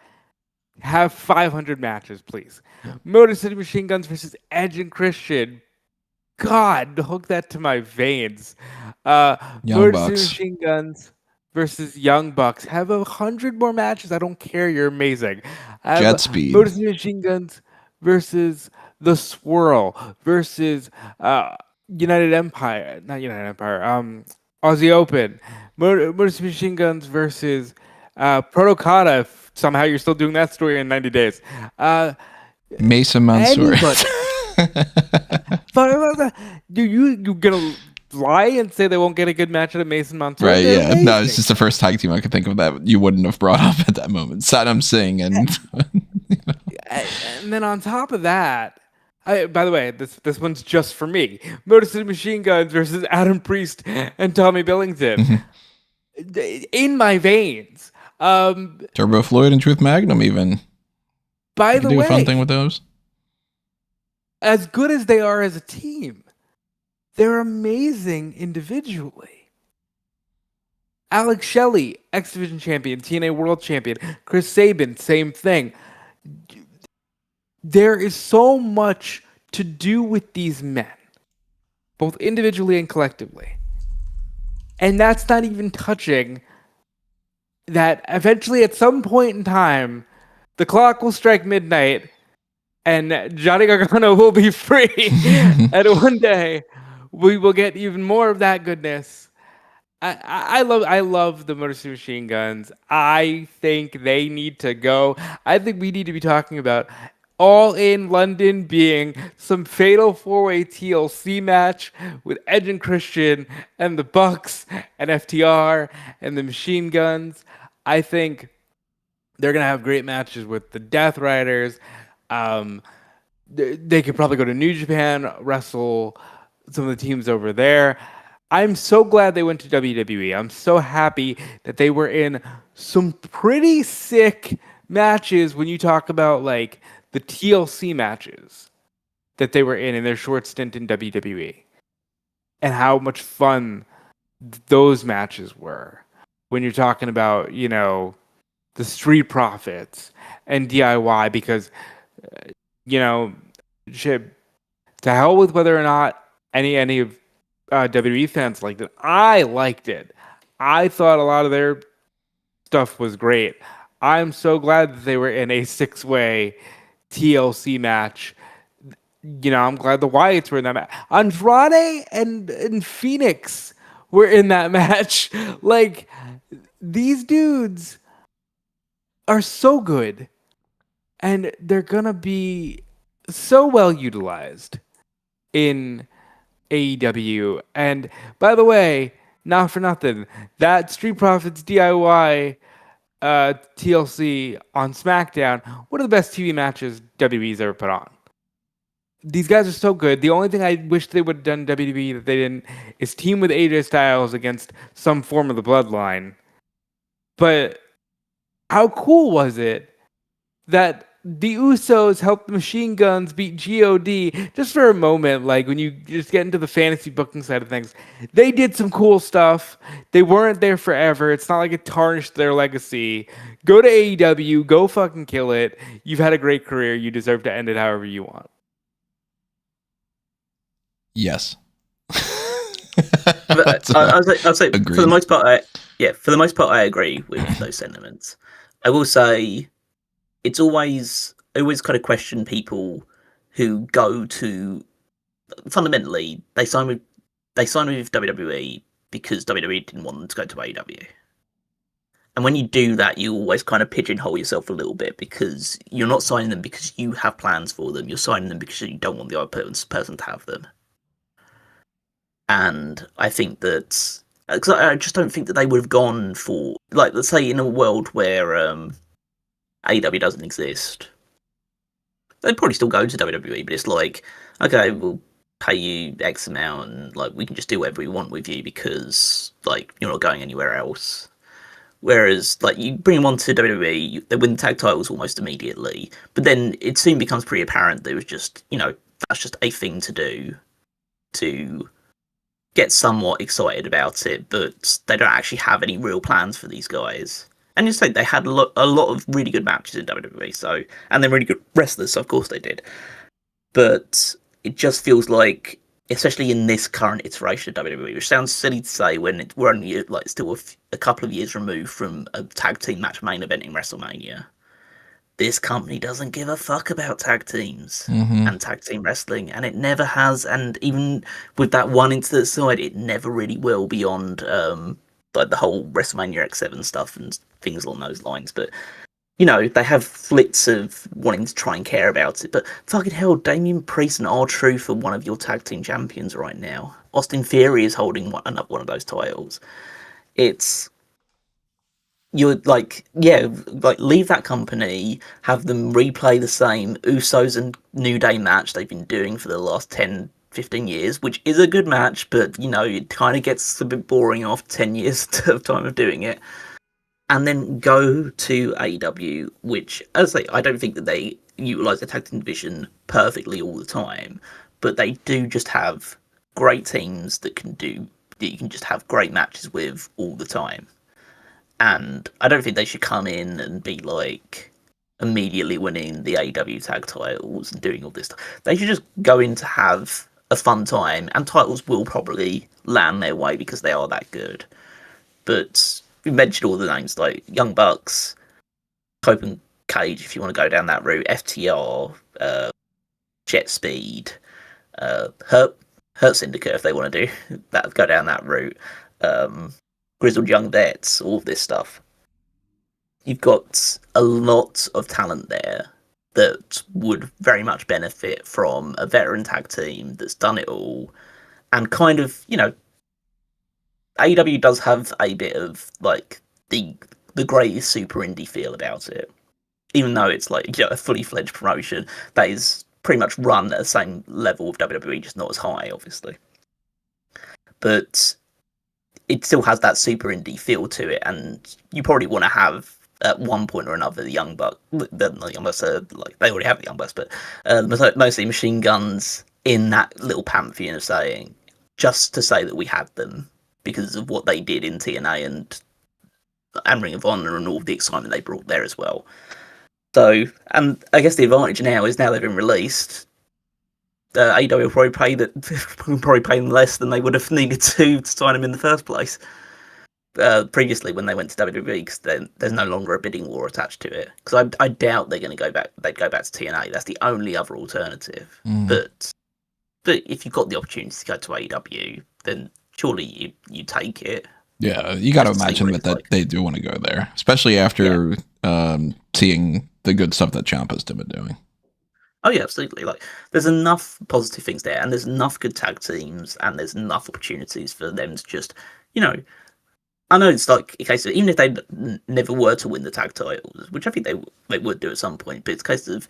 Speaker 2: Have 500 matches, please. Motor City Machine Guns versus Edge and Christian. God, hook that to my veins. Motor City Machine Guns versus Young Bucks. Have 100 more matches. I don't care. You're amazing.
Speaker 1: Jet Speed.
Speaker 2: Motor City Machine Guns versus The Swirl versus United Empire. Not United Empire. Aussie Open. Motor City Machine Guns versus Protocata. If somehow you're still doing that story in 90 days.
Speaker 1: Mason Mansour.
Speaker 2: You gonna lie and say they won't get a good match at a Mason Mansour?
Speaker 1: Right, yeah. Amazing. No, it's just the first tag team I could think of that you wouldn't have brought up at that moment. Saddam Singh and
Speaker 2: and then on top of that, by the way, this one's just for me. Motor City Machine Guns versus Adam Priest and Tommy Billington. In my veins.
Speaker 1: Turbo Floyd and Truth Magnum even.
Speaker 2: By the way,
Speaker 1: do a fun thing with those.
Speaker 2: As good as they are as a team, they're amazing individually. Alex Shelley, X Division champion, TNA World champion. Chris Sabin, same thing. There is so much to do with these men, both individually and collectively. And that's not even touching that eventually at some point in time, the clock will strike midnight and Johnny Gargano will be free. And one day we will get even more of that goodness. I love the Motor City Machine Guns. I think they need to go. I think we need to be talking about All in London being some fatal 4-way TLC match with Edge and Christian and the Bucks and FTR and the Machine Guns. I think they're going to have great matches with the Death Riders. They could probably go to New Japan, wrestle some of the teams over there. I'm so glad they went to WWE. I'm so happy that they were in some pretty sick matches when you talk about like the TLC matches that they were in their short stint in WWE and how much fun those matches were when you're talking about, the Street Profits and DIY because, shit, to hell with whether or not any of WWE fans liked it. I liked it. I thought a lot of their stuff was great. I'm so glad that they were in a 6-way TLC match. I'm glad the Wyatts were in that match. Andrade and Phoenix were in that match. Like, these dudes are so good. And they're going to be so well utilized in AEW. And by the way, Not for nothing. That Street Profits DIY TLC on SmackDown, one of the best TV matches WWE's ever put on. These guys are so good. The only thing I wish they would have done in WWE that they didn't is team with AJ Styles against some form of the Bloodline. But how cool was it that the Usos helped the Machine Guns beat God just for a moment? Like, when you just get into the fantasy booking side of things, they did some cool stuff. They weren't there forever. It's not like it tarnished their legacy. Go to AEW, go fucking kill it. You've had a great career. You deserve to end it however you want.
Speaker 1: Yes.
Speaker 3: But I'll say
Speaker 1: agreed.
Speaker 3: for the most part, I agree with those sentiments. I will say I always kind of question people who go to, fundamentally, they sign with WWE because WWE didn't want them to go to AEW. And when you do that, you always kind of pigeonhole yourself a little bit, because you're not signing them because you have plans for them. You're signing them because you don't want the other person to have them. And I think that, because I just don't think that they would have gone for, like, let's say in a world where AEW doesn't exist, they'd probably still go to WWE, but it's like, okay, we'll pay you X amount, and like, we can just do whatever we want with you because, like, you're not going anywhere else. Whereas, like, you bring them on to WWE, they win the tag titles almost immediately, but then it soon becomes pretty apparent that it was just, that's just a thing to do to get somewhat excited about it, but they don't actually have any real plans for these guys. And just like, they had a lot of really good matches in WWE, and they're really good wrestlers, so of course they did. But it just feels like, especially in this current iteration of WWE, which sounds silly to say when we're only like still a couple of years removed from a tag team match main event in WrestleMania, this company doesn't give a fuck about tag teams and tag team wrestling, and it never has. And even with that one incident aside, it never really will beyond like the whole WrestleMania X7 stuff and things along those lines. But they have flicks of wanting to try and care about it. But fucking hell, Damian Priest and R-Truth are one of your tag team champions right now. Austin Theory is holding one of those titles. You're like, leave that company, have them replay the same Usos and New Day match they've been doing for the last 10, 15 years, which is a good match, but, it kind of gets a bit boring after 10 years of time of doing it. And then go to AEW, which, as I say, I don't think that they utilise the tag team division perfectly all the time, but they do just have great teams that you can just have great matches with all the time. And I don't think they should come in and be like immediately winning the AEW tag titles and doing all this stuff. They should just go in to have a fun time, and titles will probably land their way because they are that good. But we mentioned all the names like Young Bucks, Hope and Cage, if you want to go down that route, FTR, Jet Speed, Hurt Syndicate, if they want to do that, go down that route. Grizzled Young Vets, all of this stuff. You've got a lot of talent there that would very much benefit from a veteran tag team that's done it all. And kind of, AEW does have a bit of like the greatest super indie feel about it. Even though it's like, a fully fledged promotion that is pretty much run at the same level of WWE, just not as high, obviously. But it still has that super indie feel to it, and you probably want to have at one point or another the Young Bucks. The Young Bucks are like, they already have the Young Bucks, but mostly Machine Guns in that little pantheon of saying, just to say that we had them because of what they did in TNA and Ring of Honor and all the excitement they brought there as well. So, and I guess the advantage now is, now they've been released, AEW will probably pay them less than they would have needed to sign them in the first place. Previously, when they went to WWE, because there's no longer a bidding war attached to it. Because I doubt they're going to go back. They'd go back to TNA. That's the only other alternative. But if you've got the opportunity to go to AEW, then surely you take it.
Speaker 1: Yeah, you got to imagine that they do want to go there, especially after seeing the good stuff that Ciampa's been doing.
Speaker 3: Oh yeah, absolutely. Like, there's enough positive things there, and there's enough good tag teams, and there's enough opportunities for them to just I know it's like a case of, even if they never were to win the tag titles, which I think they would do at some point, but it's a case of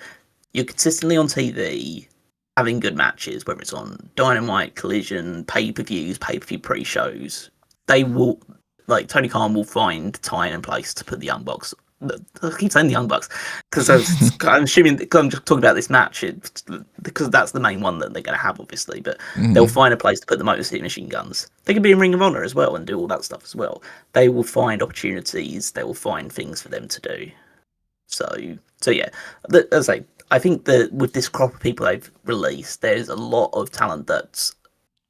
Speaker 3: you're consistently on TV having good matches, whether it's on Dynamite, Collision, pay-per-views, pay-per-view pre-shows. They will, like, Tony Khan will find time and place to put the Young Bucks. I keep saying the Young Bucks because I'm assuming, because I'm just talking about this match, because that's the main one that they're going to have, obviously. But they'll find a place to put the Motor City Machine Guns. They can be in Ring of Honor as well and do all that stuff as well. They will find opportunities. They will find things for them to do. So yeah, as I say, I think that with this crop of people they've released, there's a lot of talent that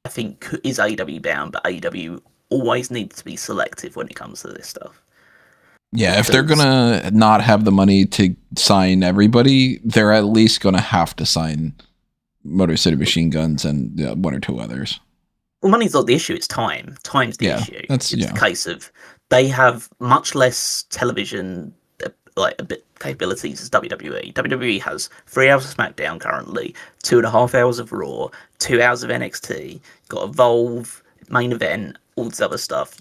Speaker 3: I think is AEW bound, but AEW always needs to be selective when it comes to this stuff.
Speaker 1: Yeah, if they're gonna not have the money to sign everybody, they're at least gonna have to sign Motor City Machine Guns and one or two others.
Speaker 3: Well, money's not the issue; it's time. Time's the issue. It's the case of they have much less television, like a bit capabilities as WWE. WWE has 3 hours of SmackDown currently, 2.5 hours of Raw, 2 hours of NXT. Got Evolve, main event, all this other stuff.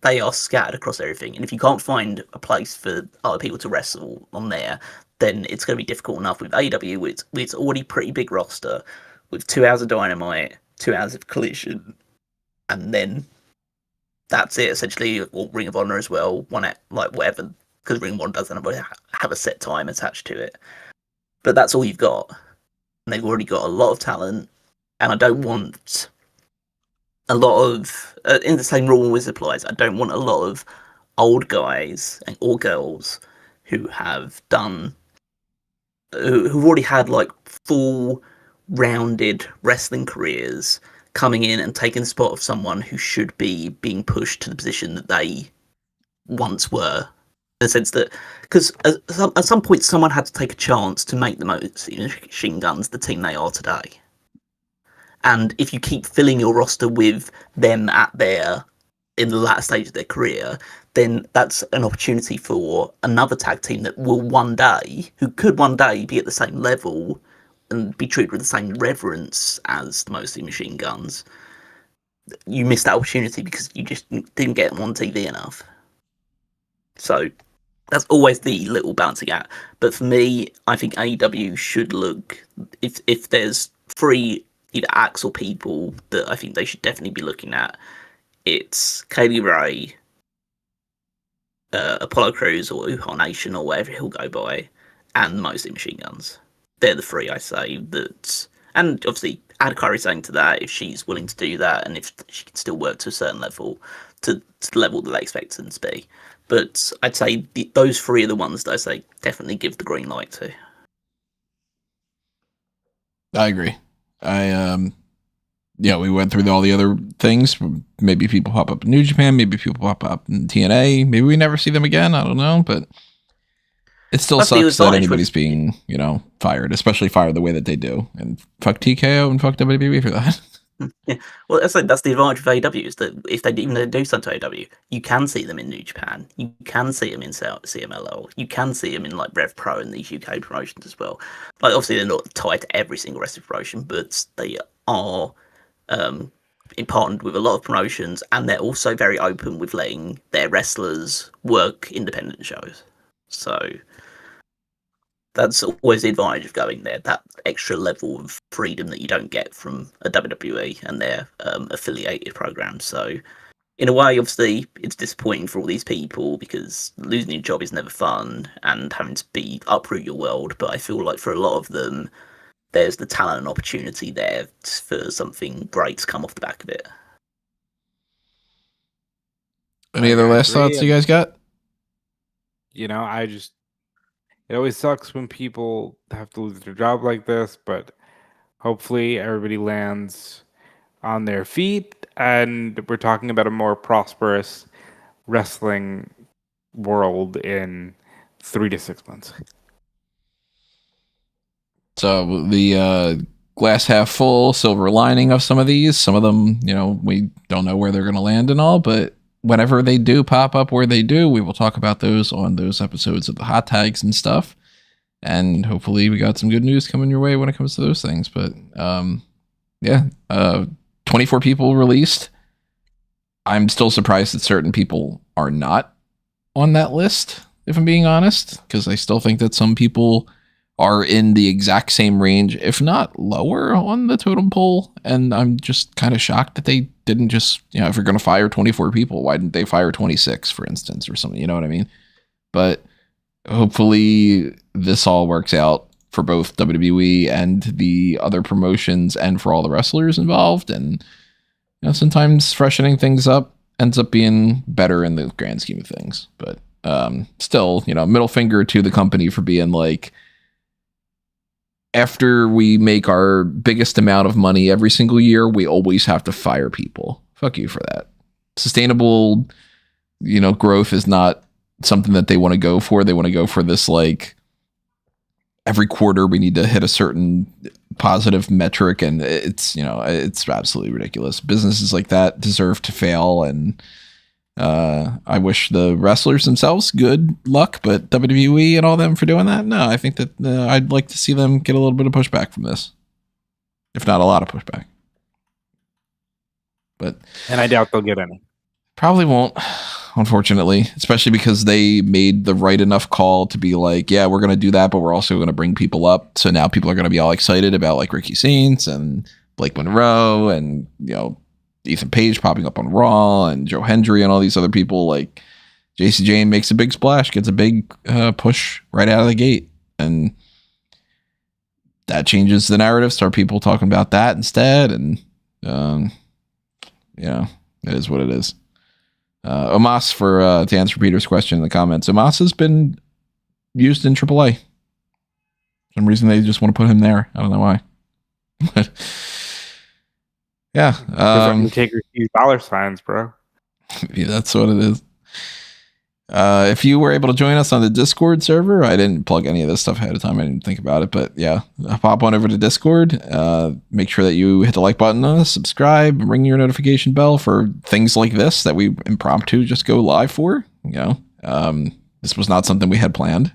Speaker 3: They are scattered across everything, and if you can't find a place for other people to wrestle on there, then it's going to be difficult enough with AEW. It's already pretty big roster with 2 hours of Dynamite, 2 hours of Collision, and then that's it essentially. Or Ring of Honor as well, like whatever, because Ring of Honor doesn't have a set time attached to it. But that's all you've got, and they've already got a lot of talent, and I don't want a lot of, in the same rule always applies, I don't want a lot of old guys or girls who've already had like full rounded wrestling careers coming in and taking the spot of someone who should be being pushed to the position that they once were. In the sense that, because at some point someone had to take a chance to make the Machine Guns the team they are today. And if you keep filling your roster with them in the latter stage of their career, then that's an opportunity for another tag team that who could one day be at the same level and be treated with the same reverence as the Motor City Machine Guns. You missed that opportunity because you just didn't get them on TV enough. So that's always the little balancing act. But for me, I think AEW should look, if there's 3 either acts or people that I think they should definitely be looking at, it's Kaylee Ray, Apollo Crews or Uhaa Nation or whatever he'll go by, and Motor City Machine Guns. They're the 3 I say that, and obviously add Kairi Sane to that if she's willing to do that and if she can still work to a certain level, to the level that they expect them to be. But I'd say those 3 are the ones that I say definitely give the green light to.
Speaker 1: I agree. We went through all the other things. Maybe people pop up in New Japan, maybe people pop up in TNA, maybe we never see them again. I don't know, but it still sucks that anybody's being, fired, especially fired the way that they do. And fuck TKO and fuck WWE for that.
Speaker 3: Yeah. Well, that's the advantage of AEW is that if they even do something to AEW, you can see them in New Japan, you can see them in CMLL, you can see them in like Rev Pro and these UK promotions as well. Like obviously they're not tied to every single wrestling promotion, but they are partnered with a lot of promotions, and they're also very open with letting their wrestlers work independent shows. So that's always the advantage of going there, that extra level of freedom that you don't get from a WWE and their affiliated programs. So in a way, obviously, it's disappointing for all these people because losing your job is never fun and having to uproot your world. But I feel like for a lot of them, there's the talent and opportunity there for something great to come off the back of it.
Speaker 1: Any other last thoughts you guys got?
Speaker 2: It always sucks when people have to lose their job like this, but hopefully everybody lands on their feet and we're talking about a more prosperous wrestling world in 3 to 6 months.
Speaker 1: So the glass half full, silver lining of some of these, some of them, we don't know where they're going to land and all, but whenever they do pop up where they do, we will talk about those on those episodes of the hot tags and stuff. And hopefully we got some good news coming your way when it comes to those things. But 24 people released. I'm still surprised that certain people are not on that list, if I'm being honest, because I still think that some people are in the exact same range, if not lower on the totem pole. And I'm just kind of shocked that they didn't just, if you're going to fire 24 people, why didn't they fire 26, for instance, or something? You know what I mean? But hopefully this all works out for both WWE and the other promotions and for all the wrestlers involved. And sometimes freshening things up ends up being better in the grand scheme of things. But still, middle finger to the company for being like, after we make our biggest amount of money every single year, we always have to fire people. Fuck you for that. Sustainable, growth is not something that they want to go for. They want to go for this, like, every quarter we need to hit a certain positive metric, and it's absolutely ridiculous. Businesses like that deserve to fail, and I wish the wrestlers themselves good luck, but WWE and all them for doing that, no, I think that I'd like to see them get a little bit of pushback from this, if not a lot of pushback.
Speaker 2: And I doubt they'll get any.
Speaker 1: Probably won't, unfortunately, especially because they made the right enough call to be like, yeah, we're going to do that, but we're also going to bring people up. So now people are going to be all excited about like Ricky Saints and Blake Monroe and, Ethan Page popping up on Raw and Joe Hendry and all these other people. Like JC Jane makes a big splash, gets a big push right out of the gate. And that changes the narrative. Start people talking about that instead. And, it is what it is. Omas, to answer Peter's question in the comments, Omas has been used in AAA. For some reason they just want to put him there. I don't know why. Yeah.
Speaker 2: Take dollar signs, bro.
Speaker 1: Yeah, that's what it is. If you were able to join us on the Discord server, I didn't plug any of this stuff ahead of time. I didn't think about it, but yeah, pop on over to Discord. Make sure that you hit the like button on us, subscribe, ring your notification bell for things like this that we impromptu just go live for. This was not something we had planned.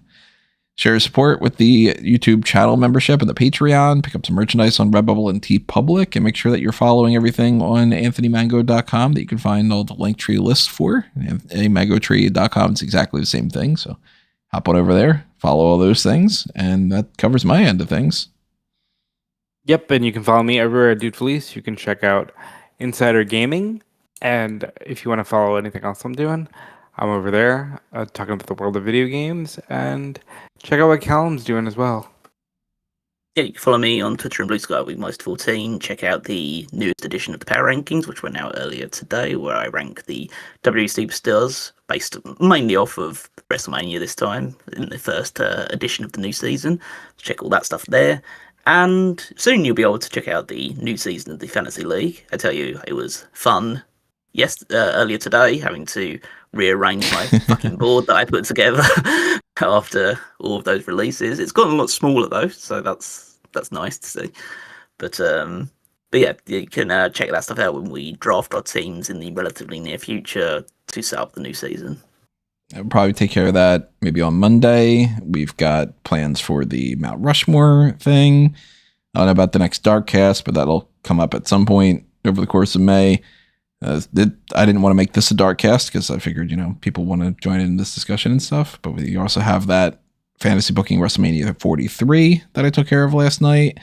Speaker 1: Share your support with the YouTube channel membership and the Patreon. Pick up some merchandise on Redbubble and TeePublic, and make sure that you're following everything on anthonymango.com that you can find all the link tree lists for. Mangotree.com is exactly the same thing. So hop on over there, follow all those things, and that covers my end of things.
Speaker 2: Yep, and you can follow me everywhere at Dude Felice. You can check out Insider Gaming, and if you want to follow anything else I'm doing, I'm over there talking about the world of video games, and check out what Callum's doing as well.
Speaker 3: Yeah, you can follow me on Twitter and Blue Sky Week Most 14. Check out the newest edition of the Power Rankings, which went out earlier today, where I rank the WWE Superstars based mainly off of WrestleMania this time, in the first edition of the new season. Check all that stuff there. And soon you'll be able to check out the new season of the Fantasy League. I tell you, it was fun. Yes, earlier today, having to rearrange my fucking board that I put together after all of those releases. It's gotten a lot smaller though, so that's nice to see. But yeah, you can check that stuff out when we draft our teams in the relatively near future to set up the new season.
Speaker 1: I'll probably take care of that maybe on Monday. We've got plans for the Mount Rushmore thing. I don't know about the next Darkcast, but that'll come up at some point over the course of May. I didn't want to make this a dark cast because I figured, people want to join in this discussion and stuff. But we also have that fantasy booking WrestleMania 43 that I took care of last night.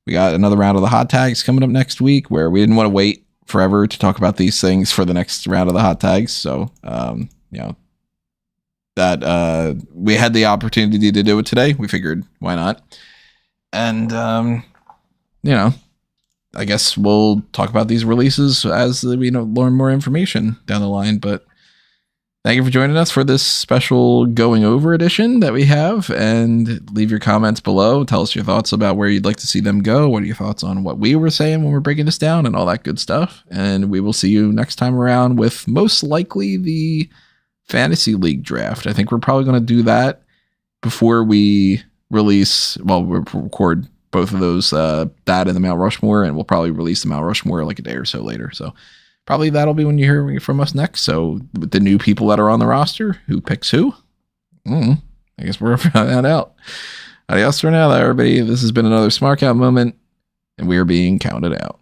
Speaker 1: We got another round of the hot tags coming up next week where we didn't want to wait forever to talk about these things for the next round of the hot tags. So, that we had the opportunity to do it today. We figured, why not? And, I guess we'll talk about these releases as we learn more information down the line. But thank you for joining us for this special going over edition that we have. And leave your comments below. Tell us your thoughts about where you'd like to see them go. What are your thoughts on what we were saying when we're breaking this down and all that good stuff. And we will see you next time around with most likely the Fantasy League draft. I think we're probably going to do that before we release. Well, we'll record both of those, that and the Mount Rushmore, and we'll probably release the Mount Rushmore like a day or so later. So probably that'll be when you hear from us next. So with the new people that are on the roster, who picks who? I guess we're going to find that out. Adios for now, everybody. This has been another Smark Out moment, and we are being counted out.